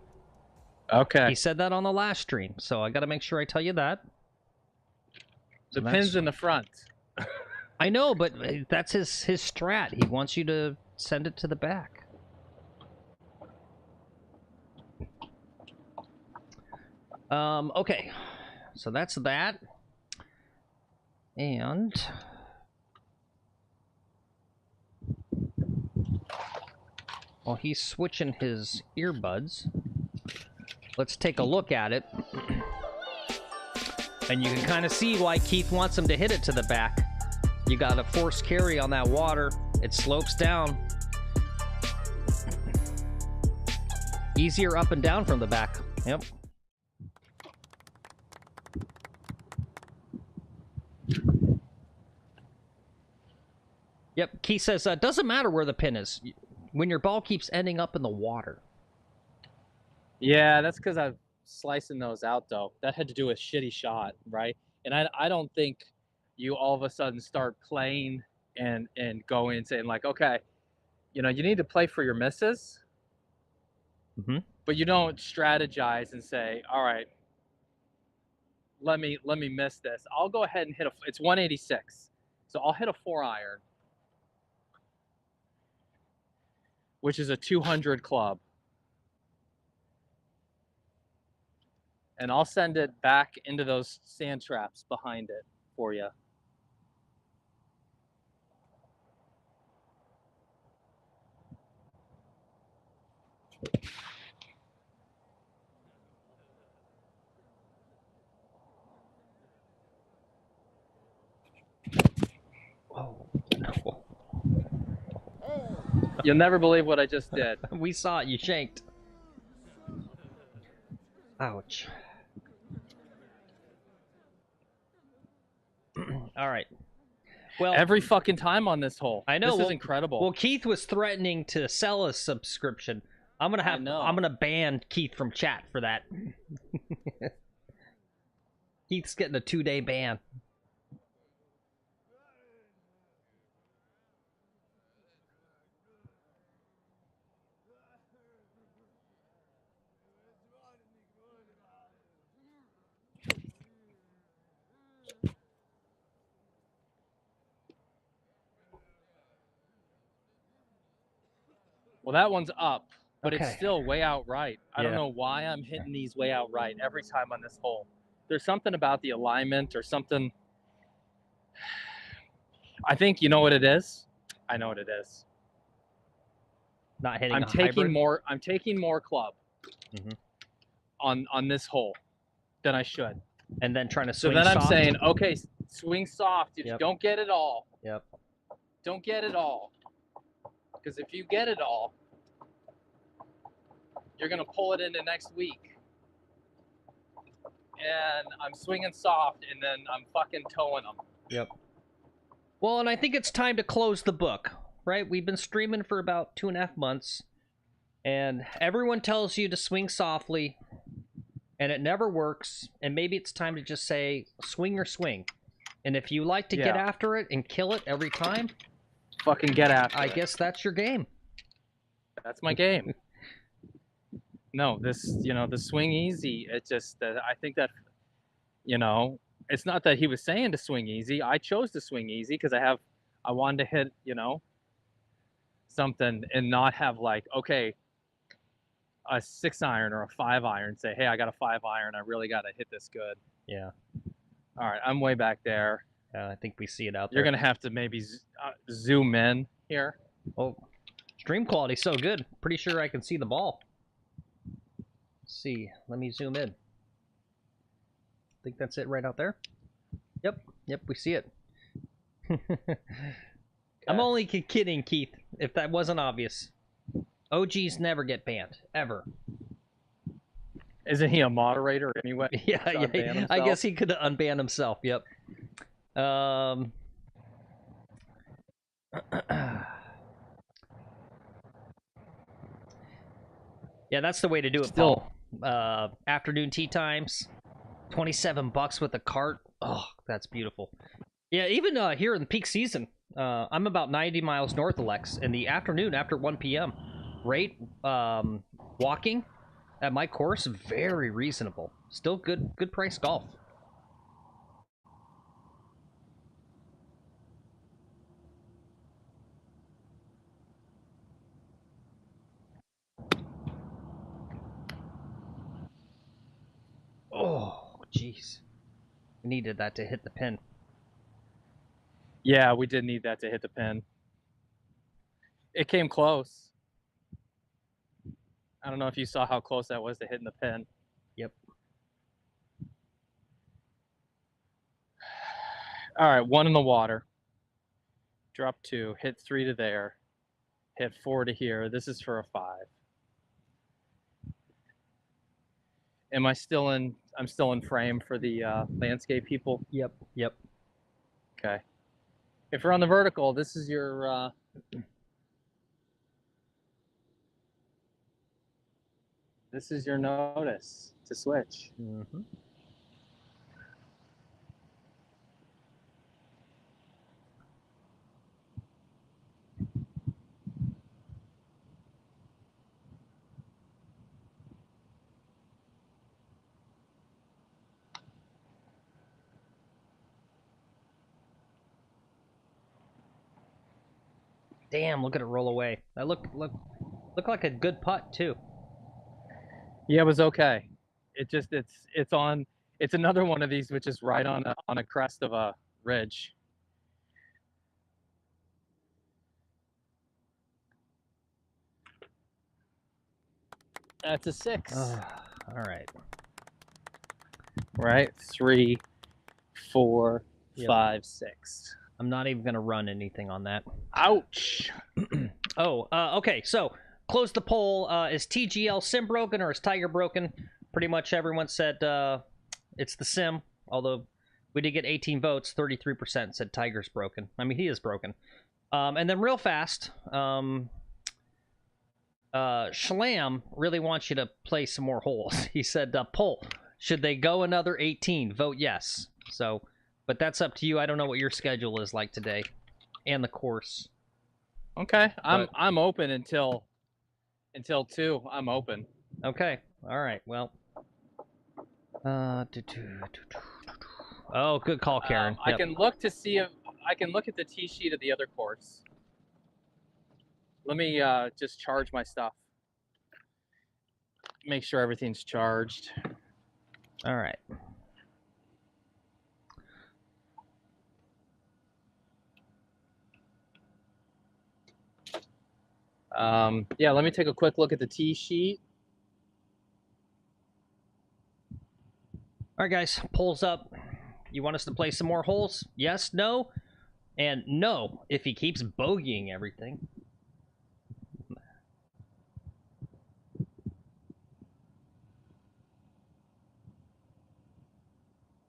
Okay. He said that on the last stream, so I got to make sure I tell you that. The pin's in the front. I know, but that's his strat. He wants you to send it to the back. Okay. So that's that. And while he's switching his earbuds, let's take a look at it. And you can kind of see why Keith wants him to hit it to the back. You got a forced carry on that water. It slopes down. Easier up and down from the back. Yep. Yep, Keith says, doesn't matter where the pin is when your ball keeps ending up in the water. Yeah, that's because I'm slicing those out, though. That had to do with shitty shot, right? And I don't think you all of a sudden start playing and going and saying, like, okay, you know, you need to play for your misses. Mm-hmm. But you don't strategize and say, all right, let me miss this. I'll go ahead and hit it's 186. So I'll hit a 4-iron, which is a 200 club. And I'll send it back into those sand traps behind it for you. Oh, no. You'll never believe what I just did. We saw it. You shanked. Ouch. All right. Well, every fucking time on this hole. I know. This is incredible. Well, Keith was threatening to sell a subscription. I'm gonna ban Keith from chat for that. Keith's getting a 2-day ban. Well, that one's up, but Okay. it's still way out right. I don't Yeah. know why I'm hitting these way out right every time on this hole. There's something about the alignment or something. I think you know what it is. I know what it is. Not hitting. I'm taking more club Mhm. on this hole than I should. And then trying to So swing then I'm soft. saying, okay, swing soft. You Yep. don't get it all. Yep. Don't get it all. Because if you get it all, you're going to pull it into next week. And I'm swinging soft, and then I'm fucking towing them. Yep. Well, and I think it's time to close the book, right? We've been streaming for about 2.5 months, and everyone tells you to swing softly, and it never works, and maybe it's time to just say swing or swing. And if you like to get Yeah. after it and kill it every time, Fucking get after I it. guess that's your game. That's my game. No, this, the swing easy. It just, I think that, it's not that he was saying to swing easy. I chose to swing easy because I wanted to hit, something and not have like, okay, a 6-iron or a 5-iron, say, hey, I got a 5-iron. I really got to hit this good. Yeah. All right, I'm way back there. I think we see it out there. You're going to have to maybe zoom in here. Oh, stream quality so good. Pretty sure I can see the ball. Let's see. Let me zoom in. Think that's it right out there? Yep, we see it. I'm only kidding, Keith, if that wasn't obvious. OGs never get banned, ever. Isn't he a moderator anyway? Yeah, I guess he could unban himself, yep. Yeah, that's the way to do it, Still. Paul. Afternoon tea times, $27 with a cart. Oh, that's beautiful. Yeah, even here in peak season, I'm about 90 miles north of Lex. In the afternoon, after 1 p.m., rate walking at my course, very reasonable. Still good price golf. Oh, jeez. We needed that to hit the pin. Yeah, we did need that to hit the pin. It came close. I don't know if you saw how close that was to hitting the pin. Yep. All right, 1 in the water. Drop 2, hit 3 to there, hit 4 to here. This is for a 5. Am I still in? I'm still in frame for the landscape people. Yep. Okay. If we're on the vertical, this is your. This is your notice to switch. Mm-hmm. Damn, look at it roll away. That look like a good putt too. Yeah, it was okay. It's on. It's another one of these which is right on a crest of a ridge. That's a 6. All right. Right? 3, 4, Yep. 5, 6. I'm not even gonna run anything on that. Ouch. Okay, so close the poll. Is TGL sim broken or is Tiger broken? Pretty much everyone said it's the sim, although we did get 18 votes. 33% said Tiger's broken. I mean, he is broken. And then real fast, Schlam really wants you to play some more holes. He said, poll, should they go another 18? Vote yes. So, but that's up to you. I don't know what your schedule is like today and the course. Okay, I'm open until 2. I'm open. Okay. All right. Well. Oh, good call, Karen. I can look to see if I can look at the tee sheet of the other course. Let me just charge my stuff. Make sure everything's charged. All right. Yeah, let me take a quick look at the tee sheet. All right, guys. Polls up. You want us to play some more holes? Yes, no, and no if he keeps bogeying everything.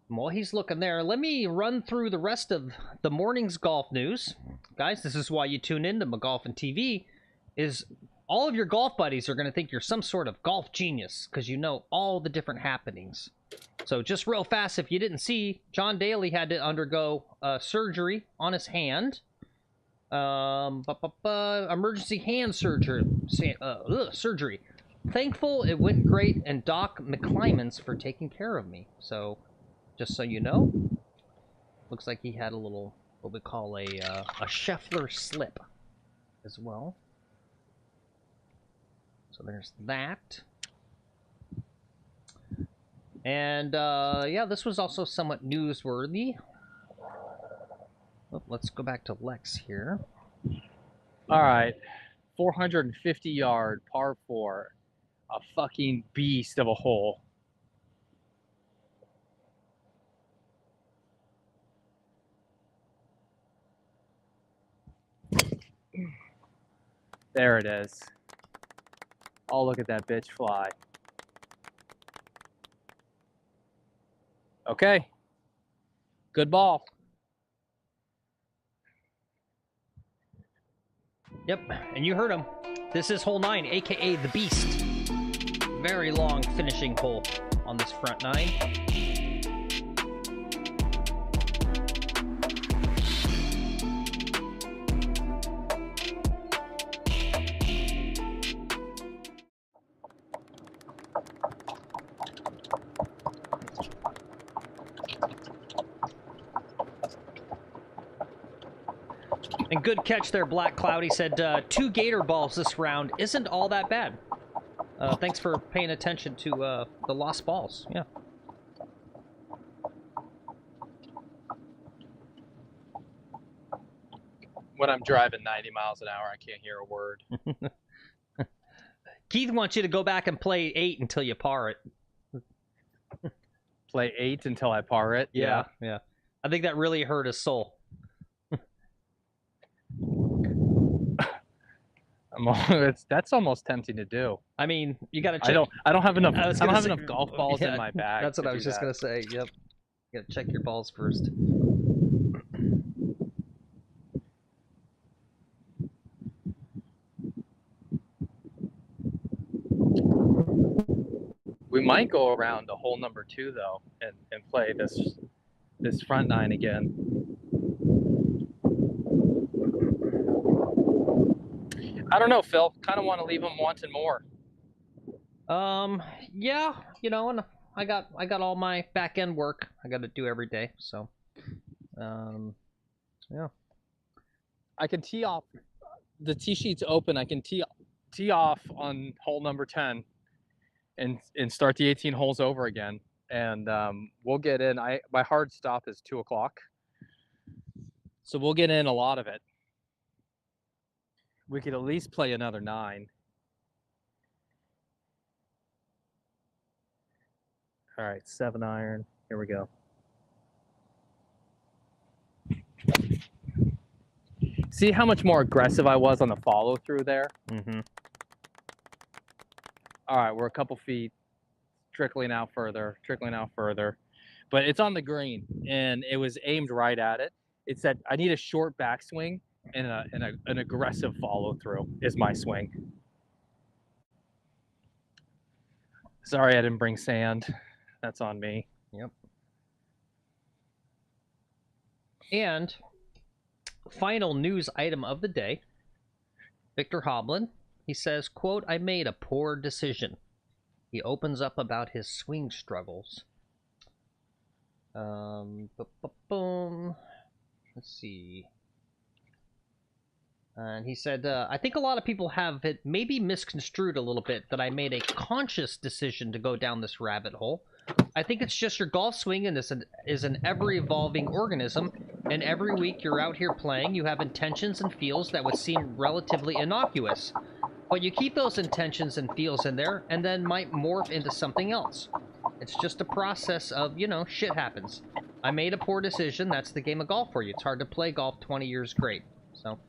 While he's looking there, let me run through the rest of the morning's golf news. Guys, this is why you tune in to McGolfin TV, is all of your golf buddies are going to think you're some sort of golf genius because you know all the different happenings. So just real fast, if you didn't see, John Daly had to undergo surgery on his hand. Emergency hand surgery. Surgery. Thankful it went great, and Doc McClymonds for taking care of me. So, just so you know, looks like he had a little, what we call a Scheffler slip as well. So there's that. And, yeah, this was also somewhat newsworthy. Oh, let's go back to Lex here. All right. 450-yard par 4. A fucking beast of a hole. There it is. Oh, look at that bitch fly. Okay. Good ball. Yep, and you heard him. This is hole 9, aka the Beast. Very long finishing hole on this front 9. And good catch there, Black Cloud. He said 2 gator balls this round isn't all that bad. Thanks for paying attention to the lost balls. Yeah. When I'm driving 90 miles an hour, I can't hear a word. Keith wants you to go back and play 8 until you par it. Play 8 until I par it? Yeah. I think that really hurt his soul. That's almost tempting to do. I mean, you got to check. I don't have enough. I don't have enough golf balls in my bag. That's what I was just gonna say. Yep. You got to check your balls first. We might go around to hole number 2 though, and play this front 9 again. I don't know, Phil. Kind of want to leave him wanting more. Yeah, you know, and I got all my back end work I got to do every day, so, yeah. I can tee off. The tee sheet's open. I can tee off on hole number 10, and start the 18 holes over again, and we'll get in. My hard stop is 2 o'clock, so we'll get in a lot of it. We could at least play another 9. All right, 7 iron. Here we go. See how much more aggressive I was on the follow through there? Mm-hmm. All right, we're a couple feet, trickling out further. But it's on the green, and it was aimed right at it. It said, I need a short backswing and an aggressive follow through is my swing. Sorry I didn't bring sand. That's on me. Yep. And final news item of the day. Victor Hovland, he says, quote, I made a poor decision. He opens up about his swing struggles. Boom. Let's see. And he said, I think a lot of people have it maybe misconstrued a little bit that I made a conscious decision to go down this rabbit hole. I think it's just your golf swing and this is an ever-evolving organism, and every week you're out here playing, you have intentions and feels that would seem relatively innocuous. But you keep those intentions and feels in there, and then might morph into something else. It's just a process of, you know, shit happens. I made a poor decision, that's the game of golf for you. It's hard to play golf 20 years great. So,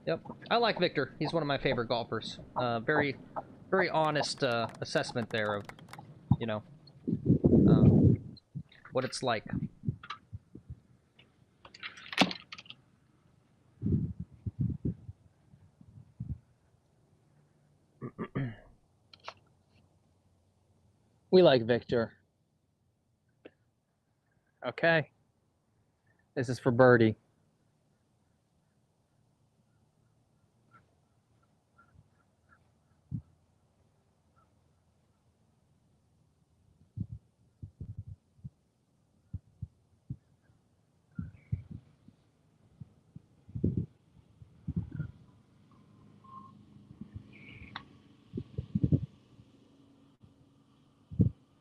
yep. I like Victor. He's one of my favorite golfers. Very, very honest assessment there of, you know, what it's like. We like Victor. Okay. This is for birdie.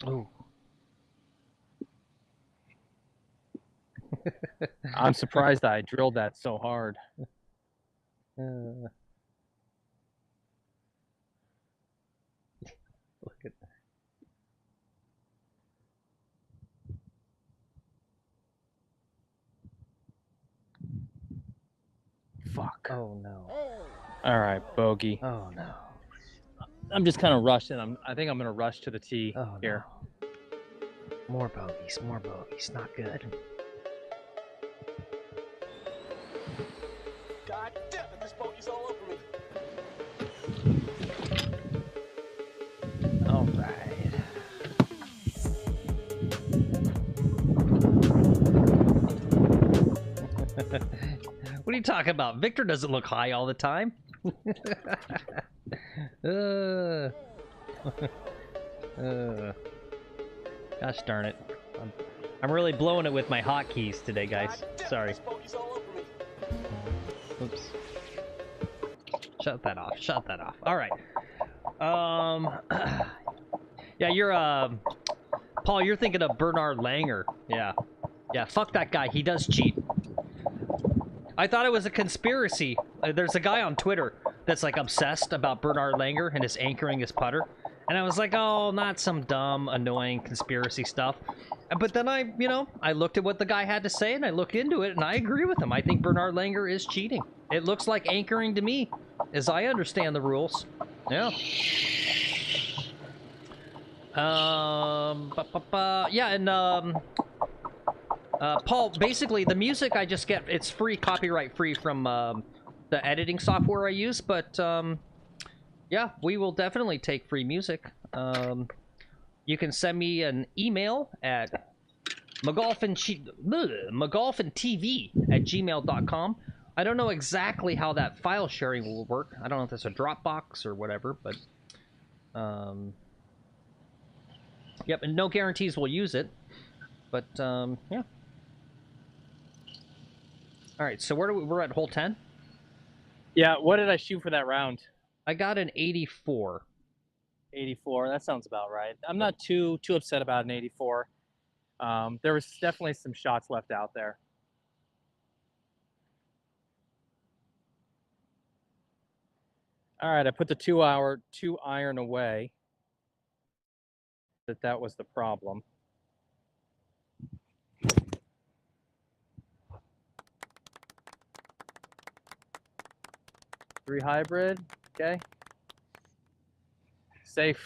Oh. I'm surprised I drilled that so hard. Look at that. Fuck. Oh no. All right, bogey. Oh no. I'm just kind of rushing. I think I'm going to rush to the tee here. No. More bogeys, more bogeys. Not good. God damn it, this bogey's all over me. All right. What are you talking about? Victor doesn't look high all the time. Gosh darn it. I'm really blowing it with my hotkeys today, guys. Sorry. Oops. Shut that off. Shut that off. All right. Yeah, you're Paul, you're thinking of Bernard Langer. Yeah. Yeah, fuck that guy. He does cheat. I thought it was a conspiracy. There's a guy on Twitter that's like obsessed about Bernard Langer and his anchoring his putter. And I was like, oh, not some dumb, annoying conspiracy stuff. But then I looked at what the guy had to say and I looked into it and I agree with him. I think Bernard Langer is cheating. It looks like anchoring to me, as I understand the rules. Yeah. Yeah, and Paul, basically the music I just get, it's free, copyright free from the editing software I use, but yeah, we will definitely take free music. You can send me an email at McGolfin.tv@gmail.com. I don't know exactly how that file sharing will work. I don't know if it's a Dropbox or whatever, but yep, and no guarantees we'll use it, but yeah. All right, so we're at hole 10. Yeah, what did I shoot for that round? I got an 84. 84. That sounds about right. I'm not too upset about an 84. There was definitely some shots left out there. All right, I put the 2 iron away. That was the problem. Three hybrid, okay. Safe.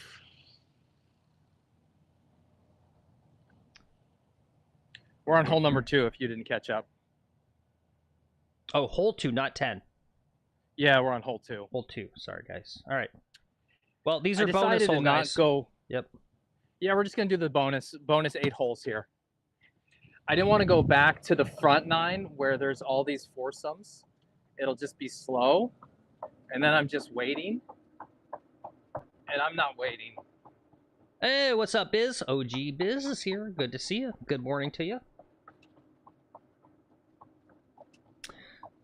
We're on hole number 2 if you didn't catch up. Oh, hole 2, not 10. Yeah, we're on hole 2. Hole 2, sorry guys. All right. Well, these are bonus hole guys. Go. Yep. Yeah, we're just gonna do the bonus 8 holes here. I didn't want to go back to the front 9 where there's all these foursomes. It'll just be slow. And then I'm just waiting. And I'm not waiting. Hey, what's up, Biz? OG Biz is here. Good to see you. Good morning to you.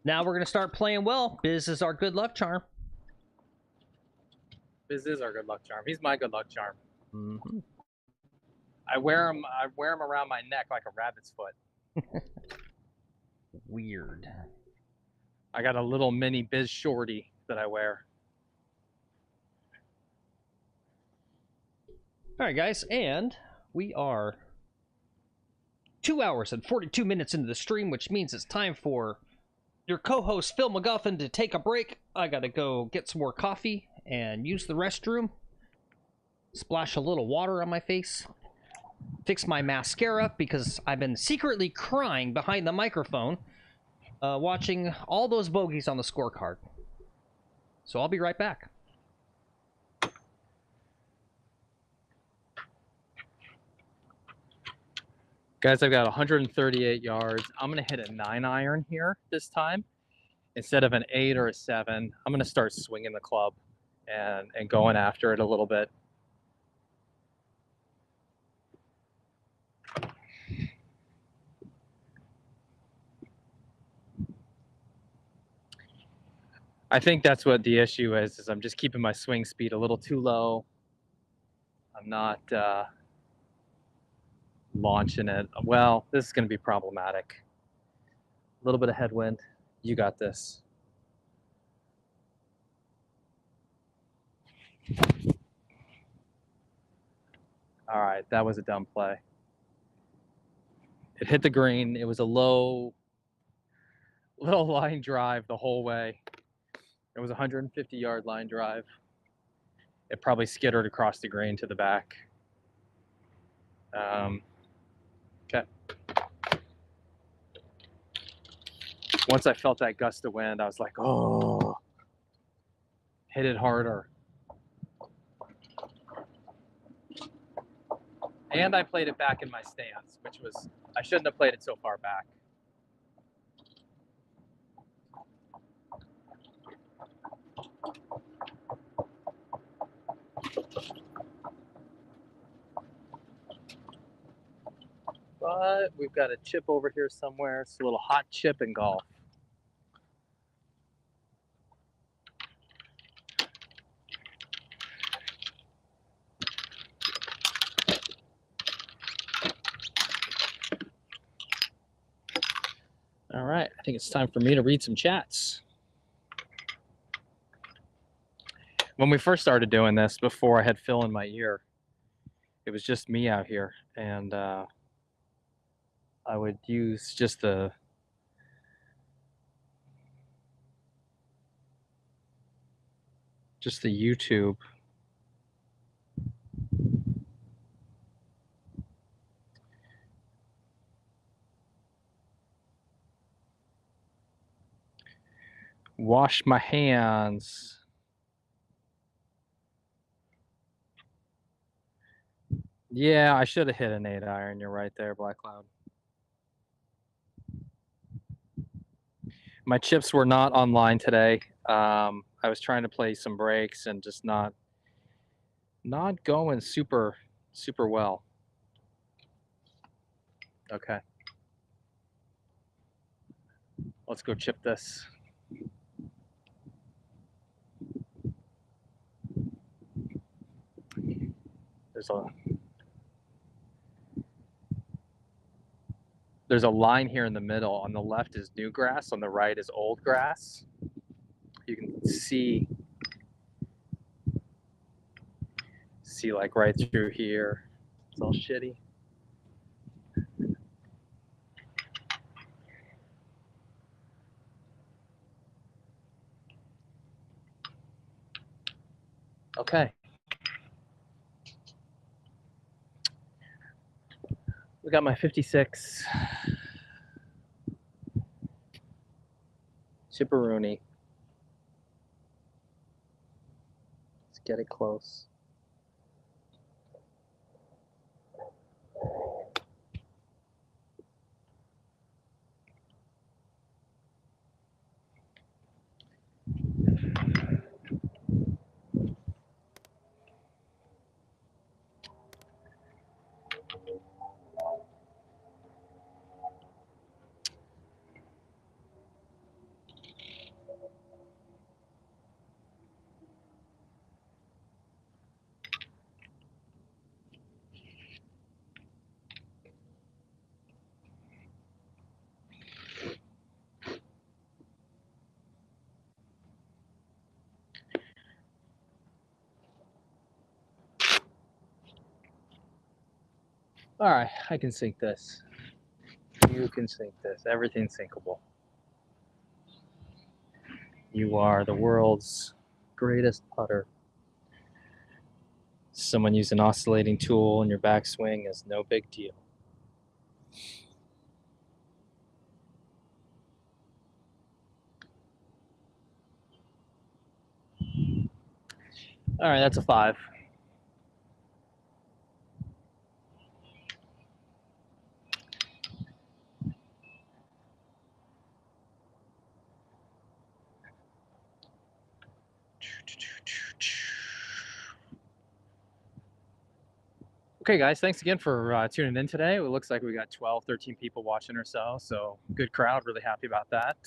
Now we're going to start playing well. Biz is our good luck charm. Biz is our good luck charm. He's my good luck charm. Mm-hmm. I wear him around my neck like a rabbit's foot. Weird. I got a little mini Biz shorty that I wear. All right, guys, and we are 2 hours and 42 minutes into the stream, which means it's time for your co-host Phil McGolfin to take a break. I gotta go get some more coffee and use the restroom, splash a little water on my face, fix my mascara because I've been secretly crying behind the microphone watching all those bogeys on the scorecard. So I'll be right back. Guys, I've got 138 yards. I'm going to hit a 9-iron here this time. Instead of an 8 or a 7, I'm going to start swinging the club and going after it a little bit. I think that's what the issue is I'm just keeping my swing speed a little too low. I'm not launching it. Well, this is going to be problematic. A little bit of headwind. You got this. All right, that was a dumb play. It hit the green. It was a low, little line drive the whole way. It was a 150-yard line drive. It probably skittered across the green to the back. Okay. Once I felt that gust of wind, I was like, oh, hit it harder. And I played it back in my stance, which was, I shouldn't have played it so far back. But we've got a chip over here somewhere. It's a little hot chip in golf. All right, I think it's time for me to read some chats. When we first started doing this, before I had Phil in my ear, it was just me out here, and I would use just the YouTube. Wash my hands. Yeah, I should have hit an 8-iron. You're right there, Black Cloud. My chips were not online today. I was trying to play some breaks and just not going super well. Okay. Let's go chip this. There's a line here in the middle. On the left is new grass, on the right is old grass. You can see like right through here. It's all shitty. Okay. We got my 56 Chipperoonie. Let's get it close. All right, I can sink this. You can sink this. Everything's sinkable. You are the world's greatest putter. Someone using an oscillating tool in your backswing is no big deal. All right, that's a 5. Okay, guys, thanks again for tuning in today. It looks like we got 12, 13 people watching or so good crowd, really happy about that.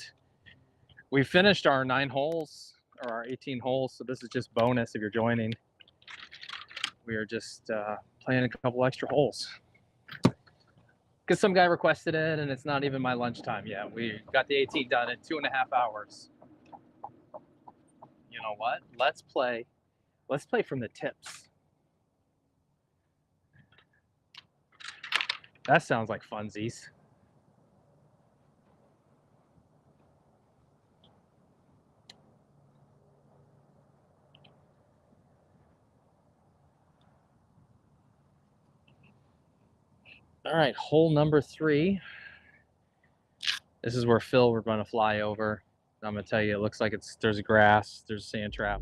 We finished our 9 holes, or our 18 holes, so this is just bonus if you're joining. We are just playing a couple extra holes. Because some guy requested it, and it's not even my lunchtime yet. We got the 18 done in 2.5 hours. You know what? Let's play from the tips. That sounds like funsies. All right, hole number 3. This is where Phil we're going to fly over. I'm going to tell you, it looks like there's grass, there's a sand trap.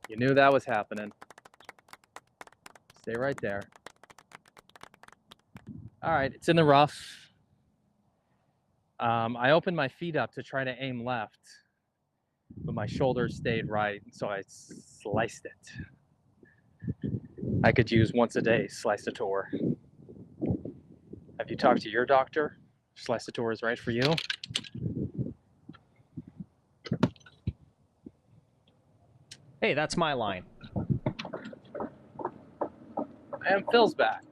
You knew that was happening. Stay right there. All right, it's in the rough. I opened my feet up to try to aim left, but my shoulders stayed right, so I sliced it. I could use once a day, slice-a-tour. Have you talked to your doctor? Slice-a-tour is right for you? Hey, that's my line. And Phil's back.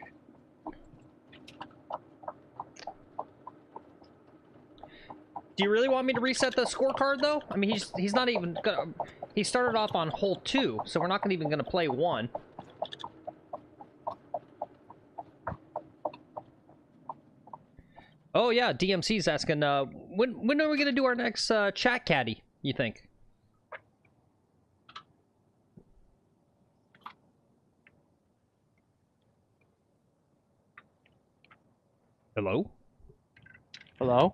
Do you really want me to reset the scorecard though? I mean, he's not even gonna. He started off on hole 2, so we're not even gonna play 1. Oh yeah, DMC's asking. When are we gonna do our next chat caddy? You think? Hello? Hello?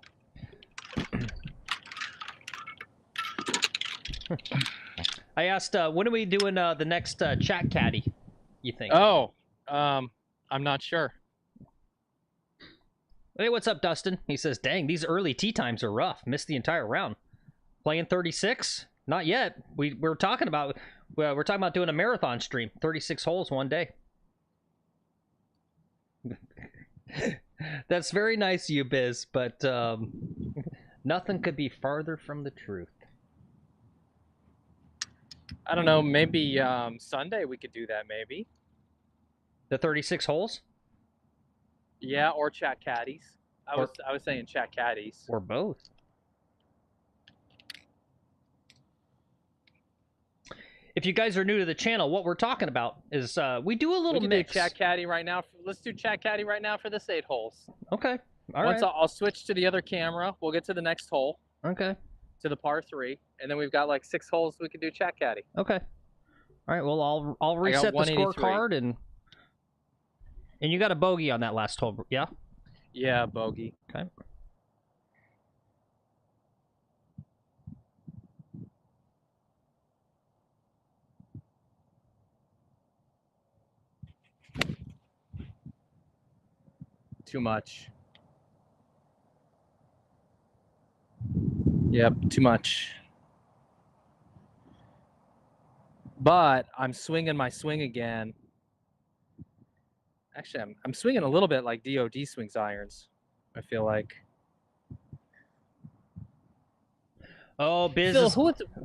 I asked, when are we doing the next chat caddy, you think? Oh, I'm not sure. Hey, what's up, Dustin? He says, dang, these early tee times are rough. Missed the entire round. Playing 36? Not yet. We're talking about doing a marathon stream. 36 holes one day. That's very nice of you, Biz, but nothing could be farther from the truth. I don't know, maybe Sunday we could do that, maybe. The 36 holes? Yeah, or chat caddies. I was saying chat caddies. Or both. If you guys are new to the channel, what we're talking about is we do a little mix. Do chat caddy right now. Let's do chat caddy right now for this 8 holes. Okay. All Once right. I'll switch to the other camera. We'll get to the next hole. Okay. To the par 3, and then we've got like 6 holes we can do chat caddy. Okay. All right. Well, I'll reset the scorecard and you got a bogey on that last hole, yeah? Yeah, bogey. Okay. Too much. Yep, too much. But I'm swinging my swing again. Actually, I'm swinging a little bit like DOD swings irons, I feel like. Oh, Biz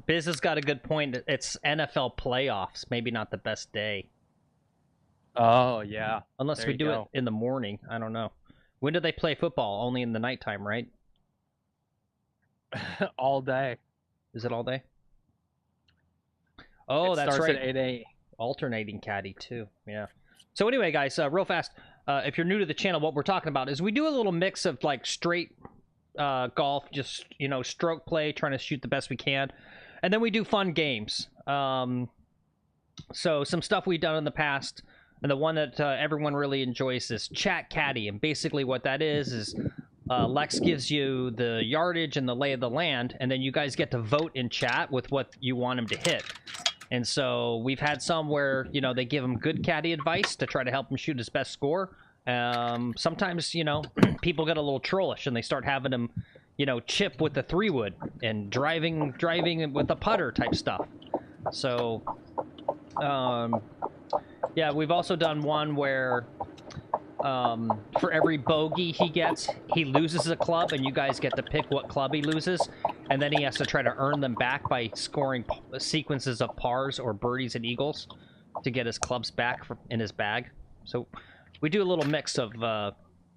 has got a good point. It's NFL playoffs. Maybe not the best day. Oh, yeah. Unless There we you do go. it in the morning. I don't know. When do they play football? Only in the nighttime, right? All day. Is it all day? Oh, It that's starts right. at 8 a.m. Alternating caddy, too. Yeah. So anyway, guys, real fast, if you're new to the channel, what we're talking about is we do a little mix of, like, straight golf, just, you know, stroke play, trying to shoot the best we can. And then we do fun games. So some stuff we've done in the past. And the one that everyone really enjoys is Chat Caddy. And basically what that is Lex gives you the yardage and the lay of the land, and then you guys get to vote in chat with what you want him to hit. And so we've had some where, you know, they give him good caddy advice to try to help him shoot his best score. Sometimes, you know, people get a little trollish and they start having him, you know, chip with the 3-wood and driving with the putter type stuff. So, yeah, we've also done one where for every bogey he gets, he loses a club, and you guys get to pick what club he loses, and then he has to try to earn them back by scoring sequences of pars or birdies and eagles to get his clubs back in his bag. So we do a little mix of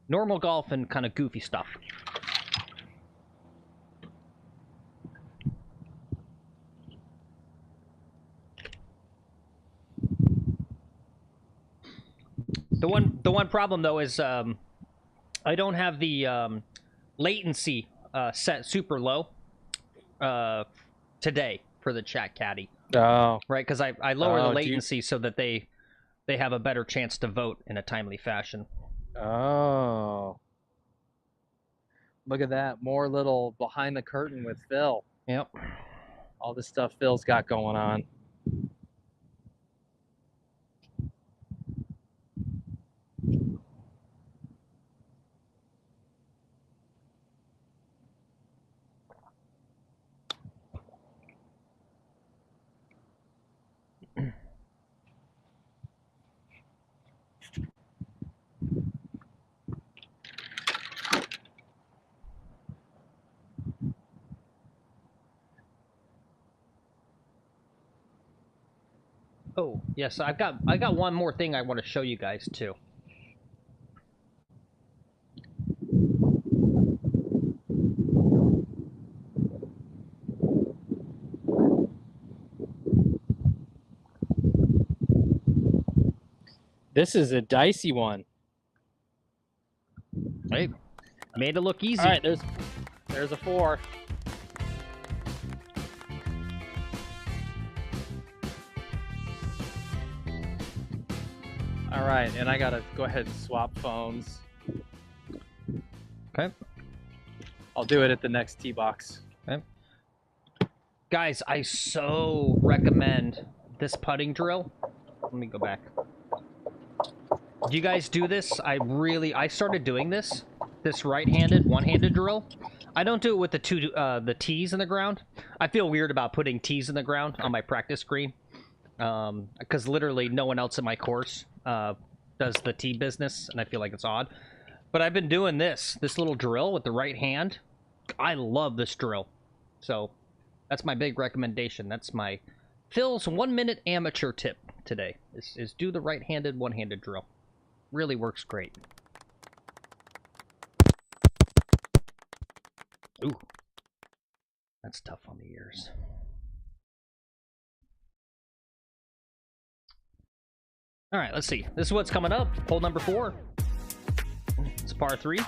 normal golf and kind of goofy stuff. The one problem though is I don't have the latency set super low today for the Chat Caddy. Oh. Right, because I lower the latency so that they have a better chance to vote in a timely fashion. Oh. Look at that. More little behind the curtain with Phil. Yep. All this stuff Phil's got going on. Oh, yes, I got one more thing I want to show you guys too. This is a dicey one. Hey, made it look easy. All right, there's a 4. All right, and I gotta go ahead and swap phones. Okay. I'll do it at the next tee box. Okay. Guys, I so recommend this putting drill. Let me go back. Do you guys do this? I started doing this right-handed, one-handed drill. I don't do it with the tees in the ground. I feel weird about putting tees in the ground on my practice green. Because literally no one else in my course does the tee business, and I feel like it's odd. But I've been doing this little drill with the right hand. I love this drill. So that's my big recommendation. That's my Phil's 1-minute amateur tip today, is do the right-handed, one-handed drill. Really works great. Ooh. That's tough on the ears. All right, let's see. This is what's coming up. Hole number 4. It's par 3.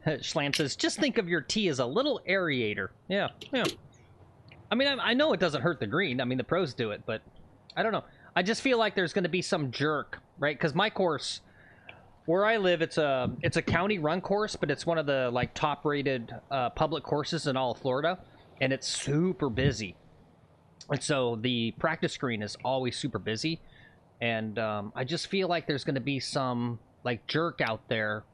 Schlant says, just think of your tee as a little aerator. Yeah, yeah. I mean, I know it doesn't hurt the green. I mean, the pros do it, but I don't know. I just feel like there's going to be some jerk, right? Because my course, where I live, it's a county run course, but it's one of the like top rated public courses in all of Florida, and it's super busy. And so the practice green is always super busy, and I just feel like there's going to be some like jerk out there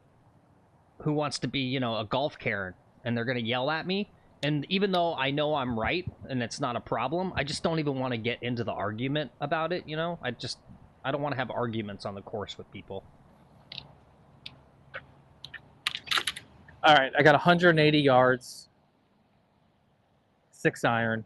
who wants to be, you know, a golf Karen, and they're going to yell at me. And even though I know I'm right and it's not a problem, I just don't even want to get into the argument about it, you know? I don't want to have arguments on the course with people. All right, I got 180 yards, 6 iron.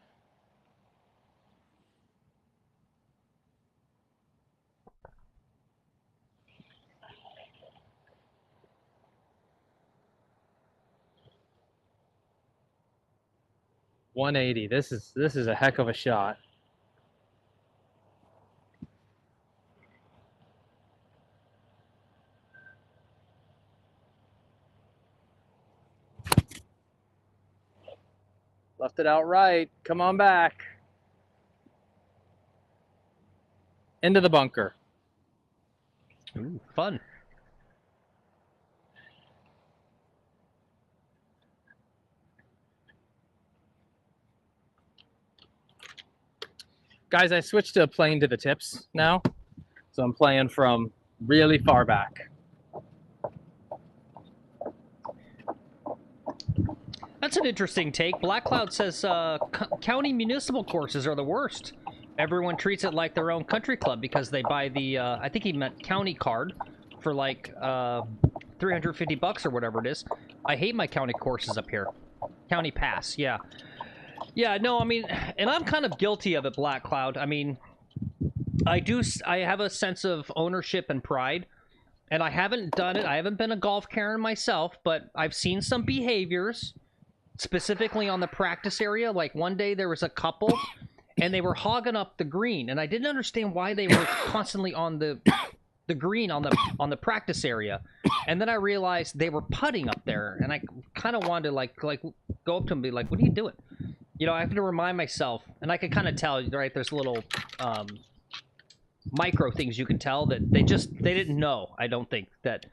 .180. This is a heck of a shot. Left it out right. Come on back. Into the bunker. Ooh, fun. Guys, I switched to playing to the tips now. So I'm playing from really far back. That's an interesting take. Black Cloud says county municipal courses are the worst. Everyone treats it like their own country club because they buy the, I think he meant county card for like $350 or whatever it is. I hate my county courses up here. County pass, yeah. Yeah, no, I mean, and I'm kind of guilty of it, Black Cloud. I mean, I have a sense of ownership and pride, and I haven't done it. I haven't been a golf Karen myself, but I've seen some behaviors, specifically on the practice area. Like one day there was a couple, and they were hogging up the green, and I didn't understand why they were constantly on the green on the practice area. And then I realized they were putting up there, and I kind of wanted to like go up to them and be like, "What are you doing?" You know, I have to remind myself, and I could kind of tell, right? There's little micro things you can tell that they didn't know. I don't think that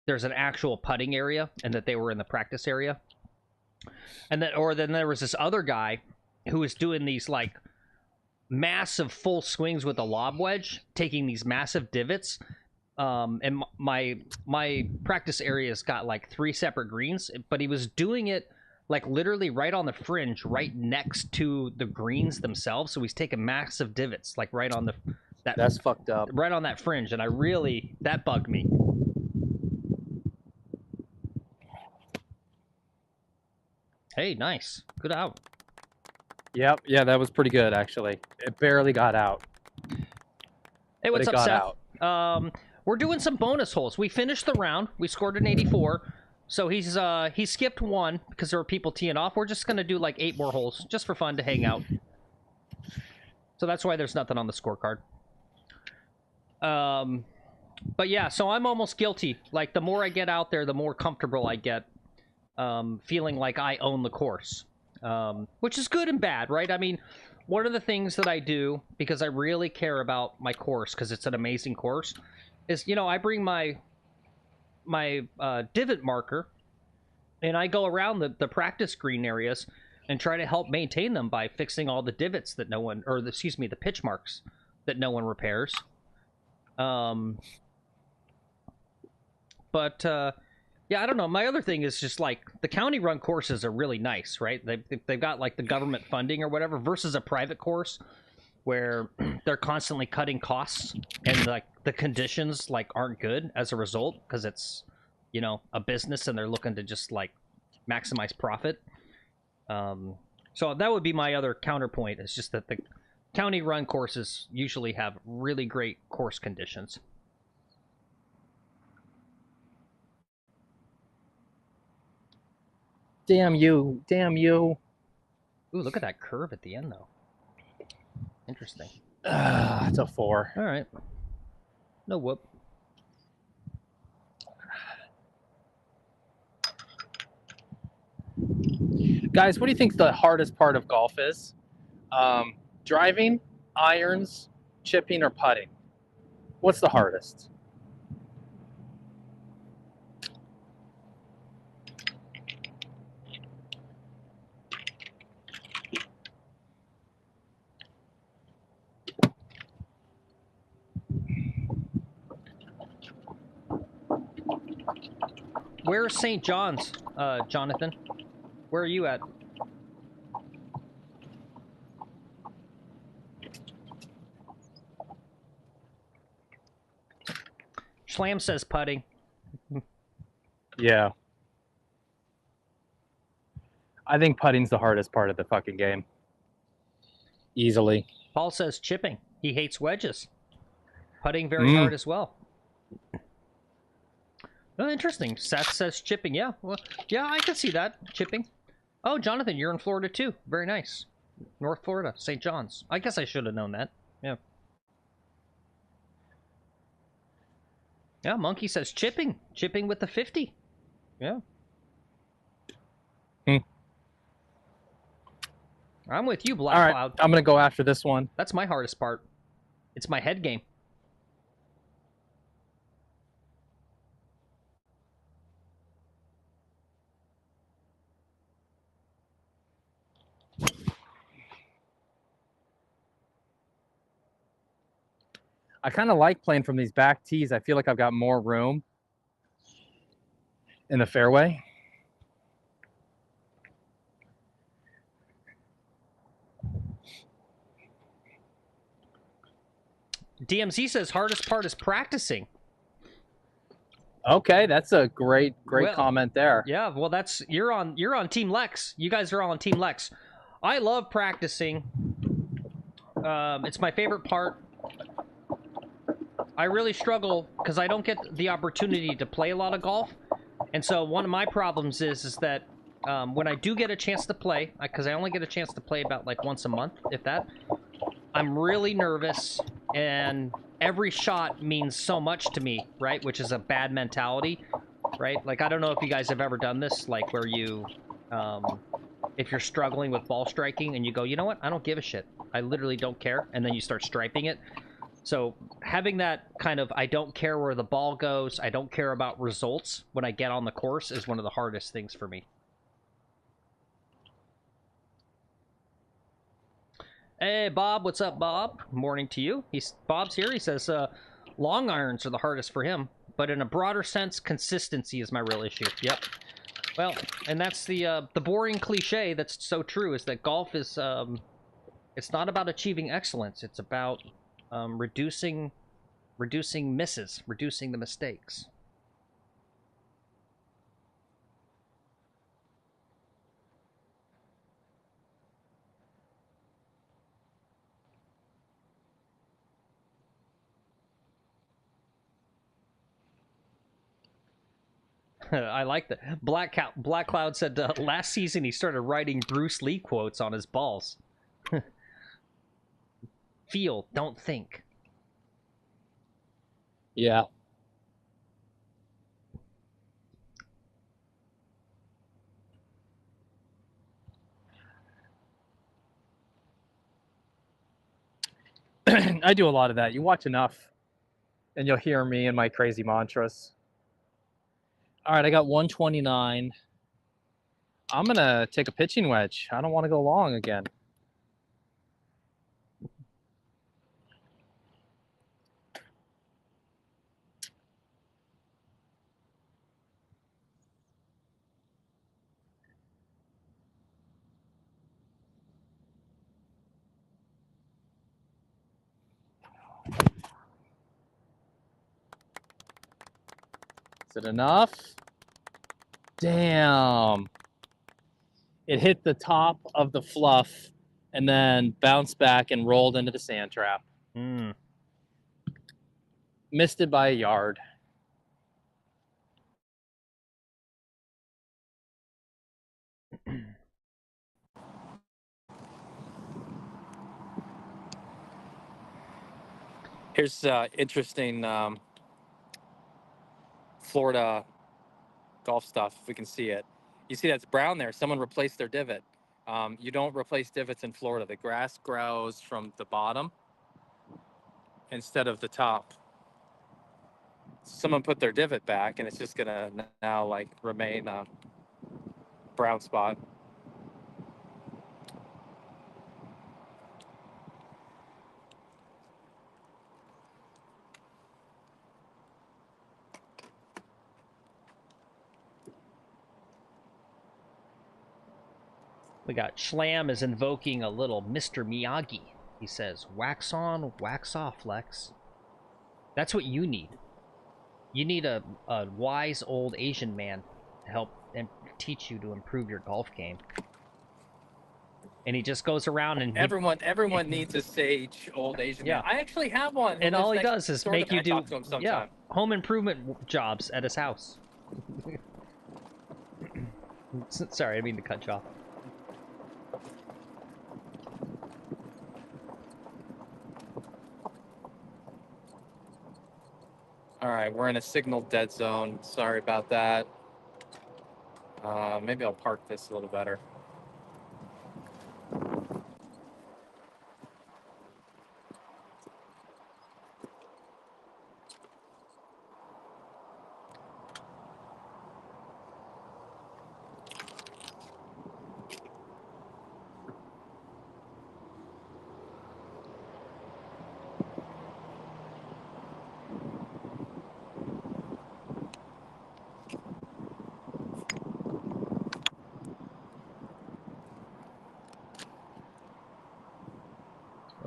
there's an actual putting area and that they were in the practice area. And then there was this other guy who was doing these like massive full swings with a lob wedge, taking these massive divots. And my practice area's got like 3 separate greens, but he was doing it like literally right on the fringe, right next to the greens themselves. So he's taking massive divots, like right on that's fucked up. Right on that fringe, and that bugged me. Hey, nice. Good out. Yep, yeah, that was pretty good, actually. It barely got out. Hey, what's up, Seth? We're doing some bonus holes. We finished the round. We scored an 84. So he skipped 1 because there were people teeing off. We're just going to do like 8 more holes just for fun to hang out. So that's why there's nothing on the scorecard. But yeah, so I'm almost guilty. Like, the more I get out there, the more comfortable I get, feeling like I own the course, which is good and bad, right? I mean, one of the things that I do, because I really care about my course, because it's an amazing course, is, you know, I bring my divot marker, and I go around the practice green areas and try to help maintain them by fixing all the divots that no one, or excuse me, the pitch marks that no one repairs. Yeah, I don't know. My other thing is just like the county run courses are really nice, right? They've got like the government funding or whatever versus a private course where they're constantly cutting costs and like the conditions like aren't good as a result because it's, you know, a business and they're looking to just like maximize profit. So that would be my other counterpoint. It's just that the county run courses usually have really great course conditions. Damn you. Damn you. Ooh, look at that curve at the end, though. Interesting. It's a 4. All right. No whoop. Guys, what do you think the hardest part of golf is? Driving, irons, chipping, or putting? What's the hardest? Where's St. John's, Jonathan? Where are you at? Schlam says putting. Yeah. I think putting's the hardest part of the fucking game. Easily. Paul says chipping. He hates wedges. Putting very hard as well. Oh, interesting. Seth says chipping. Yeah, well, yeah, I can see that. Chipping. Oh, Jonathan, you're in Florida too. Very nice. North Florida, St. John's. I guess I should have known that. Yeah. Yeah, Monkey says chipping. Chipping with the 50. Yeah. I'm with you, Black All right, Cloud. I'm gonna go after this one. That's my hardest part. It's my head game. I kind of like playing from these back tees. I feel like I've got more room in the fairway. DMZ says hardest part is practicing. Okay, that's a great Well, comment there. Yeah, well, that's you're on Team Lex. You guys are all on Team Lex. I love practicing. It's my favorite part. I really struggle because I don't get the opportunity to play a lot of golf, and so one of my problems is that when I do get a chance to play, because I only get a chance to play about like once a month, if that, I'm really nervous, and every shot means so much to me, right? Which is a bad mentality, right? Like, I don't know if you guys have ever done this, like where you, if you're struggling with ball striking and you go, you know what? I don't give a shit. I literally don't care. And then you start striping it. So having that kind of, I don't care where the ball goes, I don't care about results when I get on the course is one of the hardest things for me. Hey, Bob. What's up, Bob? Morning to you. Bob's here. He says long irons are the hardest for him, but in a broader sense, consistency is my real issue. Yep. Well, and that's the boring cliche that's so true, is that golf is, it's not about achieving excellence. It's about reducing misses, reducing the mistakes. I like that. Black Cloud said last season he started writing Bruce Lee quotes on his balls. Feel, don't think. Yeah. I do a lot of that. You watch enough, and you'll hear me and my crazy mantras. All right, I got 129. I'm going to take a pitching wedge. I don't want to go long again. Is it enough? Damn. It hit the top of the fluff and then bounced back and rolled into the sand trap. Missed it by a yard. Here's interesting Florida golf stuff, if we can see it. You see that's brown there. Someone replaced their divot. You don't replace divots in Florida. The grass grows from the bottom instead of the top. Someone put their divot back, and it's just gonna now like remain a brown spot. We got Schlam is invoking a little Mr. Miyagi. He says, wax on, wax off, Lex. That's what you need. You need a wise old Asian man to help and teach you to improve your golf game. And he just goes around and... Everyone needs a sage old Asian man. I actually have one. And all he does is make you do home improvement jobs at his house. Sorry, I didn't mean to cut you off. All right, we're in a signal dead zone. Sorry about that. Maybe I'll park this a little better.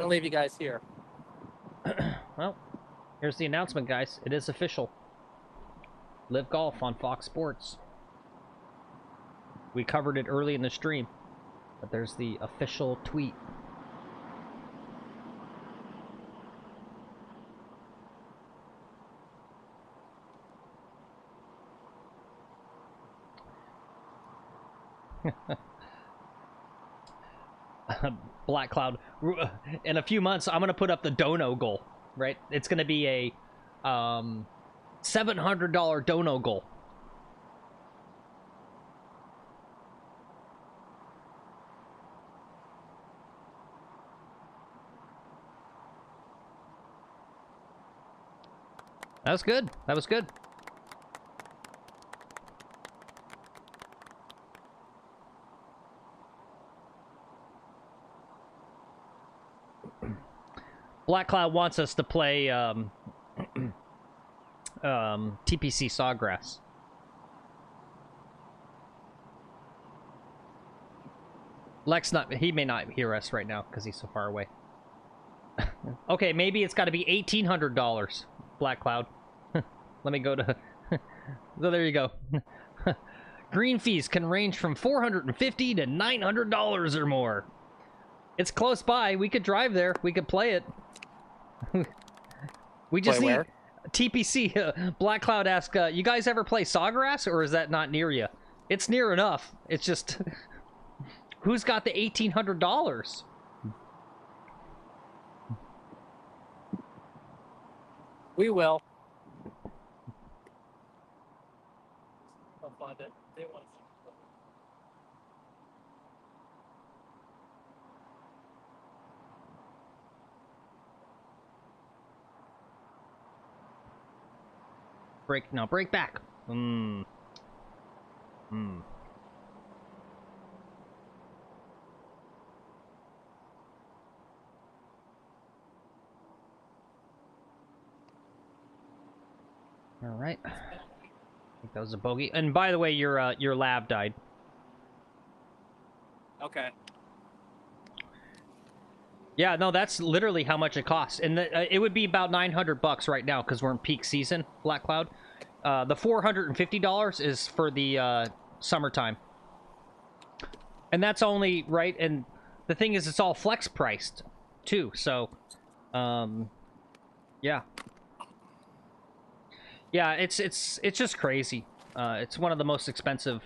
gonna leave you guys here. Well, here's the announcement, guys. It is official. Live Golf on Fox Sports. We covered it early in the stream, but there's the official tweet. Black Cloud. In a few months, I'm gonna put up the dono goal. Right? It's gonna be a $700 dono goal. That was good. That was good. Black Cloud wants us to play TPC Sawgrass. Lex he may not hear us right now because he's so far away. Okay, maybe it's got to be $1,800. Black Cloud. Let me go to. So there you go. Green fees can range from $450 to $900 or more. It's close by. We could drive there. We could play it. We just Play need where? TPC. Black Cloud asked, you guys ever play Sawgrass, or is that not near you? It's near enough. It's just, who's got the $1,800? We will. I'll find it. They want Break now. Break back. All right. I think that was a bogey. And by the way, your lab died. Okay. Yeah, no, that's literally how much it costs, and it would be about $900 right now because we're in peak season. Black Cloud. The $450 is for the summertime, and that's only right. And the thing is, it's all flex priced too. So, yeah, it's just crazy. It's one of the most expensive.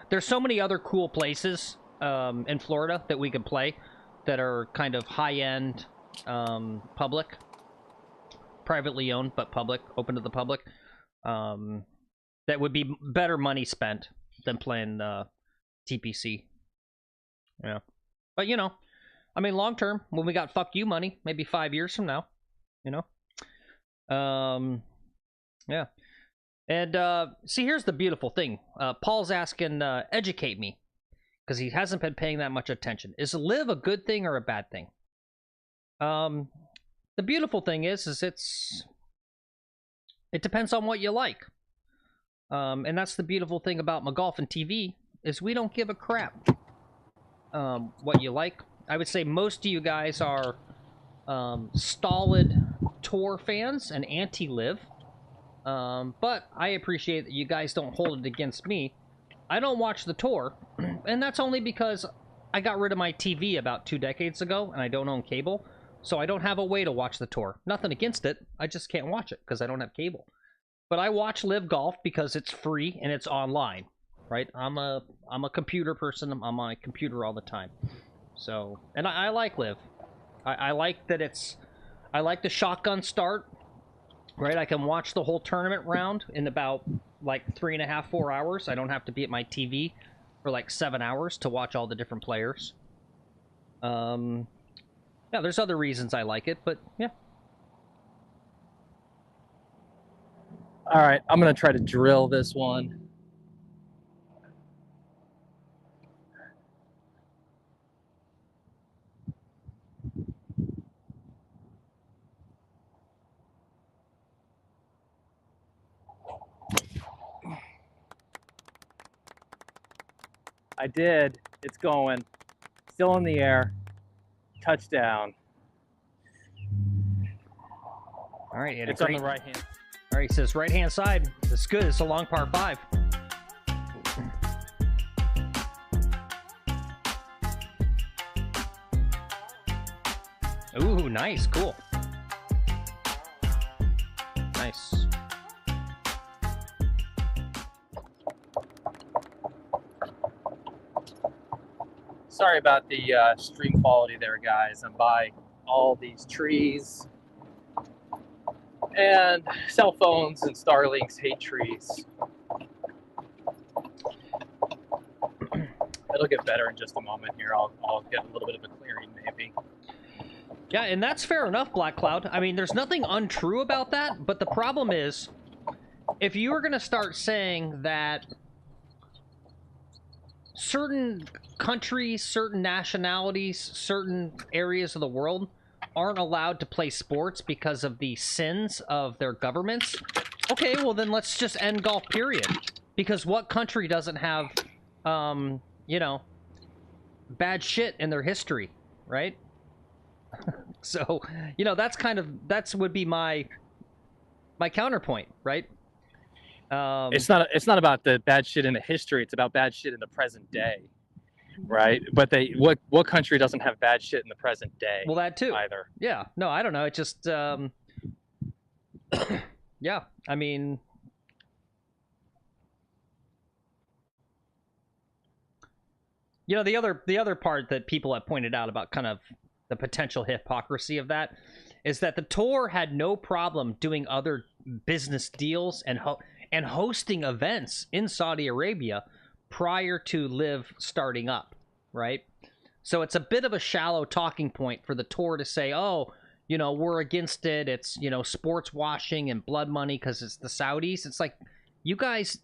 There's so many other cool places in Florida that we can play that are kind of high-end, public, privately owned, but public, open to the public, that would be better money spent than playing TPC. Yeah. But, you know, I mean, long-term, when we got fuck you money, maybe 5 years from now, you know? Yeah. And, see, here's the beautiful thing. Paul's asking, educate me. Because he hasn't been paying that much attention. Is live a good thing or a bad thing? The beautiful thing is it depends on what you like. And that's the beautiful thing about McGolfin TV, is we don't give a crap what you like. I would say most of you guys are stolid tour fans and anti-live. But I appreciate that you guys don't hold it against me. I don't watch the tour, and that's only because I got rid of my TV about 2 decades ago, and I don't own cable, so I don't have a way to watch the tour. Nothing against it, I just can't watch it because I don't have cable. But I watch Live Golf because it's free and it's online, right? I'm a computer person. I'm on my computer all the time. So, and I like Live. I like that I like the shotgun start, right? I can watch the whole tournament round in about like 3.5, 4 hours. I don't have to be at my TV for like 7 hours to watch all the different players. Yeah, there's other reasons I like it, but yeah. All right, I'm gonna try to drill this one. I did. It's going. Still in the air. Touchdown. All right, It's on the right hand. All right, he says right hand side. That's good. It's a long par 5. Ooh, nice, cool. Nice. Sorry about the stream quality there, guys. I'm by all these trees. And cell phones and Starlinks hate trees. It'll get better in just a moment here. I'll get a little bit of a clearing, maybe. Yeah, and that's fair enough, Black Cloud. I mean, there's nothing untrue about that, but the problem is, if you were going to start saying that certain countries, certain nationalities, certain areas of the world aren't allowed to play sports because of the sins of their governments, okay, well then let's just end golf, period. Because what country doesn't have, you know, bad shit in their history, right? So, you know, that's would be my counterpoint, right? It's not about the bad shit in the history. It's about bad shit in the present day, right? But what country doesn't have bad shit in the present day? Well, that too. Either. Yeah. No, I don't know. It just, yeah. I mean, you know, the other part that people have pointed out about kind of the potential hypocrisy of that is that the tour had no problem doing other business deals and hosting events in Saudi Arabia prior to Live starting up, right? So it's a bit of a shallow talking point for the tour to say, oh, you know, we're against it. It's, you know, sports washing and blood money because it's the Saudis. It's like, you guys,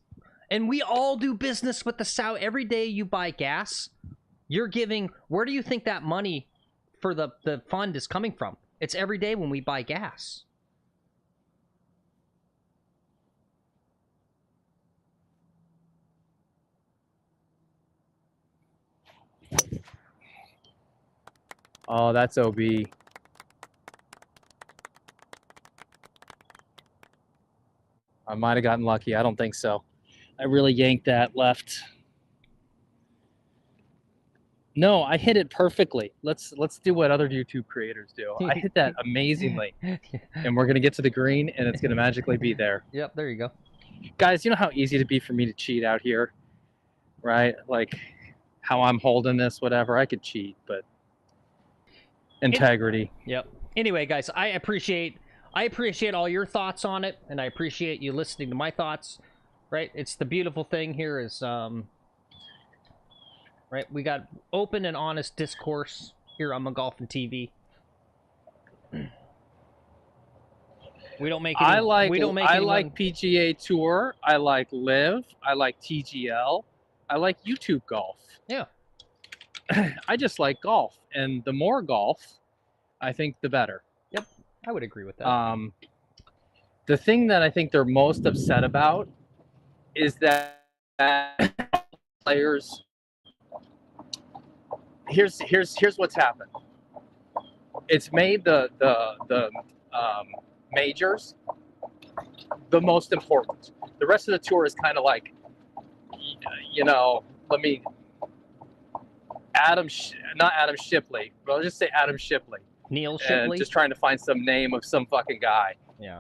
and we all do business with the Saudi. Every day you buy gas, you're giving, where do you think that money for the fund is coming from? It's every day when we buy gas. Oh, that's OB. I might have gotten lucky. I don't think so. I really yanked that left. No, I hit it perfectly. Let's do what other YouTube creators do. I hit that amazingly. And we're going to get to the green, and it's going to magically be there. Yep, there you go. Guys, you know how easy it'd be for me to cheat out here, right? Like how I'm holding this, whatever. I could cheat, but integrity. Yep. Anyway, guys, I appreciate all your thoughts on it, and I appreciate you listening to my thoughts, right? It's the beautiful thing here is, right, we got open and honest discourse here on McGolfin TV. We don't make any, I like PGA Tour. I like Live. I like TGL. I like YouTube golf. Yeah. I just like golf, and the more golf, I think the better. Yep, I would agree with that. The thing that I think they're most upset about is that players. Here's what's happened. It's made the majors the most important. The rest of the tour is kind of like, you know, not Adam Shipley, but I'll just say Adam Shipley. Neil Shipley. And just trying to find some name of some fucking guy. Yeah.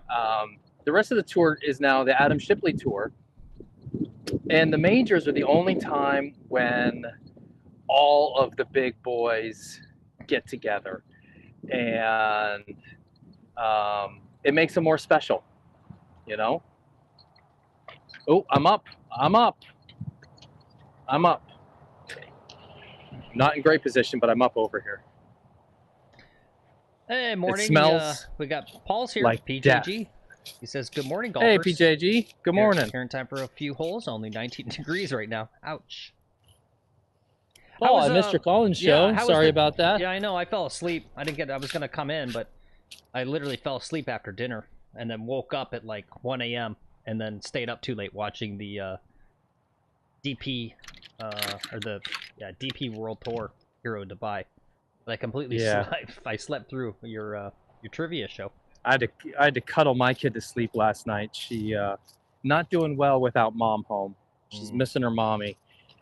The rest of the tour is now the Adam Shipley tour, and the majors are the only time when all of the big boys get together, and it makes them more special, you know. Oh, I'm up. Not in great position, but I'm up over here. Hey, morning. It smells we got Paul's here. like PJG. death. He says, "Good morning, golfers." Hey, PJG. Good morning. Here in time for a few holes. Only 19 degrees right now. Ouch. Oh, I missed your Collins show. Sorry about that. Yeah, I know. I fell asleep. I was going to come in, but I literally fell asleep after dinner and then woke up at like 1 a.m. and then stayed up too late watching the DP DP World Tour Hero Dubai. I completely I slept through your trivia show. I had to cuddle my kid to sleep last night. She not doing well without mom home. She's missing her mommy.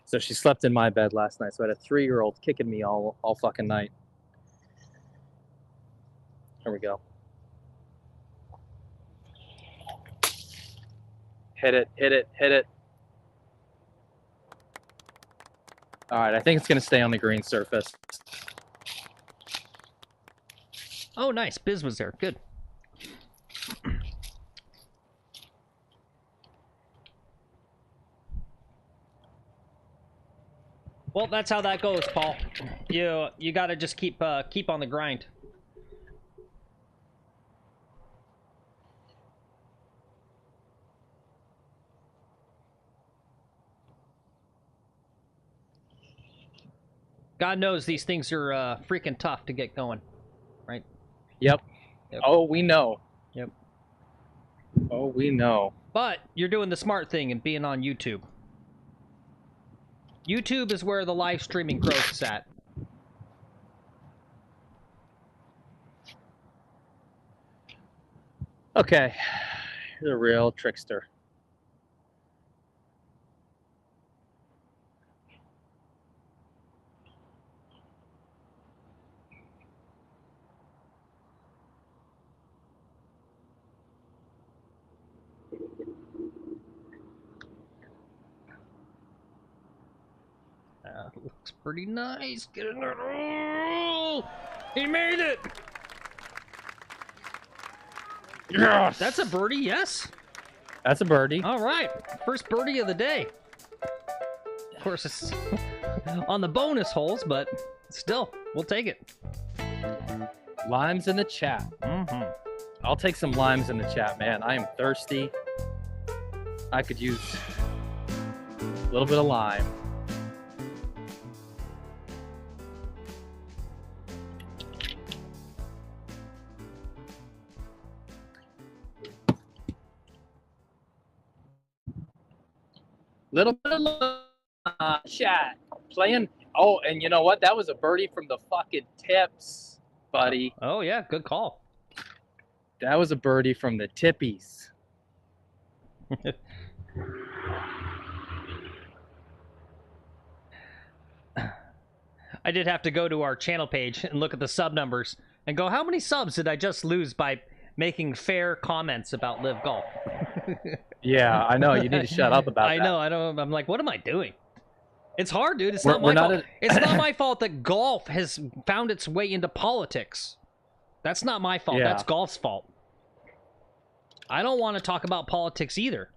So she slept in my bed last night. So I had a 3-year-old kicking me all fucking night. Here we go. Hit it, hit it, hit it. All right, I think it's going to stay on the green surface. Oh, nice. Biz was there. Good. Well, that's how that goes, Paul. You got to just keep on the grind. God knows these things are freaking tough to get going, right? Yep. Oh, we know. Yep. Oh, we know. But you're doing the smart thing and being on YouTube. YouTube is where the live streaming growth is at. Okay. You're the real trickster. Looks pretty nice. Get in there. Oh, he made it. Yes. That's a birdie, yes. That's a birdie. All right. First birdie of the day. Of course, it's on the bonus holes, but still, we'll take it. Limes in the chat. I'll take some limes in the chat, man. I am thirsty. I could use a little bit of lime. Little bit of chat. Playing. Oh, and you know what? That was a birdie from the fucking tips, buddy. Oh, yeah. Good call. That was a birdie from the tippies. I did have to go to our channel page and look at the sub numbers and go, how many subs did I just lose by making fair comments about Live Golf? Yeah, I know. You need to shut up about that. I know. I'm like, what am I doing? It's hard, dude. It's not my fault. It's not my fault that golf has found its way into politics. That's not my fault. Yeah. That's golf's fault. I don't want to talk about politics either.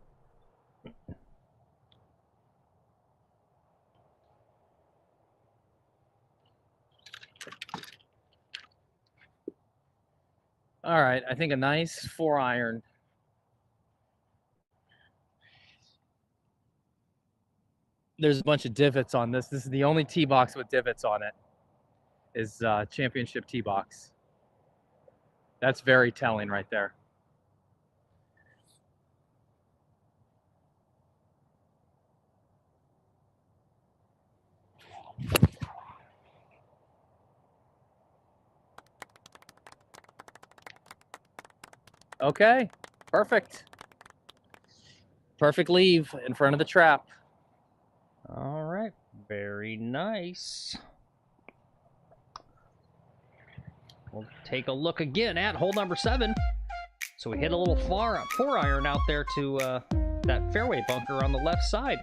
All right, I think a nice 4-iron. There's a bunch of divots on this. This is the only tee box with divots on it. Is championship tee box. That's very telling right there. Okay, perfect. Perfect leave in front of the trap. All right, very nice. We'll take a look again at hole number 7. So we hit a little 4-iron out there to that fairway bunker on the left side,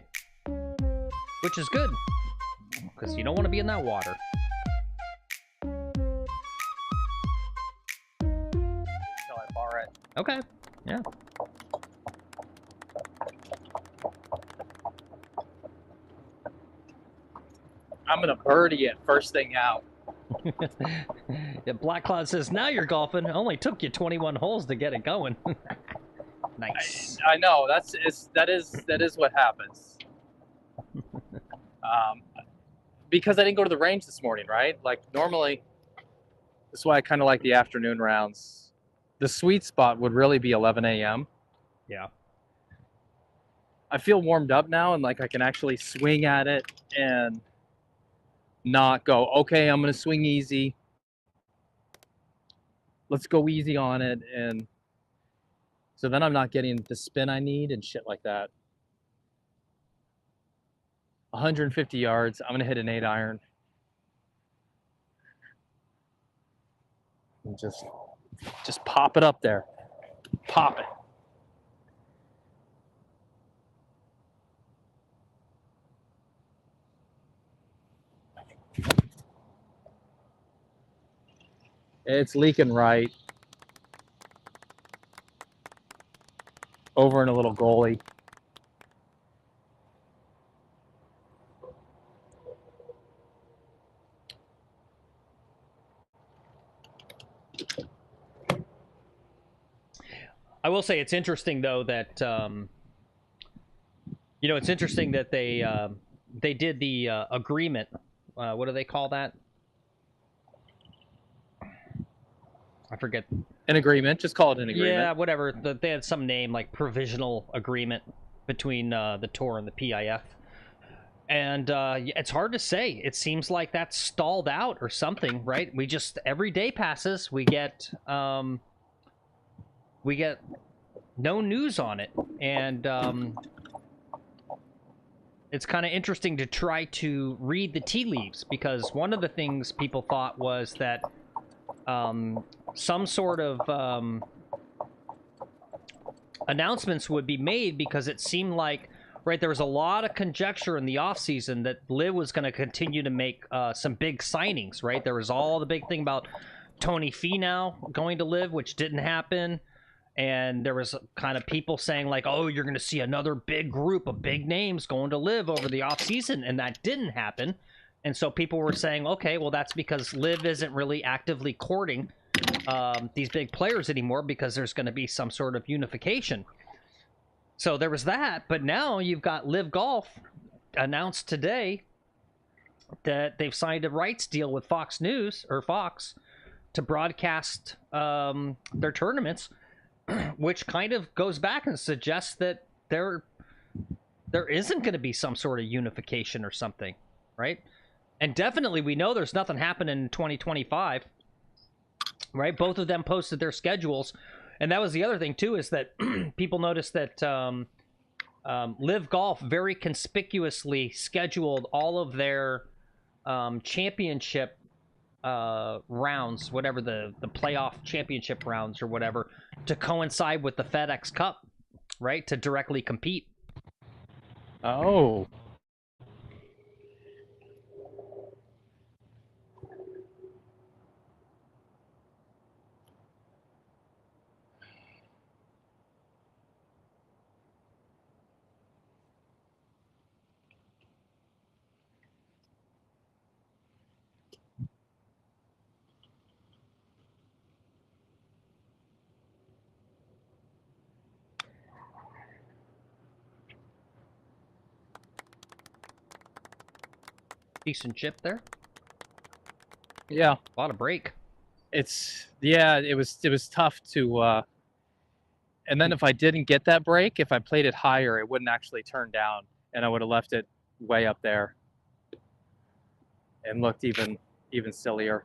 which is good because you don't want to be in that water. Okay, yeah. I'm gonna birdie it first thing out. Yeah, Black Cloud says, now you're golfing. It only took you 21 holes to get it going. Nice. I know, that is what happens. Because I didn't go to the range this morning, right? Like normally, that's why I kind of like the afternoon rounds. The sweet spot would really be 11 a.m. Yeah. I feel warmed up now and like I can actually swing at it and not go, okay, I'm going to swing easy. let's go easy on it. And so then I'm not getting the spin I need and shit like that. 150 yards. I'm going to hit an 8-iron. And just pop it up there. Pop it. It's leaking right. Over in a little goalie. I will say it's interesting though that you know, it's interesting that they did the agreement. What do they call that? I forget. An agreement. Just call it an agreement. Yeah, whatever. They had some name like provisional agreement between the tour and the PIF. And it's hard to say. It seems like that's stalled out or something, right? We just, every day passes, we get no news on it. And it's kind of interesting to try to read the tea leaves, because one of the things people thought was that some sort of announcements would be made, because it seemed like, right, there was a lot of conjecture in the offseason that Liv was going to continue to make some big signings, right? There was all the big thing about Tony Finau going to Liv, which didn't happen. And there was kind of people saying like, oh, you're going to see another big group of big names going to Liv over the offseason. And that didn't happen. And so people were saying, okay, well, that's because Liv isn't really actively courting these big players anymore, because there's going to be some sort of unification. So there was that, but now you've got Liv Golf announced today that they've signed a rights deal with Fox News, or Fox, to broadcast their tournaments, which kind of goes back and suggests that there isn't going to be some sort of unification or something, right? And definitely we know there's nothing happening in 2025, right? Both of them posted their schedules. And that was the other thing, too, is that people noticed that Liv Golf very conspicuously scheduled all of their championship rounds, whatever the playoff championship rounds or whatever, to coincide with the FedEx Cup, right? To directly compete. Oh. Decent chip there. Yeah. A lot of break. Yeah, it was tough to and then if I didn't get that break, if I played it higher, it wouldn't actually turn down, and I would have left it way up there and looked even sillier.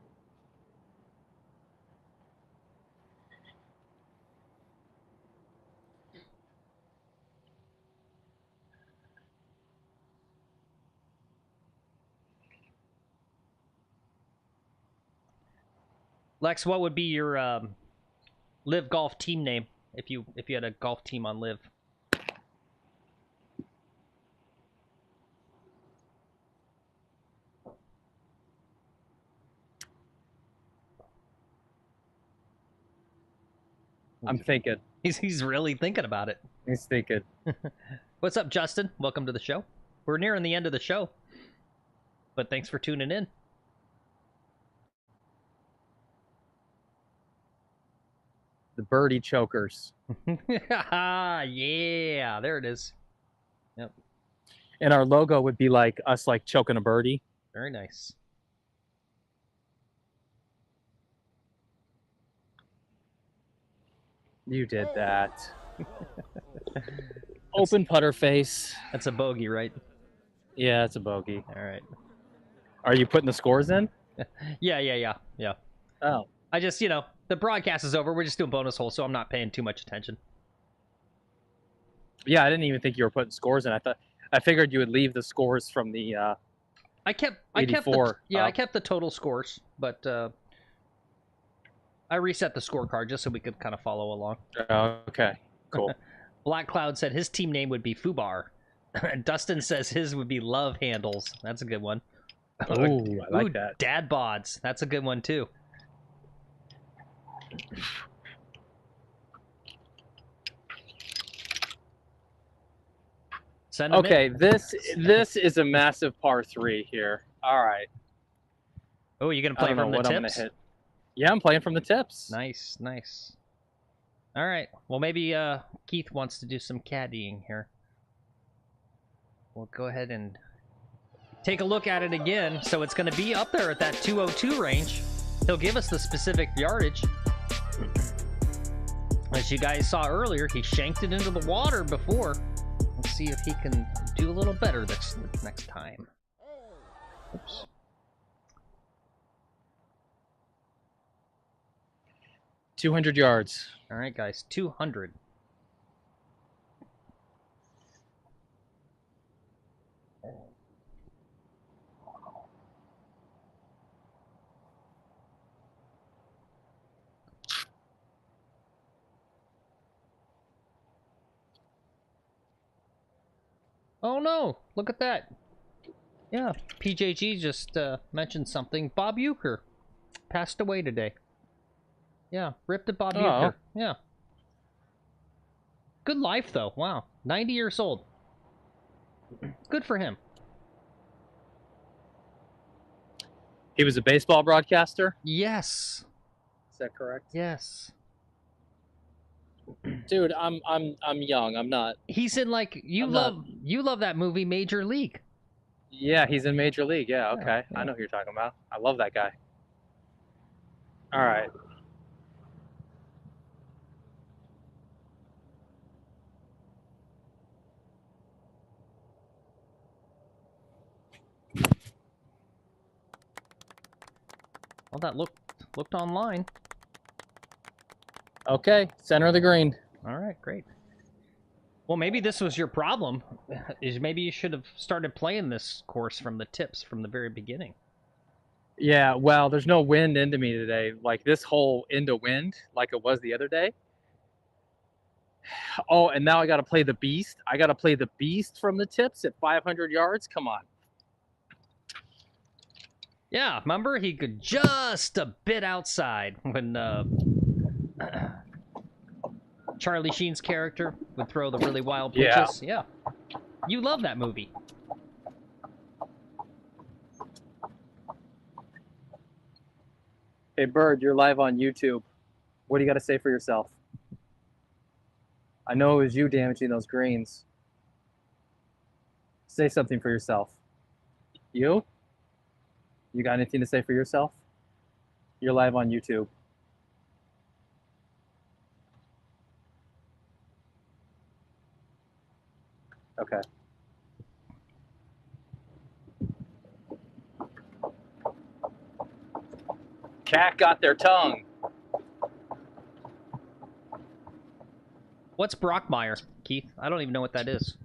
Lex, what would be your Liv Golf team name if you had a golf team on Liv? I'm thinking. He's really thinking about it. He's thinking. What's up, Justin? Welcome to the show. We're nearing the end of the show, but thanks for tuning in. The birdie chokers. Yeah, there it is. Yep. And our logo would be like us, like choking a birdie. Very nice. You did that. Open putter face. That's a bogey, right? Yeah, it's a bogey. All right. Are you putting the scores in? Yeah. Oh. I just, the broadcast is over. We're just doing bonus holes, so I'm not paying too much attention. Yeah, I didn't even think you were putting scores in. I figured you would leave the scores from the I kept the, 84 yeah, I up. kept the total scores, but I reset the scorecard just so we could kind of follow along. Okay, cool. Black Cloud said his team name would be Fubar. Dustin says his would be Love Handles. That's a good one. Ooh, I like that. Dad Bods. That's a good one too. Send 'em Okay, in. this is a massive par 3 here. All right. Oh, you're gonna I play don't know from the what I'm gonna tips? hit. Yeah, I'm playing from the tips. Nice, nice. All right. Well, maybe Keith wants to do some caddying here. We'll go ahead and take a look at it again. So it's going to be up there at that 202 range. He'll give us the specific yardage. As you guys saw earlier, he shanked it into the water before. Let's see if he can do a little better this next time. Oops. $200 yards. All right, guys, 200. Oh no, look at that. Yeah, PJG just mentioned something. Bob Euchre passed away today. Yeah, ripped at Bob Euchre. Yeah. Good life, though. Wow. 90 years old. Good for him. He was a baseball broadcaster? Yes. Is that correct? Yes. Dude, I'm young. I'm not. He's in like you love that movie Major League. Yeah, he's in Major League. Yeah, okay. Yeah. I know who you're talking about. I love that guy. All right. Well, that looked online. Okay, center of the green. All right, great. Well, maybe this was your problem. Is maybe you should have started playing this course from the tips from the very beginning. Yeah, well, there's no wind into me today. Like this whole into wind, like it was the other day. Oh, and now I got to play the beast. I got to play the beast from the tips at 500 yards. Come on. Yeah, remember he could just a bit outside when Charlie Sheen's character would throw the really wild pitches. Yeah. You love that movie. Hey, Bird, you're live on YouTube. What do you got to say for yourself? I know it was you damaging those greens. Say something for yourself. You? You got anything to say for yourself? You're live on YouTube. Okay. Cat got their tongue. What's Brockmire, Keith? I don't even know what that is.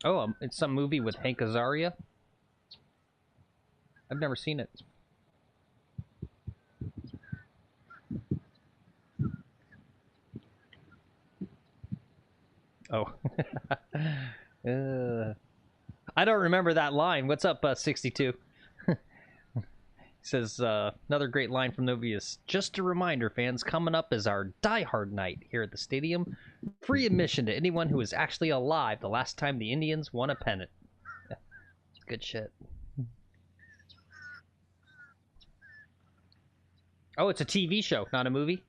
Oh, it's some movie with Hank Azaria. I've never seen it. Oh. I don't remember that line. What's up, 62? Says, another great line from the movie is, just a reminder, fans, coming up is our Die Hard night here at the stadium. Free admission to anyone who was actually alive the last time the Indians won a pennant. Good shit. Oh, it's a TV show, not a movie?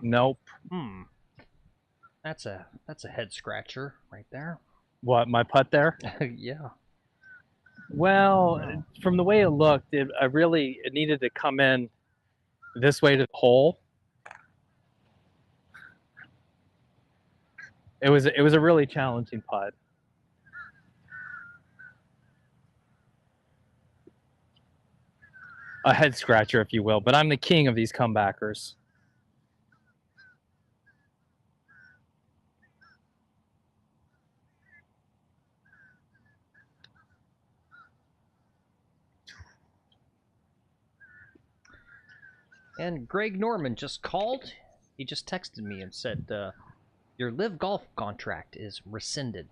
Nope. That's a head scratcher right there. What, my putt there? Yeah. Well, from the way it looked, it needed to come in this way to the hole. It was a really challenging putt. A head scratcher, if you will, but I'm the king of these comebackers. And Greg Norman just called. He just texted me and said, your Live Golf contract is rescinded.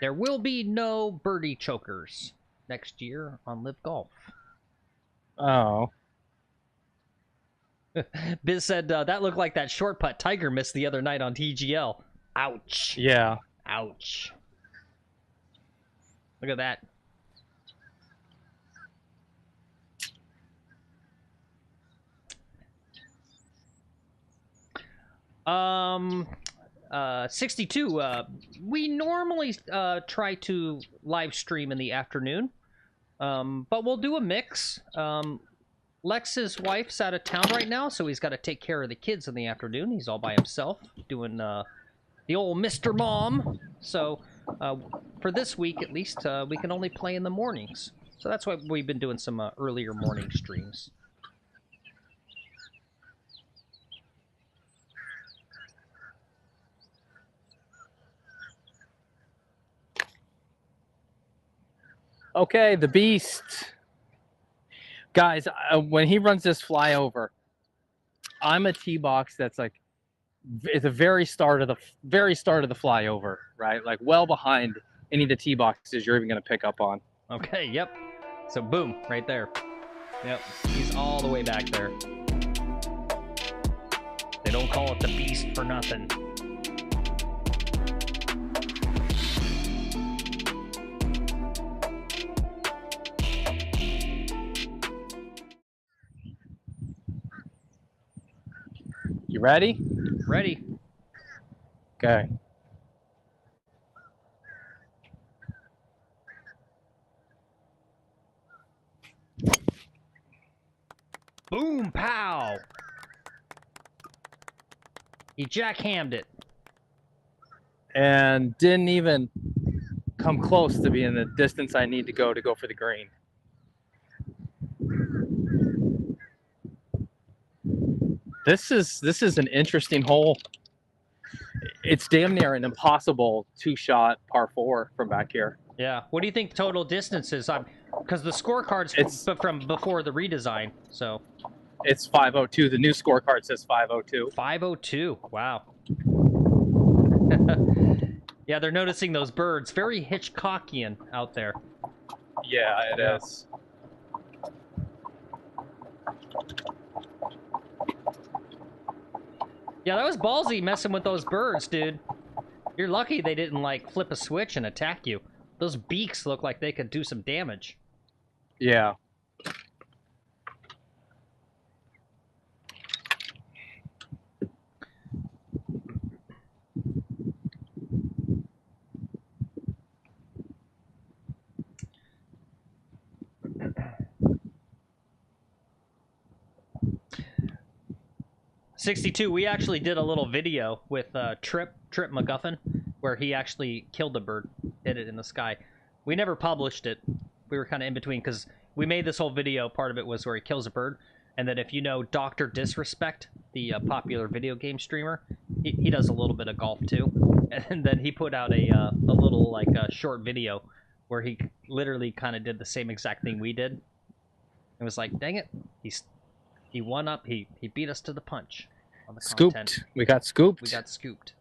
There will be no birdie chokers next year on Live Golf. Oh. Biz said, that looked like that short putt Tiger missed the other night on TGL. Ouch. Yeah. Ouch. Look at that. Um, 62. We normally try to live stream in the afternoon, but we'll do a mix. Lex's wife's out of town right now, so he's got to take care of the kids in the afternoon. He's all by himself doing the old Mr. Mom. So for this week, at least, we can only play in the mornings. So that's why we've been doing some earlier morning streams. Okay, the beast. Guys, when he runs this flyover, I'm a tee box that's like, it's the very start of the flyover, right? Like well behind any of the tee boxes you're even going to pick up on. Okay, yep. So boom, right there. Yep, he's all the way back there. They don't call it the beast for nothing. You ready? Ready. Okay. Boom, pow. He jackhammed it. And didn't even come close to being the distance I need to go for the green. This is an interesting hole. It's damn near an impossible two-shot par 4 from back here. Yeah. What do you think total distance is? Because the scorecard's from before the redesign, so. It's 502. The new scorecard says 502. 502. Wow. Yeah, they're noticing those birds. Very Hitchcockian out there. Yeah, it is. Yeah, that was ballsy messing with those birds, dude. You're lucky they didn't, like, flip a switch and attack you. Those beaks look like they could do some damage. Yeah. '62. We actually did a little video with Trip McGolfin, where he actually killed a bird, hit it in the sky. We never published it. We were kind of in between because we made this whole video. Part of it was where he kills a bird, and then if you know Dr. Disrespect, the popular video game streamer, he does a little bit of golf too, and then he put out a little like short video where he literally kind of did the same exact thing we did. It was like, dang it, he won up. He beat us to the punch. On the Scooped. content. We got scooped. We got scooped.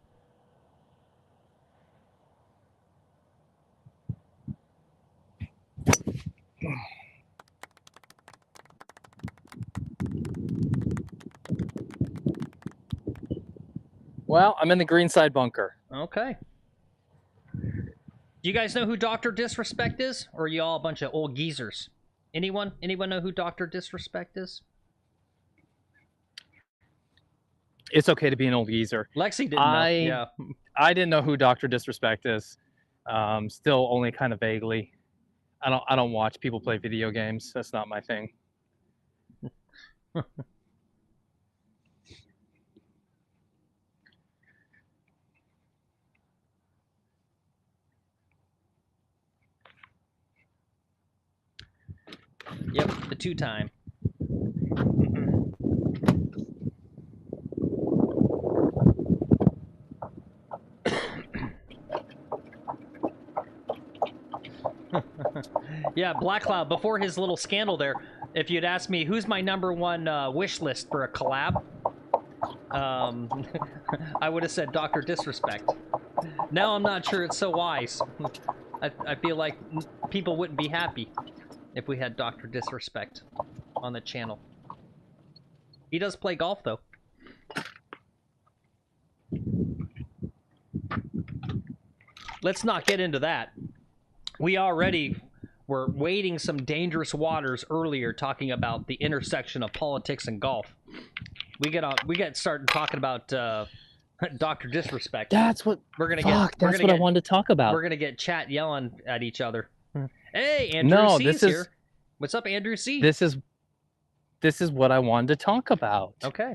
Well, I'm in the green side bunker. Okay. Do you guys know who Dr. Disrespect is? Or are you all a bunch of old geezers? Anyone know who Dr. Disrespect is? It's okay to be an old geezer. Lexi didn't know. Yeah. I didn't know who Dr. Disrespect is. Still only kind of vaguely. I don't watch people play video games. That's not my thing. Yep, the 2-time. Yeah, Black Cloud, before his little scandal there, if you'd asked me who's my #1 wish list for a collab, I would have said Dr. Disrespect. Now I'm not sure it's so wise. I feel like people wouldn't be happy if we had Dr. Disrespect on the channel. He does play golf, though. Let's not get into that. We already were wading some dangerous waters earlier talking about the intersection of politics and golf. We get started talking about Dr. Disrespect. That's what we're gonna get. That's what I wanted to talk about. We're gonna get chat yelling at each other. Hey, Andrew C's here. What's up, Andrew C? This is what I wanted to talk about. Okay.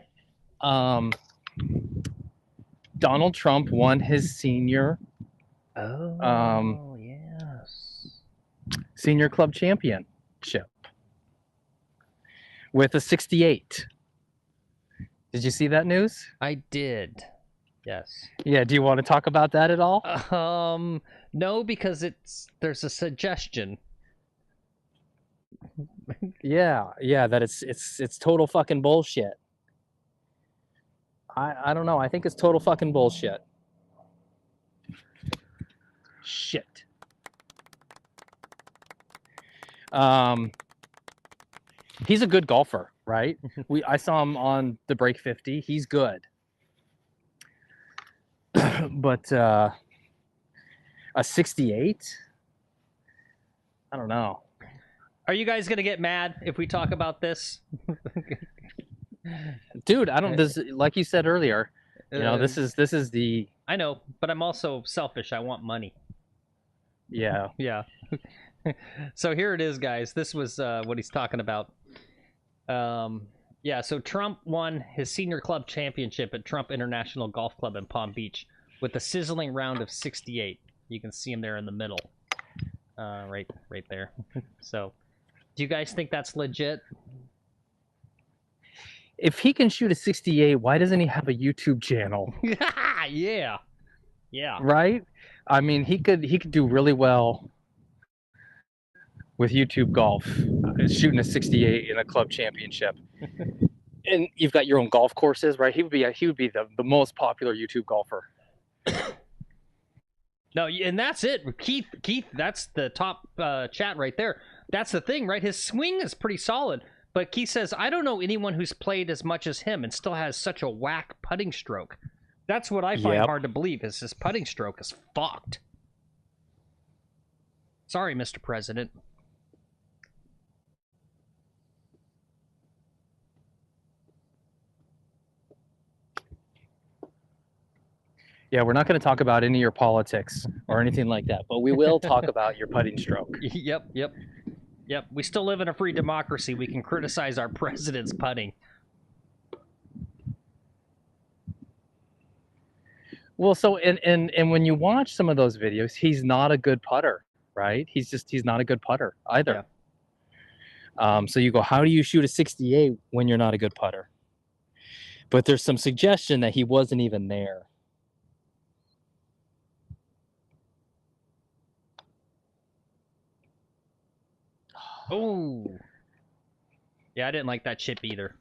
Donald Trump won his senior. Yes. Senior club championship with a 68. Did you see that news? I did. Yes. Yeah. Do you want to talk about that at all? No, because there's a suggestion. Yeah. That it's total fucking bullshit. I don't know. I think it's total fucking bullshit. Shit. He's a good golfer, right? I saw him on the Break 50. He's good. But a 68? I don't know. Are you guys gonna get mad if we talk about this? Dude, I don't. This, like you said earlier, you know, this is the. I know, but I'm also selfish. I want money. Yeah. Yeah. So here it is, guys. This was what he's talking about. Yeah, so Trump won his senior club championship at Trump International Golf Club in Palm Beach with a sizzling round of 68. You can see him there in the middle. Right there. So, do you guys think that's legit? If he can shoot a 68, why doesn't he have a YouTube channel? Yeah. Right? I mean, he could do really well with YouTube golf, shooting a 68 in a club championship. And you've got your own golf courses, right? He would be the most popular YouTube golfer. No, and that's it. Keith, that's the top chat right there. That's the thing, right? His swing is pretty solid. But Keith says, I don't know anyone who's played as much as him and still has such a whack putting stroke. That's what I find hard to believe, is his putting stroke is fucked. Sorry, Mr. President. Yeah, we're not going to talk about any of your politics or anything like that, but we will talk about your putting stroke. Yep. We still live in a free democracy. We can criticize our president's putting. Well, so and when you watch some of those videos, he's not a good putter, right? He's not a good putter either. Yeah. So you go, how do you shoot a 68 when you're not a good putter? But there's some suggestion that he wasn't even there. Oh. Yeah, I didn't like that chip either,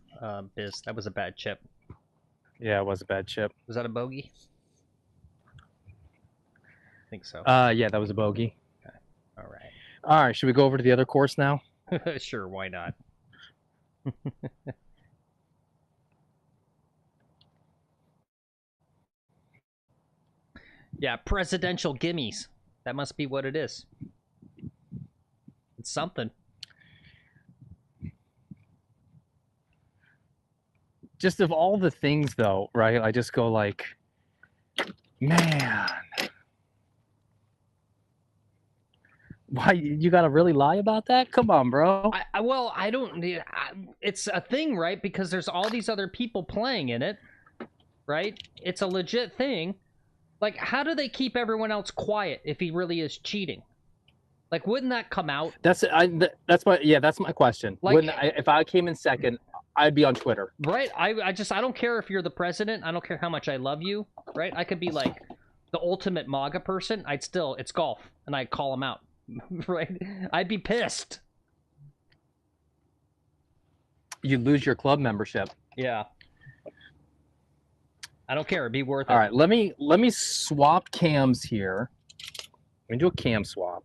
Biz. That was a bad chip. Yeah, it was a bad chip. Was that a bogey? I think so. Yeah, that was a bogey. Okay. All right, should we go over to the other course now? Sure, why not? Yeah, presidential gimmies. That must be what it is. It's something. just of all the things though, right? I just go like, man, why you gotta really lie about that? Come on, bro. Well, I don't. It's a thing, right? Because there's all these other people playing in it, right? It's a legit thing. Like, how do they keep everyone else quiet if he really is cheating? Like, wouldn't that come out? That's my question. Like, if I came in second, I'd be on Twitter. Right? I don't care if you're the president. I don't care how much I love you. Right? I could be like the ultimate MAGA person. It's golf, and I'd call him out. Right? I'd be pissed. You'd lose your club membership. Yeah. I don't care. It'd be worth it. All right, let me swap cams here. Let me do a cam swap.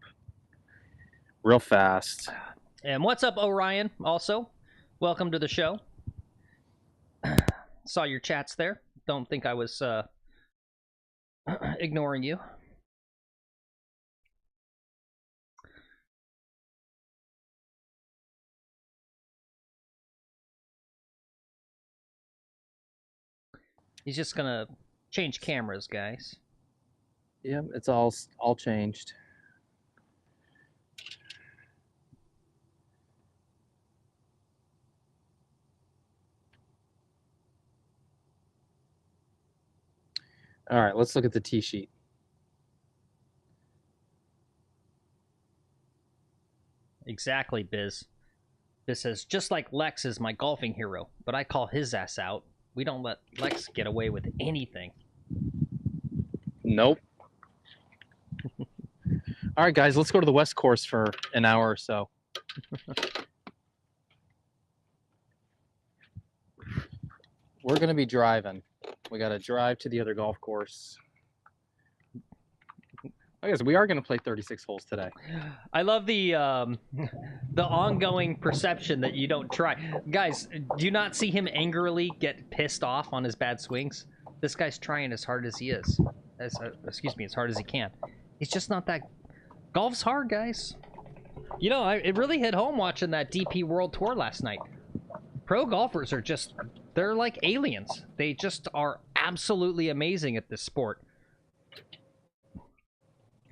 Real fast. And what's up, Orion? Also, welcome to the show. Saw your chats there. Don't think I was ignoring you. He's just gonna change cameras, guys. Yeah, it's all changed. All right, let's look at the tee sheet. Exactly, Biz. Biz says, just like Lex is my golfing hero, but I call his ass out. We don't let Lex get away with anything. Nope. All right, guys, let's go to the West Course for an hour or so. We're going to be driving. We got to drive to the other golf course. I guess we are going to play 36 holes today. I love the ongoing perception that you don't try. Guys, do you not see him angrily get pissed off on his bad swings? This guy's trying as hard as he is. As hard as he can. He's just not that... Golf's hard, guys. You know, it really hit home watching that DP World Tour last night. Pro golfers are just... They're like aliens. They just are absolutely amazing at this sport.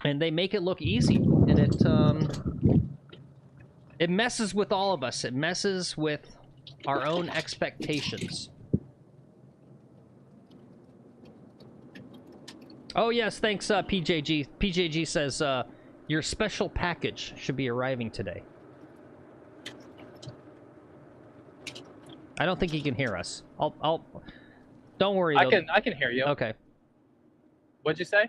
And they make it look easy. And it messes with all of us. It messes with our own expectations. Oh, yes, thanks, PJG. PJG says, your special package should be arriving today. I don't think he can hear us. Don't worry, though. I can hear you. Okay. What'd you say?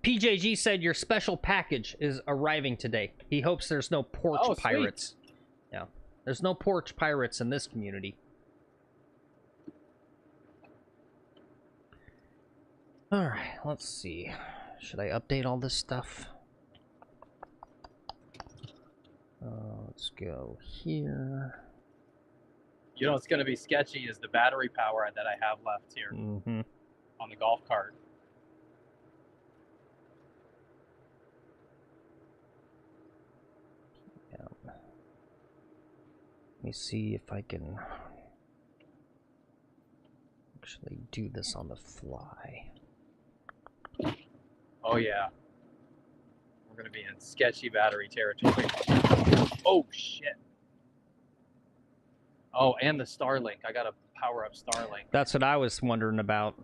PJG said your special package is arriving today. He hopes there's no porch pirates. Sweet. Yeah. There's no porch pirates in this community. Alright, let's see. Should I update all this stuff? Let's go here. You know what's going to be sketchy is the battery power that I have left here on the golf cart. Yeah. Let me see if I can actually do this on the fly. Oh, yeah. We're going to be in sketchy battery territory. Oh, shit. Oh, and the Starlink. I got to power up Starlink. That's what I was wondering about.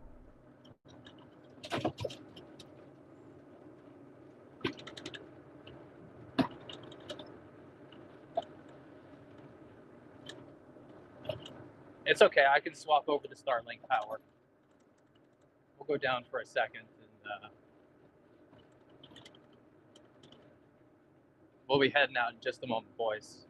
It's okay. I can swap over to Starlink power. We'll go down for a second. And we'll be heading out in just a moment, boys.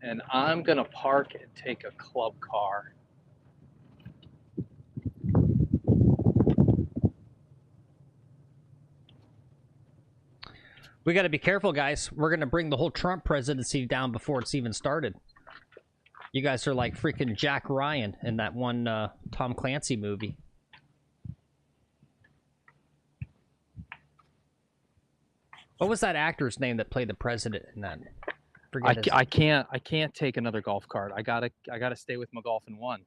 And I'm going to park and take a club car. We got to be careful, guys. We're going to bring the whole Trump presidency down before it's even started. You guys are like freaking Jack Ryan in that one Tom Clancy movie. What was that actor's name that played the president in that? Forget his... I can't take another golf cart. I gotta stay with McGolfin 1.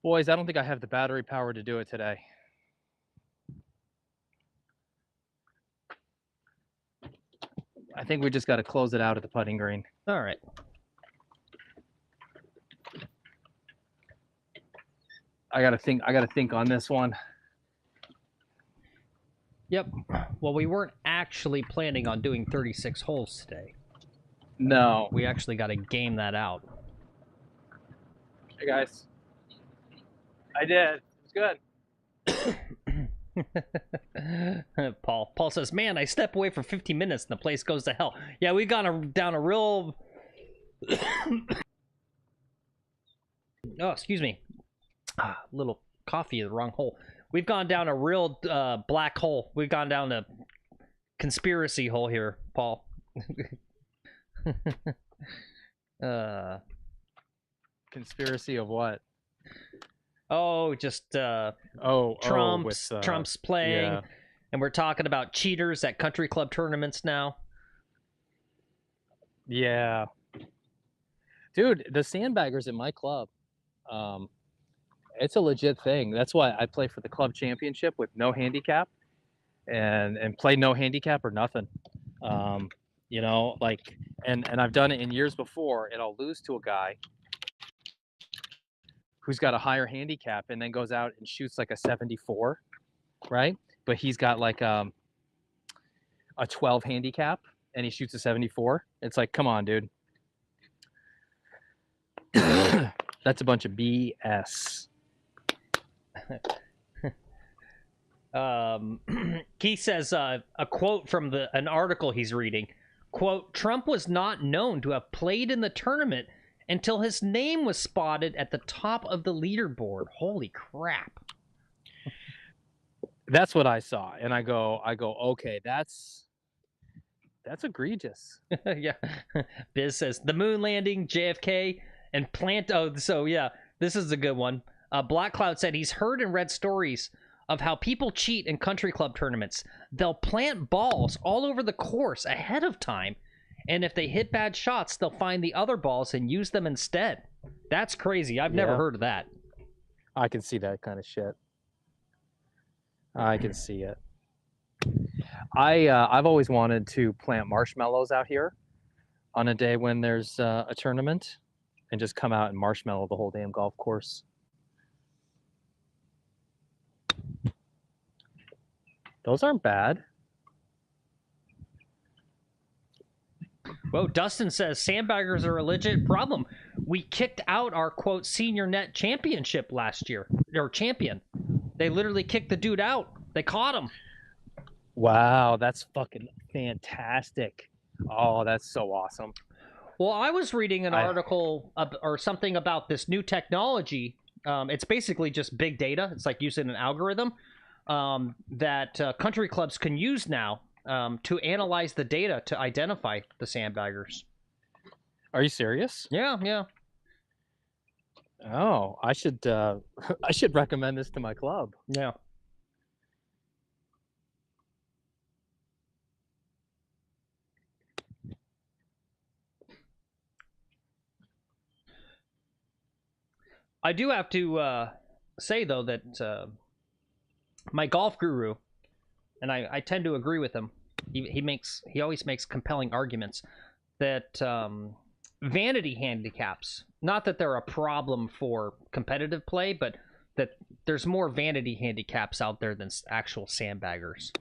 Boys, I don't think I have the battery power to do it today. I think we just got to close it out at the putting green. All right. I gotta think on this one. Yep. Well, we weren't actually planning on doing 36 holes today. No. We actually got to game that out. Hey guys. I did. It's good. Paul says, "Man, I step away for 50 minutes and the place goes to hell." Yeah, we've gone down a real. Oh, excuse me. Little coffee in the wrong hole. We've gone down a real black hole. We've gone down a conspiracy hole here, Paul. Conspiracy of what? Oh, just Trump's playing, yeah. And we're talking about cheaters at country club tournaments now. Yeah, dude, the sandbaggers at my club, it's a legit thing. That's why I play for the club championship with no handicap, and play no handicap or nothing. You know, like, and I've done it in years before, and I'll lose to a guy who's got a higher handicap and then goes out and shoots like a 74, right? But he's got like a 12 handicap and he shoots a 74. It's like, come on, dude. That's a bunch of BS. Keith says a quote from an article he's reading. Quote, "Trump was not known to have played in the tournament until his name was spotted at the top of the leaderboard." Holy crap. That's what I saw. And I go, okay, that's egregious. Yeah. Biz says the moon landing, JFK, and plant. Oh, so yeah, this is a good one. Black Cloud said he's heard and read stories of how people cheat in country club tournaments. They'll plant balls all over the course ahead of time, and if they hit bad shots, they'll find the other balls and use them instead. That's crazy. I've never heard of that. I can see that kind of shit. I can see it. I've always wanted to plant marshmallows out here on a day when there's a tournament and just come out and marshmallow the whole damn golf course. Those aren't bad. Well, Dustin says sandbaggers are a legit problem. We kicked out our, quote, senior net championship last year, or champion. They literally kicked the dude out. They caught him. Wow, that's fucking fantastic. Oh, that's so awesome. Well, I was reading an article or something about this new technology. It's basically just big data. It's like using an algorithm that country clubs can use now to analyze the data to identify the sandbaggers. Are you serious? Yeah. Oh, I should recommend this to my club. Yeah. I do have to say though that my golf guru, and I tend to agree with him. He always makes compelling arguments that vanity handicaps, not that they're a problem for competitive play, but that there's more vanity handicaps out there than actual sandbaggers.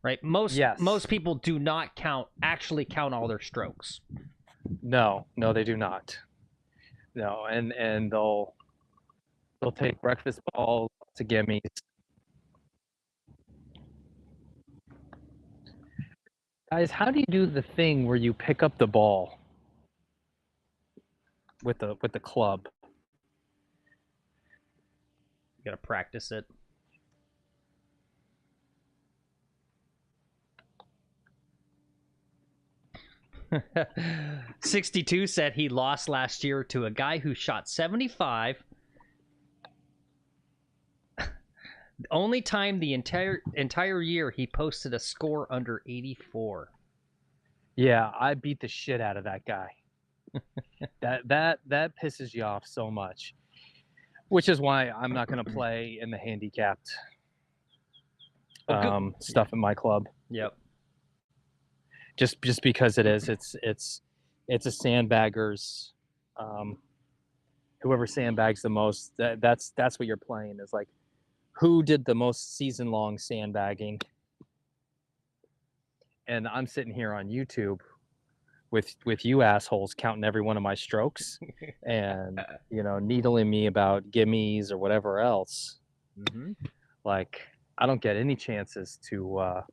Right? Most people do not actually count all their strokes. No, they do not. No, and they'll take breakfast balls to gimmies. Guys, how do you do the thing where you pick up the ball with the club? You gotta practice it. $62 said he lost last year to a guy who shot 75, Only time the entire year he posted a score under 84. Yeah, I beat the shit out of that guy. that pisses you off so much, which is why I'm not going to play in the handicapped stuff in my club. Yep. Just because it's a sandbaggers. Whoever sandbags the most, that's what you're playing, is like who did the most season-long sandbagging. And I'm sitting here on YouTube with you assholes counting every one of my strokes and needling me about gimmies or whatever else. Mm-hmm. Like, I don't get any chances to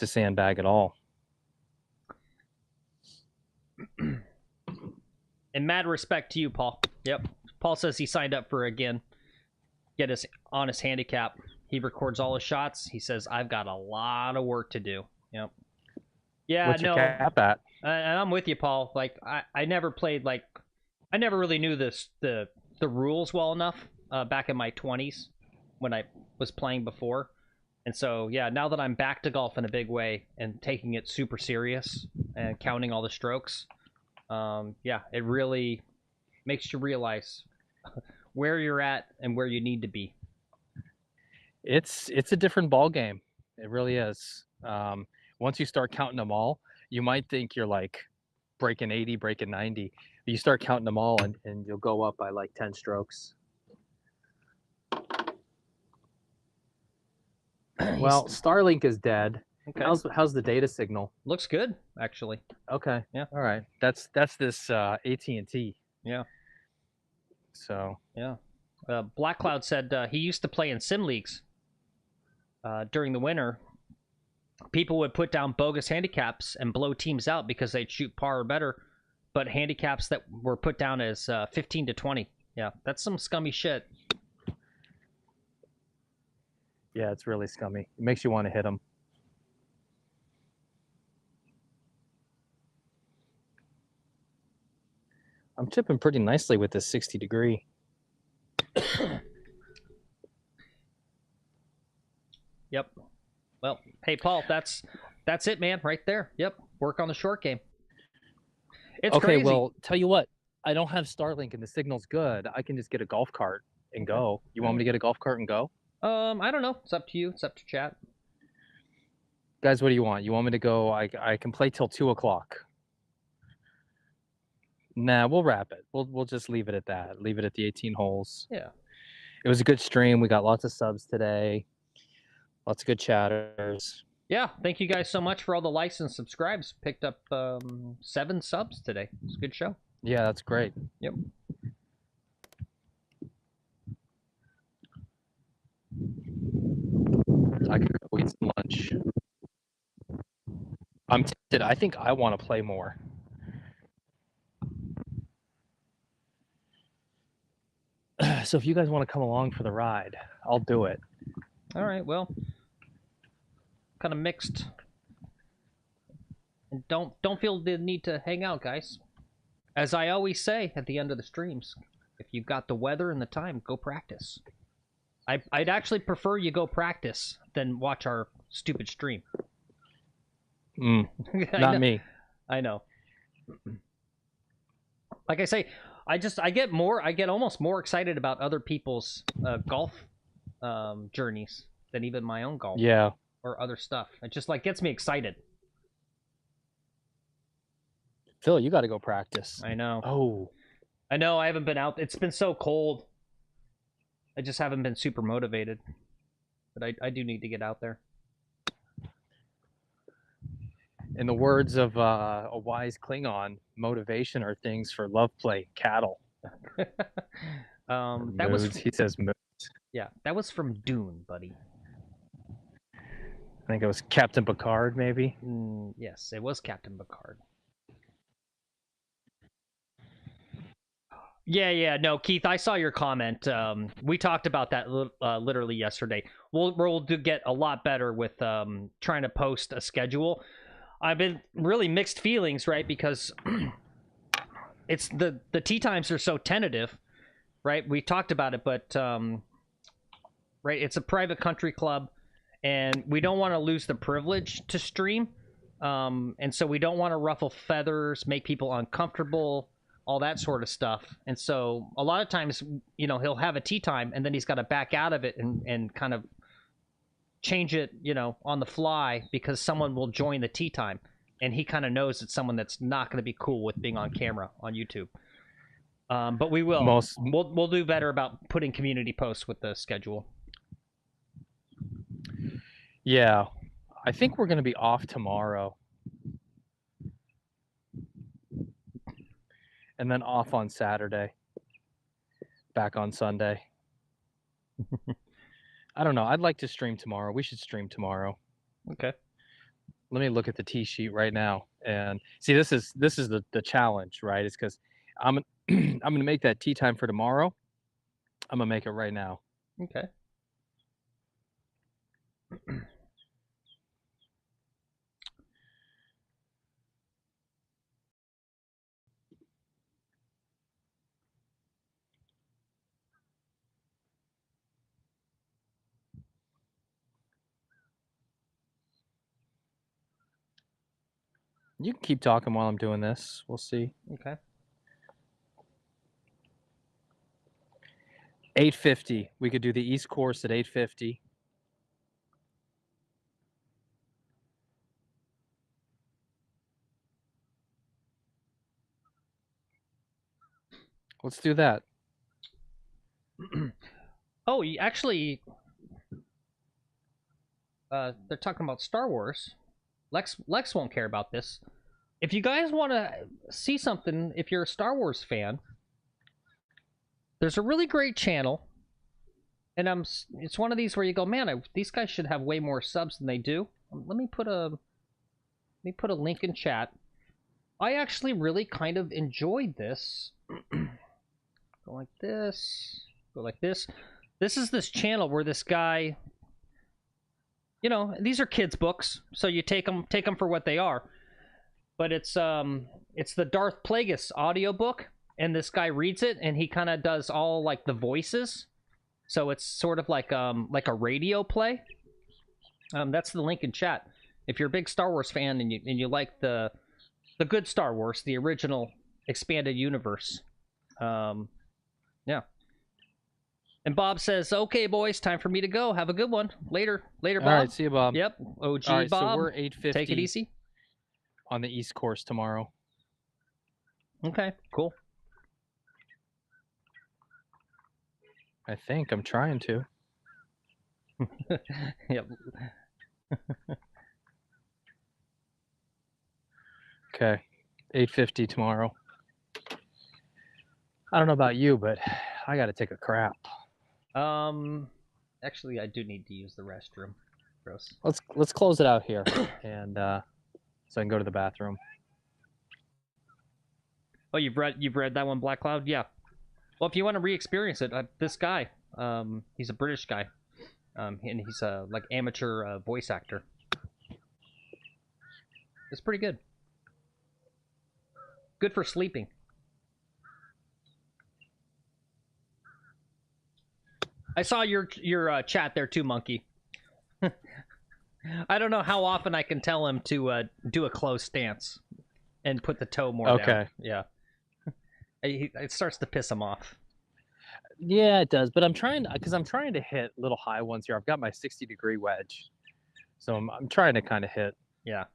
sandbag at all. And mad respect to you, Paul. Yep. Paul says he signed up for again. Get his honest handicap. He records all his shots. He says, I've got a lot of work to do. Yep. Yeah, What's your cap at? And I'm with you, Paul. Like, I never played, like, I never really knew the rules well enough back in my 20s when I was playing before. And so, yeah, now that I'm back to golf in a big way and taking it super serious and counting all the strokes, yeah, it really makes you realize where you're at and where you need to be. It's a different ball game. It really is. Once you start counting them all, you might think you're like breaking 80, breaking 90. But you start counting them all and you'll go up by like 10 strokes. Well, Starlink is dead. Okay. How's the data signal? Looks good, actually. Okay. Yeah. All right. That's this AT&T. Yeah. So. Yeah. Black Cloud said he used to play in sim leagues during the winter. People would put down bogus handicaps and blow teams out because they'd shoot par or better, but handicaps that were put down as 15 to 20. Yeah, that's some scummy shit. Yeah, it's really scummy. It makes you want to hit them. I'm chipping pretty nicely with this 60 degree. Yep. Well, hey, Paul, that's it, man, right there. Yep. Work on the short game. It's okay, crazy. Well, tell you what, I don't have Starlink and the signal's good. I can just get a golf cart and go. You want me to get a golf cart and go? I don't know. It's up to you. It's up to chat. Guys, what do you want? You want me to go? I can play till 2 o'clock. Nah, we'll wrap it. We'll just leave it at that. Leave it at the 18 holes. Yeah. It was a good stream. We got lots of subs today. Lots of good chatters. Yeah, thank you guys so much for all the likes and subscribes. Picked up 7 subs today. It's a good show. Yeah, that's great. Yep. I could go eat some lunch. I'm tempted. I think I want to play more. So if you guys want to come along for the ride, I'll do it. All right, well, kind of mixed. And don't feel the need to hang out, guys. As I always say at the end of the streams, if you've got the weather and the time, go practice. I'd actually prefer you go practice than watch our stupid stream. Not me. I know. Like I say, I get almost more excited about other people's golf journeys than even my own golf. Yeah. Or other stuff. It just like gets me excited. Phil, you got to go practice. I know. Oh. I know. I haven't been out. It's been so cold. I just haven't been super motivated. But I do need to get out there. In the words of a wise Klingon, motivation are things for love play cattle. That was he says moods. Yeah, that was from Dune, buddy. I think it was Captain Picard, maybe. Yes, it was Captain Picard. Yeah, no, Keith, I saw your comment. We talked about that literally yesterday. We'll get a lot better with trying to post a schedule. I've been really mixed feelings, right? Because it's the tee times are so tentative, right? We talked about it, but right? It's a private country club, and we don't want to lose the privilege to stream. And so we don't want to ruffle feathers, make people uncomfortable, all that sort of stuff. And so a lot of times, you know, he'll have a tee time, and then he's got to back out of it and kind of change it, you know, on the fly, because someone will join the tee time, and he kind of knows it's someone that's not going to be cool with being on camera on YouTube. But we will. We'll do better about putting community posts with the schedule. Yeah, I think we're going to be off tomorrow. And then off on Saturday. Back on Sunday. I don't know. I'd like to stream tomorrow. We should stream tomorrow. Okay. Let me look at the tee sheet right now. And see, this is the challenge, right? It's because I'm I'm going to make that tee time for tomorrow. I'm going to make it right now. Okay. You can keep talking while I'm doing this. We'll see. Okay. 850. We could do the East Course at 850. Let's do that. Oh, you actually, they're talking about Star Wars. Lex won't care about this. If you guys want to see something, if you're a Star Wars fan, there's a really great channel, and it's one of these where you go, man, these guys should have way more subs than they do. Let me put a link in chat. I actually really kind of enjoyed this. Go like this. Go like this. This is this channel where this guy, you know, these are kids' books, so you take them for what they are. But it's the Darth Plagueis audiobook, and this guy reads it, and he kind of does all like the voices. So it's sort of like a radio play. That's the link in chat. If you're a big Star Wars fan and you like the good Star Wars, the original expanded universe. Yeah. And Bob says, "Okay, boys, time for me to go. Have a good one. Later, Bob." All right, see you, Bob. Yep. OG all right, Bob. So we're 850. Take it easy. On the East Course tomorrow. Okay, cool. I think I'm trying to. Yep. Okay, 850 tomorrow. I don't know about you, but I got to take a crap. Actually, I do need to use the restroom. Gross. Let's close it out here, and so I can go to the bathroom. Oh, you've read that one, Black Cloud? Yeah. Well, if you want to re-experience it, this guy, he's a British guy, and he's a like amateur voice actor. It's pretty good. Good for sleeping. I saw your chat there too, Monkey. I don't know how often I can tell him to do a closed stance and put the toe more down. Yeah. It starts to piss him off. Yeah, it does. But I'm trying to hit little high ones here. I've got my 60-degree wedge, so I'm trying to kind of hit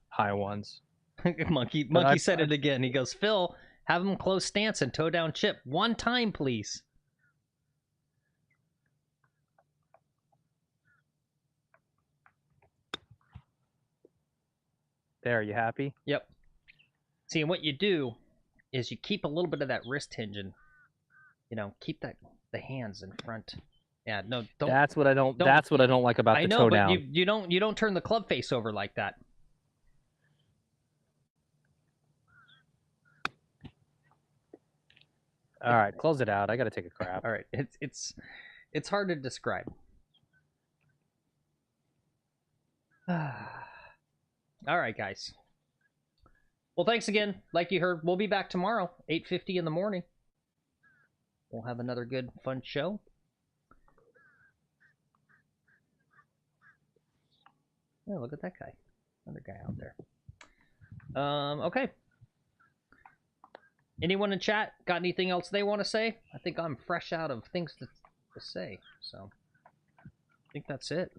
high ones. Monkey said it again. He goes, "Phil, have him close stance and toe down chip one time, please." There, you happy? Yep. See, and what you do is you keep a little bit of that wrist hinge and, you know, keep the hands in front. Yeah, no, don't. That's what I don't like about the toe down. I know, but you don't turn the club face over like that. All right, close it out. I got to take a crap. All right, it's hard to describe. All right, guys. Well, thanks again. Like you heard, we'll be back tomorrow, 8:50 in the morning. We'll have another good, fun show. Yeah, look at that guy. Another guy out there. Okay. Anyone in chat got anything else they want to say? I think I'm fresh out of things to say, so I think that's it.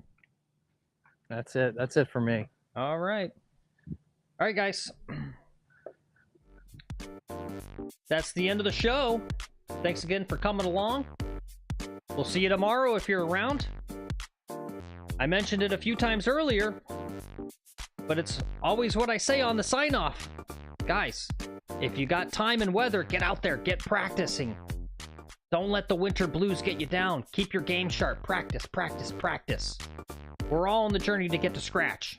That's it. That's it for me. All right. All right, guys. That's the end of the show. Thanks again for coming along. We'll see you tomorrow if you're around. I mentioned it a few times earlier, but it's always what I say on the sign-off. Guys, if you got time and weather, get out there, get practicing. Don't let the winter blues get you down. Keep your game sharp. Practice, practice, practice. We're all on the journey to get to scratch.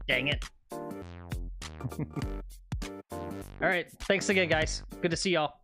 Dang it. All right, thanks again, guys. Good to see y'all.